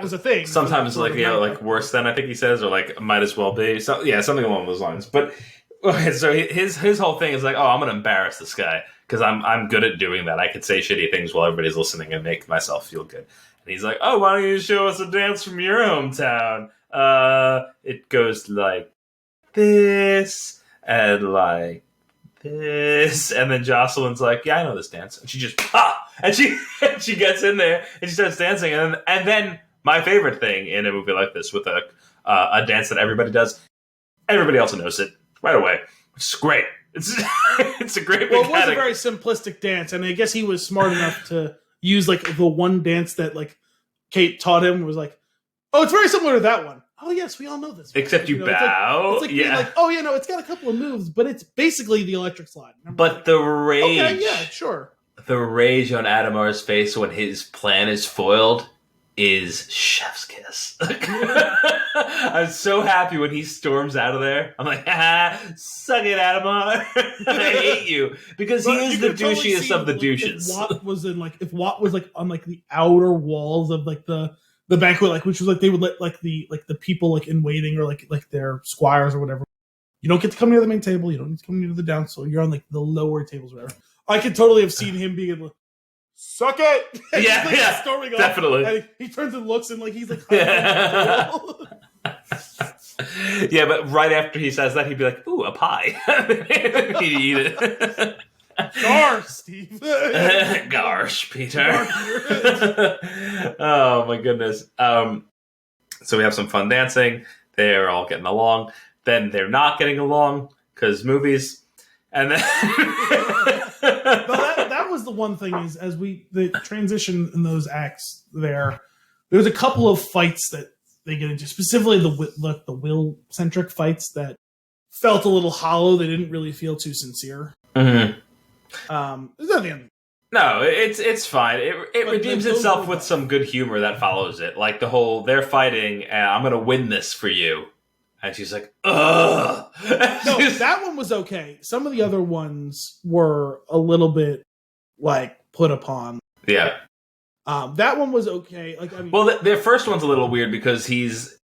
was a thing. Sometimes like worse than, I think he says, or like might as well be. So, something along those lines. But so his whole thing is like, oh, I'm going to embarrass this guy because I'm good at doing that. I could say shitty things while everybody's listening and make myself feel good. And he's like, oh, why don't you show us a dance from your hometown? It goes like this and like this, and then Jocelyn's like, yeah, I know this dance, and she just and she gets in there and she starts dancing, and then my favorite thing in a movie like this with a dance that everybody does, everybody else knows it right away, which is great. It's a great. Well, it was a very simplistic dance, and I guess he was smart enough to use like the one dance that like Kate taught him was like, oh, it's very similar to that one. Oh, yes, we all know this. Except you bow. It's like being like, oh, yeah, no, it's got a couple of moves, but it's basically the electric slide. But the rage... Okay, yeah, sure. The rage on Adamar's face when his plan is foiled is chef's kiss. I'm so happy when he storms out of there. I'm like, suck it, Adamar. I hate you. Because he is the douchiest of the douches. If Watt was on like the outer walls of like the banquet, like which was like they would let like the people like in waiting or like their squires or whatever. You don't get to come near the main table. You don't need to come near the downsole. You're on like the lower tables, or whatever. I could totally have seen him being like, suck it. Yeah, like, yeah, storming definitely. Off, and he turns and looks and like he's like, yeah, but right after he says that, he'd be like, ooh, a pie. He'd eat it. Garsh, Steve. Garsh, Peter. Oh my goodness. So we have some fun dancing. They're all getting along. Then they're not getting along because movies. And then that was the one thing is as the transition in those acts there was a couple of fights that they get into, specifically the will centric fights that felt a little hollow. They didn't really feel too sincere. Mm-hmm. It's not the end. No, it's fine. It redeems itself with some good humor that follows it. Like the whole they're fighting and I'm gonna win this for you. And she's like, ugh. No, that one was okay. Some of the other ones were a little bit like put upon. Yeah. That one was okay. Like, I mean, well, the first one's a little weird because he's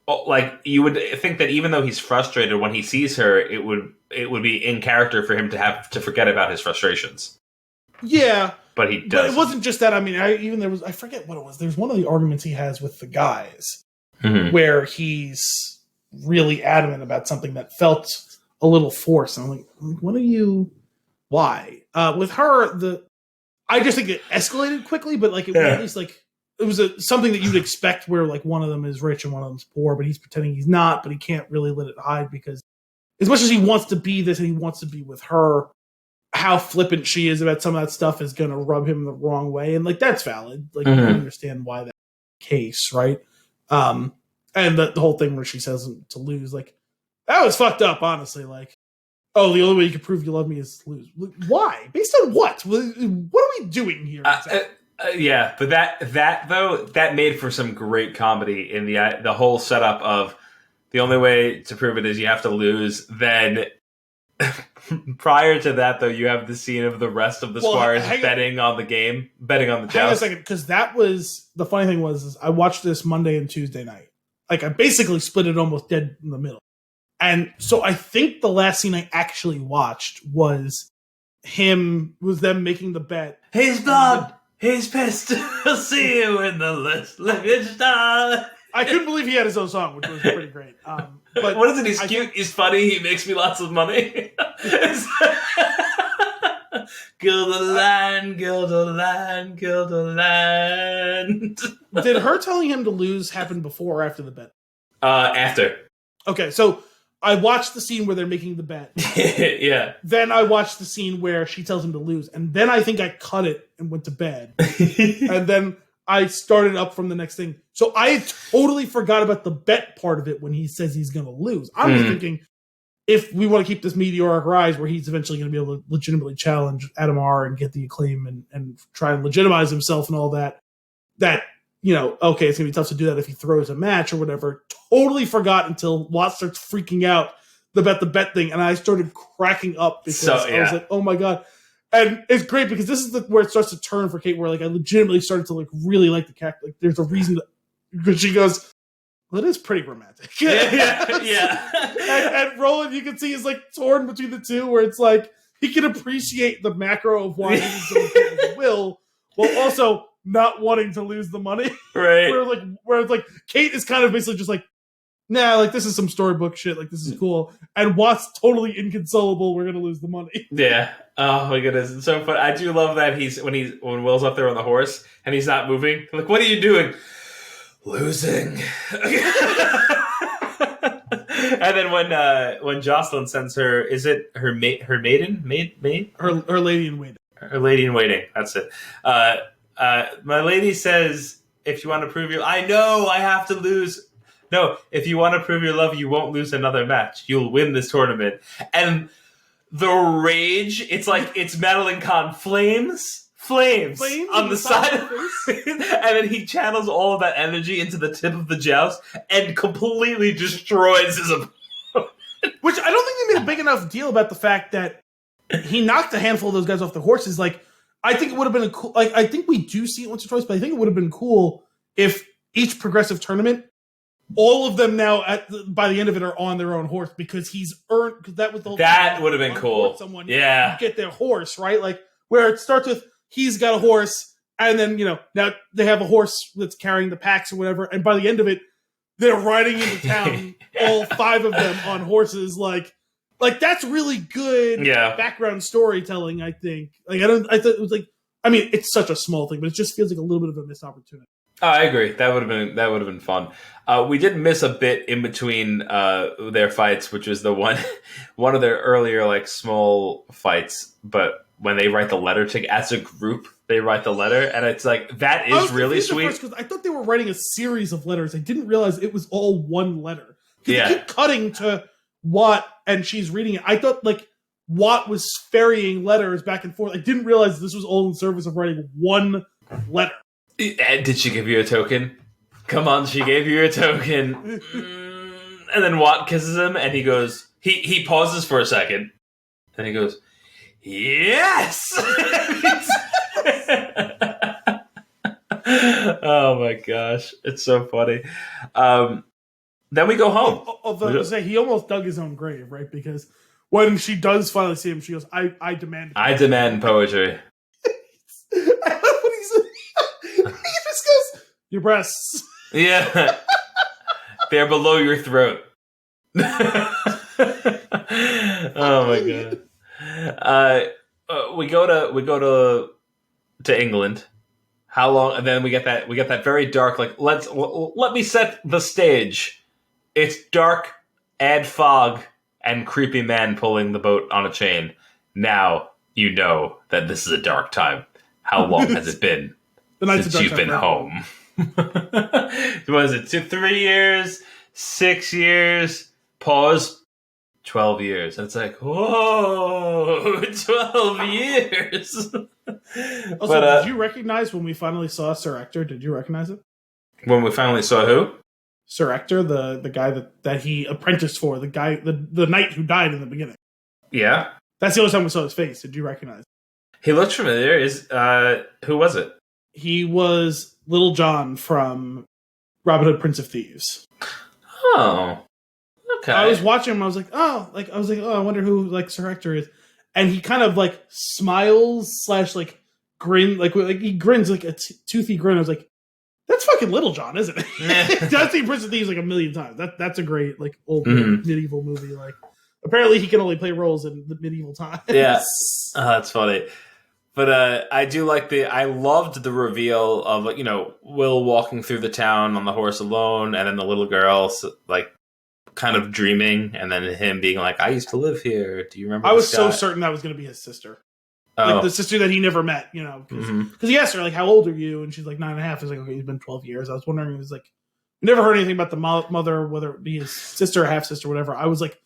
like, you would think that even though he's frustrated when he sees her, it would be in character for him to have to forget about his frustrations. Yeah, but he does. But it wasn't just that. I mean, I forget what it was. There's one of the arguments he has with the guys where he's really adamant about something that felt a little forced. And I'm like, what are you? Why? With her, I just think it escalated quickly, but like it was at least like it was something that you'd expect where like one of them is rich and one of them's poor, but he's pretending he's not, but he can't really let it hide because as much as he wants to be this and he wants to be with her, how flippant she is about some of that stuff is going to rub him the wrong way. And like, that's valid. Like, I understand why that's the case. Right. And the whole thing where she says to lose, like, that was fucked up, honestly. Like, oh, the only way you can prove you love me is to lose. Why? Based on what? What are we doing here? Exactly? Yeah, but that made for some great comedy in the whole setup of the only way to prove it is you have to lose. Then prior to that, though, you have the scene of the rest of the squires betting on the game, betting on the joust. Hang on a second, because that was the funny thing was I watched this Monday and Tuesday night. Like, I basically split it almost dead in the middle. And so I think the last scene I actually watched was them making the bet. He's blood. He's pissed. I'll see you in the list. I couldn't believe he had his own song, which was pretty great. But what is it? He's cute. He's funny. He makes me lots of money. Gilderland, Gilderland, Gilderland. Did her telling him to lose happen before or after the bet? After. Okay, so I watched the scene where they're making the bet. Yeah. Then I watched the scene where she tells him to lose. And then I think I cut it and went to bed. And then I started up from the next thing. So I totally forgot about the bet part of it when he says he's going to lose. I'm just thinking, if we want to keep this meteoric rise where he's eventually going to be able to legitimately challenge Adamar and get the acclaim and try and legitimize himself and all that, you know, okay, it's going to be tough to do that if he throws a match or whatever. Totally forgot until Watt starts freaking out about the bet thing, and I started cracking up because I was like, oh my God. And it's great because this is where it starts to turn for Kate, where like I legitimately started to like really like the character. Like, there's a reason to, because she goes, well, it is pretty romantic. Yeah. And Roland, you can see, is like torn between the two, where it's like he can appreciate the macro of why he's going to will, while also not wanting to lose the money. Right. Where it's like Kate is kind of basically just like, nah, like this is some storybook shit. Like this is cool. And Watt's totally inconsolable. We're gonna lose the money. Yeah. Oh my goodness, it's so fun. I do love that when Will's up there on the horse and he's not moving. Like, what are you doing? Losing. And then when Jocelyn sends her, is it her maid? Her lady in waiting. Her lady in waiting. That's it. My lady says, if you want to prove your, I know I have to lose. No, if you want to prove your love, you won't lose another match. You'll win this tournament. And the rage, it's Madeline Kahn. Flames on the side of her face. And then he channels all of that energy into the tip of the joust and completely destroys his opponent. Which I don't think they made a big enough deal about the fact that he knocked a handful of those guys off their horses. Like, I think it would have been a cool, like, I think we do see it once or twice, but I think it would have been cool if each progressive tournament, all of them now by the end of it are on their own horse, because he's earned, because that was the whole that would have been cool. Someone get their horse, right? Like, where it starts with he's got a horse, and then, now they have a horse that's carrying the packs or whatever, and by the end of it, they're riding into town, all 5 of them on horses, like that's really good background storytelling, I think. Like, I thought it was like, I mean, it's such a small thing, but it just feels like a little bit of a missed opportunity. Oh, I agree. That would have been fun. We did miss a bit in between their fights, which was the one of their earlier, like, small fights. But when they write the letter as a group, they write the letter, and it's like, that is really sweet. Because I thought they were writing a series of letters. I didn't realize it was all one letter. Yeah. They keep cutting to Watt, and she's reading it. I thought, like, Watt was ferrying letters back and forth. I didn't realize this was all in service of writing one letter. And did she give you a token? Come on, she gave you a token. And then Watt kisses him, and he goes, he pauses for a second, and he goes, yes! Oh my gosh, it's so funny. Then we go home. Although he almost dug his own grave, right? Because when she does finally see him, she goes, I demand poetry. I demand poetry. He just goes, your breasts. Yeah. They're below your throat. Oh my god. We go to England. How long? And then we get that very dark, like, let me set the stage. It's dark, add fog, and creepy man pulling the boat on a chain. Now you know that this is a dark time. How long has it been since you've been home? Was it 3 years? 6 years? Pause. 12 years. And it's like, whoa, 12 years. Also, did you recognize when we finally saw Sir Ector? Did you recognize it? When we finally saw who? Sir Ector, the guy that he apprenticed for, the knight who died in the beginning. Yeah. That's the only time we saw his face. Did you recognize it? He looked familiar. Who was it? He was Little John from Robin Hood, Prince of Thieves. Oh. Okay. I was watching him. I was like, oh, I wonder who, like, Sir Ector is. And he kind of, like, smiles / like grin, like he grins like a toothy grin. I was like, that's fucking Little John, isn't it? I've seen Prince of Thieves like a million times. That's a great, like, old medieval movie. Like, apparently he can only play roles in the medieval times. Yeah, that's funny. But I loved the reveal of, like, Will walking through the town on the horse alone, and then the little girl, like, kind of dreaming, and then him being like, I used to live here. Do you remember? I was so certain that was going to be his sister. Like, the sister that he never met, because he asked her, like, how old are you? And she's like 9.5. He's like, okay, he's been 12 years. I was wondering, he was like, never heard anything about the mother, whether it be his sister or half sister, whatever. I was like,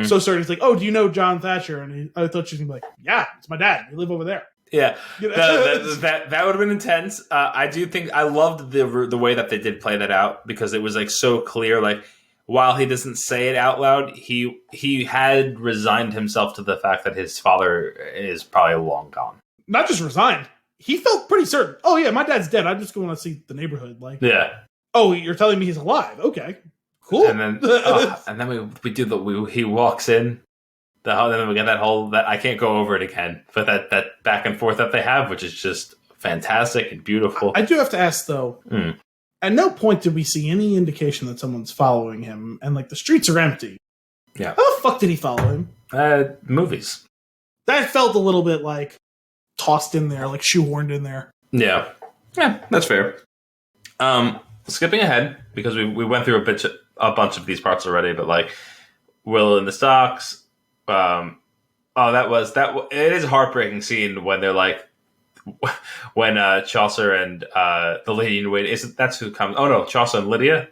so certain. He's like, oh, do you know John Thatcher? And I thought she was gonna be like, yeah, it's my dad. We live over there. Yeah, that would have been intense. I do think I loved the way that they did play that out, because it was, like, so clear. Like, while he doesn't say it out loud, he had resigned himself to the fact that his father is probably long gone. Not just resigned. He felt pretty certain. Oh yeah, my dad's dead. I'm just going to see the neighborhood. Like, yeah. Oh, you're telling me he's alive? Okay, cool. And then he walks in. Then we get that I can't go over it again. But that back and forth that they have, which is just fantastic and beautiful. I do have to ask though. At no point did we see any indication that someone's following him, and, like, the streets are empty. Yeah. How the fuck did he follow him? Movies. That felt a little bit, like, tossed in there, like shoehorned in there. Yeah. Yeah, that's fair. Skipping ahead, because we went through a bunch of these parts already, but, like, Will in the stocks. It is a heartbreaking scene when they're like, when Chaucer and the lady in waiting, that's who comes? Oh no, Chaucer and Lydia,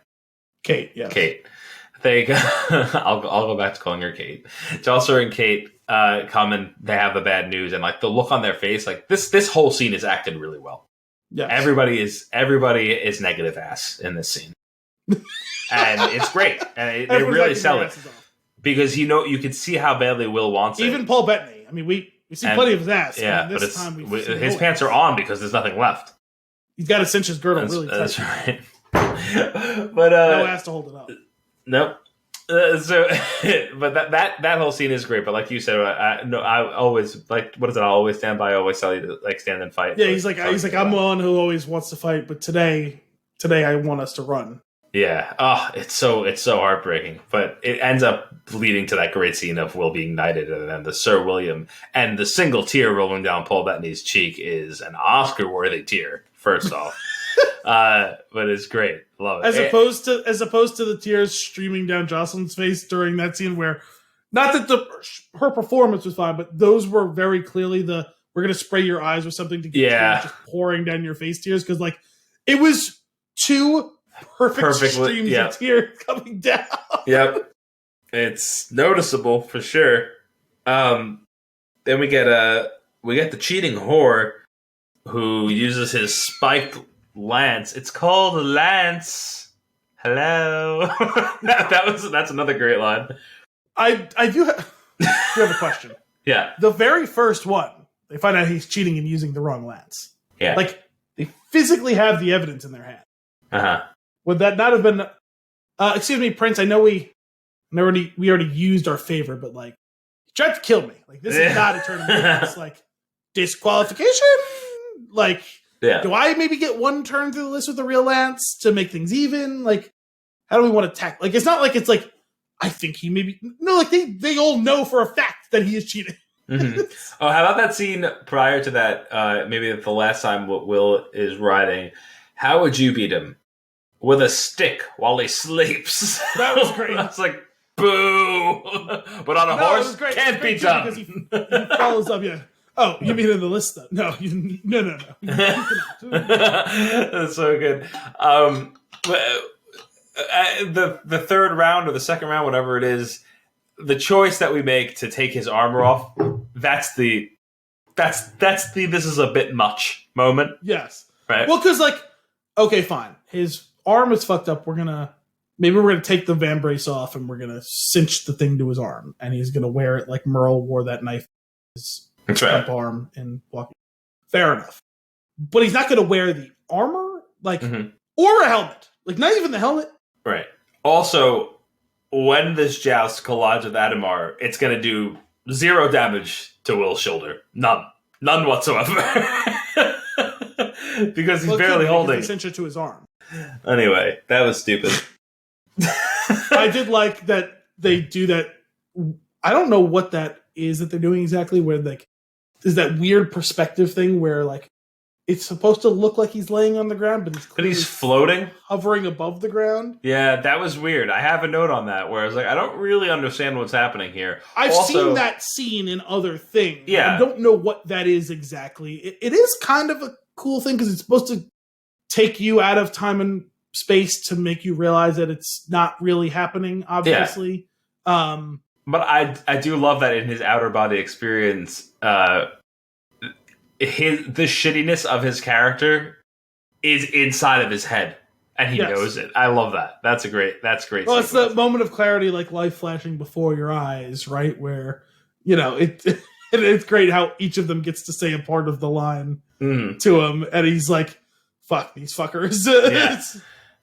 Kate, yeah, Kate. They, I'll go back to calling her Kate. Chaucer and Kate come and they have the bad news, and like the look on their face, like this whole scene is acted really well. Yeah, everybody is negative ass in this scene, and it's great, and they really sell it because you can see how badly Will wants it. Even Paul Bettany. I mean, we see plenty of his ass. Yeah, but his pants are on because there's nothing left. He's got to cinch his girdle really tight. That's right. But no ass to hold it up. Nope. But that whole scene is great. But like you said, I always like, what is it? I'll always stand by. I always tell you to like stand and fight. Yeah, he's like I'm one who always wants to fight, but today I want us to run. Yeah. Oh, it's so heartbreaking. But it ends up leading to that great scene of Will being knighted, and then the Sir William, and the single tear rolling down Paul Bettany's cheek is an Oscar-worthy tear. First off. But it's great. Love it. As opposed to the tears streaming down Jocelyn's face during that scene, where not that her performance was fine, but those were very clearly we're gonna spray your eyes with something to get tears just pouring down your face tears, because like it was two perfect streams of tears coming down. Yep, it's noticeable for sure. Then we get the cheating whore who uses his spiked lance. It's called a lance. Hello. That's another great line. I do have a question. Yeah. The very first one, they find out he's cheating and using the wrong lance. Yeah. Like they physically have the evidence in their hand. Uh-huh. Would that not have been excuse me, Prince, I know we already used our favor, but like he tried to kill me. Like this is not a tournament. It's like disqualification. Like do I maybe get one turn through the list with the real lance to make things even? Like, how do we want to tackle? Like, it's not like it's like, I think he maybe... No, like, they all know for a fact that he is cheating. Mm-hmm. Oh, how about that scene prior to that, maybe the last time Will is riding, how would you beat him? With a stick while he sleeps. That was great. That's like, boo! But on a horse, can't be done. Because he follows up, yeah. Oh, you mean in the list, though? No. That's so good. The third round or the second round, whatever it is, the choice that we make to take his armor off, that's the this is a bit much moment. Yes. Right. Well, because like, okay, fine. His arm is fucked up. We're gonna take the van brace off and we're gonna cinch the thing to his arm, and he's gonna wear it like Merle wore that knife. That's right. Arm and walking. Fair enough. But he's not going to wear the armor, like, or a helmet. Like, not even the helmet. Right. Also, when this joust collides with Adamar, it's going to do 0 damage to Will's shoulder. None whatsoever. Because he's barely holding. He cinch it to his arm. Anyway, that was stupid. I did like that they do that. I don't know what that is that they're doing exactly, where like is that weird perspective thing where like it's supposed to look like he's laying on the ground, but he's floating, hovering above the ground. Yeah, that was weird. I have a note on that where I was like, I don't really understand what's happening here. I've seen that scene in other things. Yeah, I don't know what that is exactly. It is kind of a cool thing because it's supposed to take you out of time and space to make you realize that it's not really happening. Obviously, but I do love that in his outer body experience, the shittiness of his character is inside of his head, and he knows it. I love that. That's great. Well, sequence. It's the moment of clarity, like life flashing before your eyes, right? Where it's great how each of them gets to say a part of the line to him, and he's like, "Fuck these fuckers."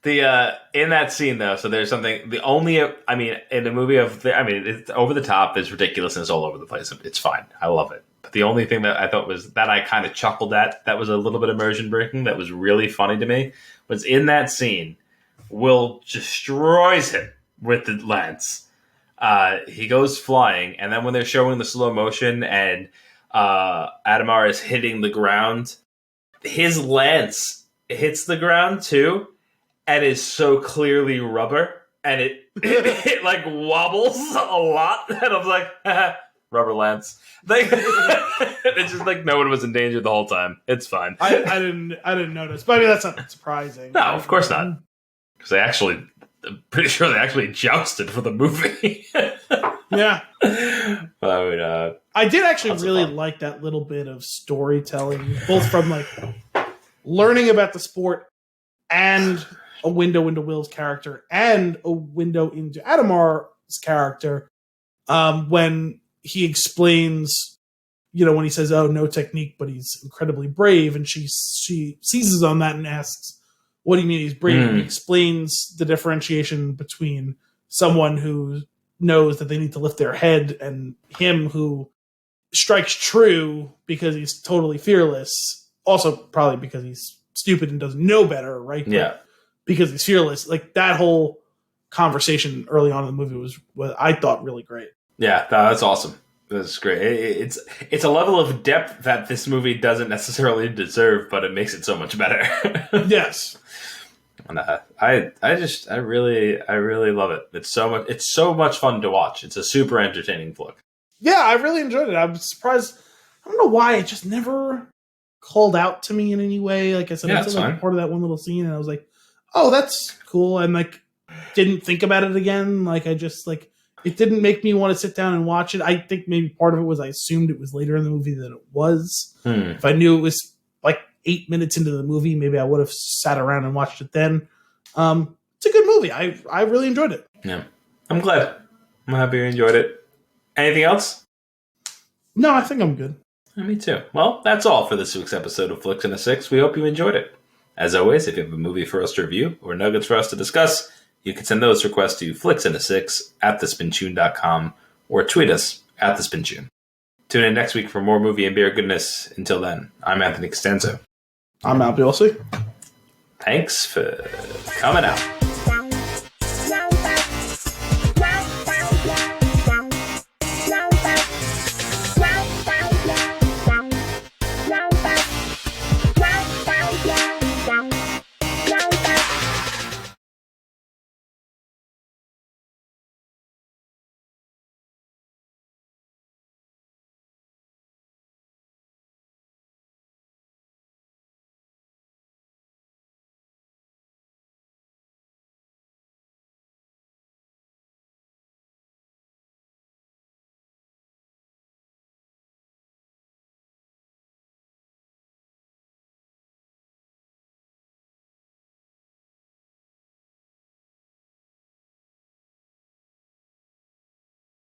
In that scene though, so there's something. In the movie it's over the top. There's ridiculousness all over the place. It's fine. I love it. But the only thing that I thought was that I kind of chuckled at, that was a little bit immersion breaking, that was really funny to me, was in that scene, Will destroys him with the lance. He goes flying, and then when they're showing the slow motion and Adamar is hitting the ground, his lance hits the ground too. And is so clearly rubber, and it like wobbles a lot. And I'm like, rubber lance. It's just like no one was in danger the whole time. It's fine. I didn't notice, but I mean that's not surprising. No, of course not. Because I'm pretty sure they actually jousted for the movie. Yeah. I did actually really like that little bit of storytelling, both from like learning about the sport and a window into Will's character and a window into Adamar's character. When he explains, when he says, "Oh, no technique, but he's incredibly brave," and she seizes on that and asks, "What do you mean he's brave?" And he explains the differentiation between someone who knows that they need to lift their head and him who strikes true because he's totally fearless. Also, probably because he's stupid and doesn't know better, right? Yeah. But because he's fearless. Like that whole conversation early on in the movie was what I thought really great. Yeah, that's awesome. That's great. It's a level of depth that this movie doesn't necessarily deserve, but it makes it so much better. Yes. And I really love it. It's so much fun to watch. It's a super entertaining flick. Yeah, I really enjoyed it. I'm surprised. I don't know why it just never called out to me in any way. Like I said, it's like part of that one little scene, and I was like, "Oh, that's cool." And like, didn't think about it again. Like I just like it didn't make me want to sit down and watch it. I think maybe part of it was I assumed it was later in the movie than it was. If I knew it was like 8 minutes into the movie, maybe I would have sat around and watched it then. It's a good movie. I really enjoyed it. Yeah, I'm glad. I'm happy you enjoyed it. Anything else? No, I think I'm good. Me too. Well, that's all for this week's episode of Flix and a Six. We hope you enjoyed it. As always, if you have a movie for us to review or nuggets for us to discuss, you can send those requests to flixandasix@thespintune.com or tweet us @thespintune. Tune in next week for more movie and beer goodness. Until then, I'm Anthony Costanzo. I'm Al Bielsi. Thanks for coming out.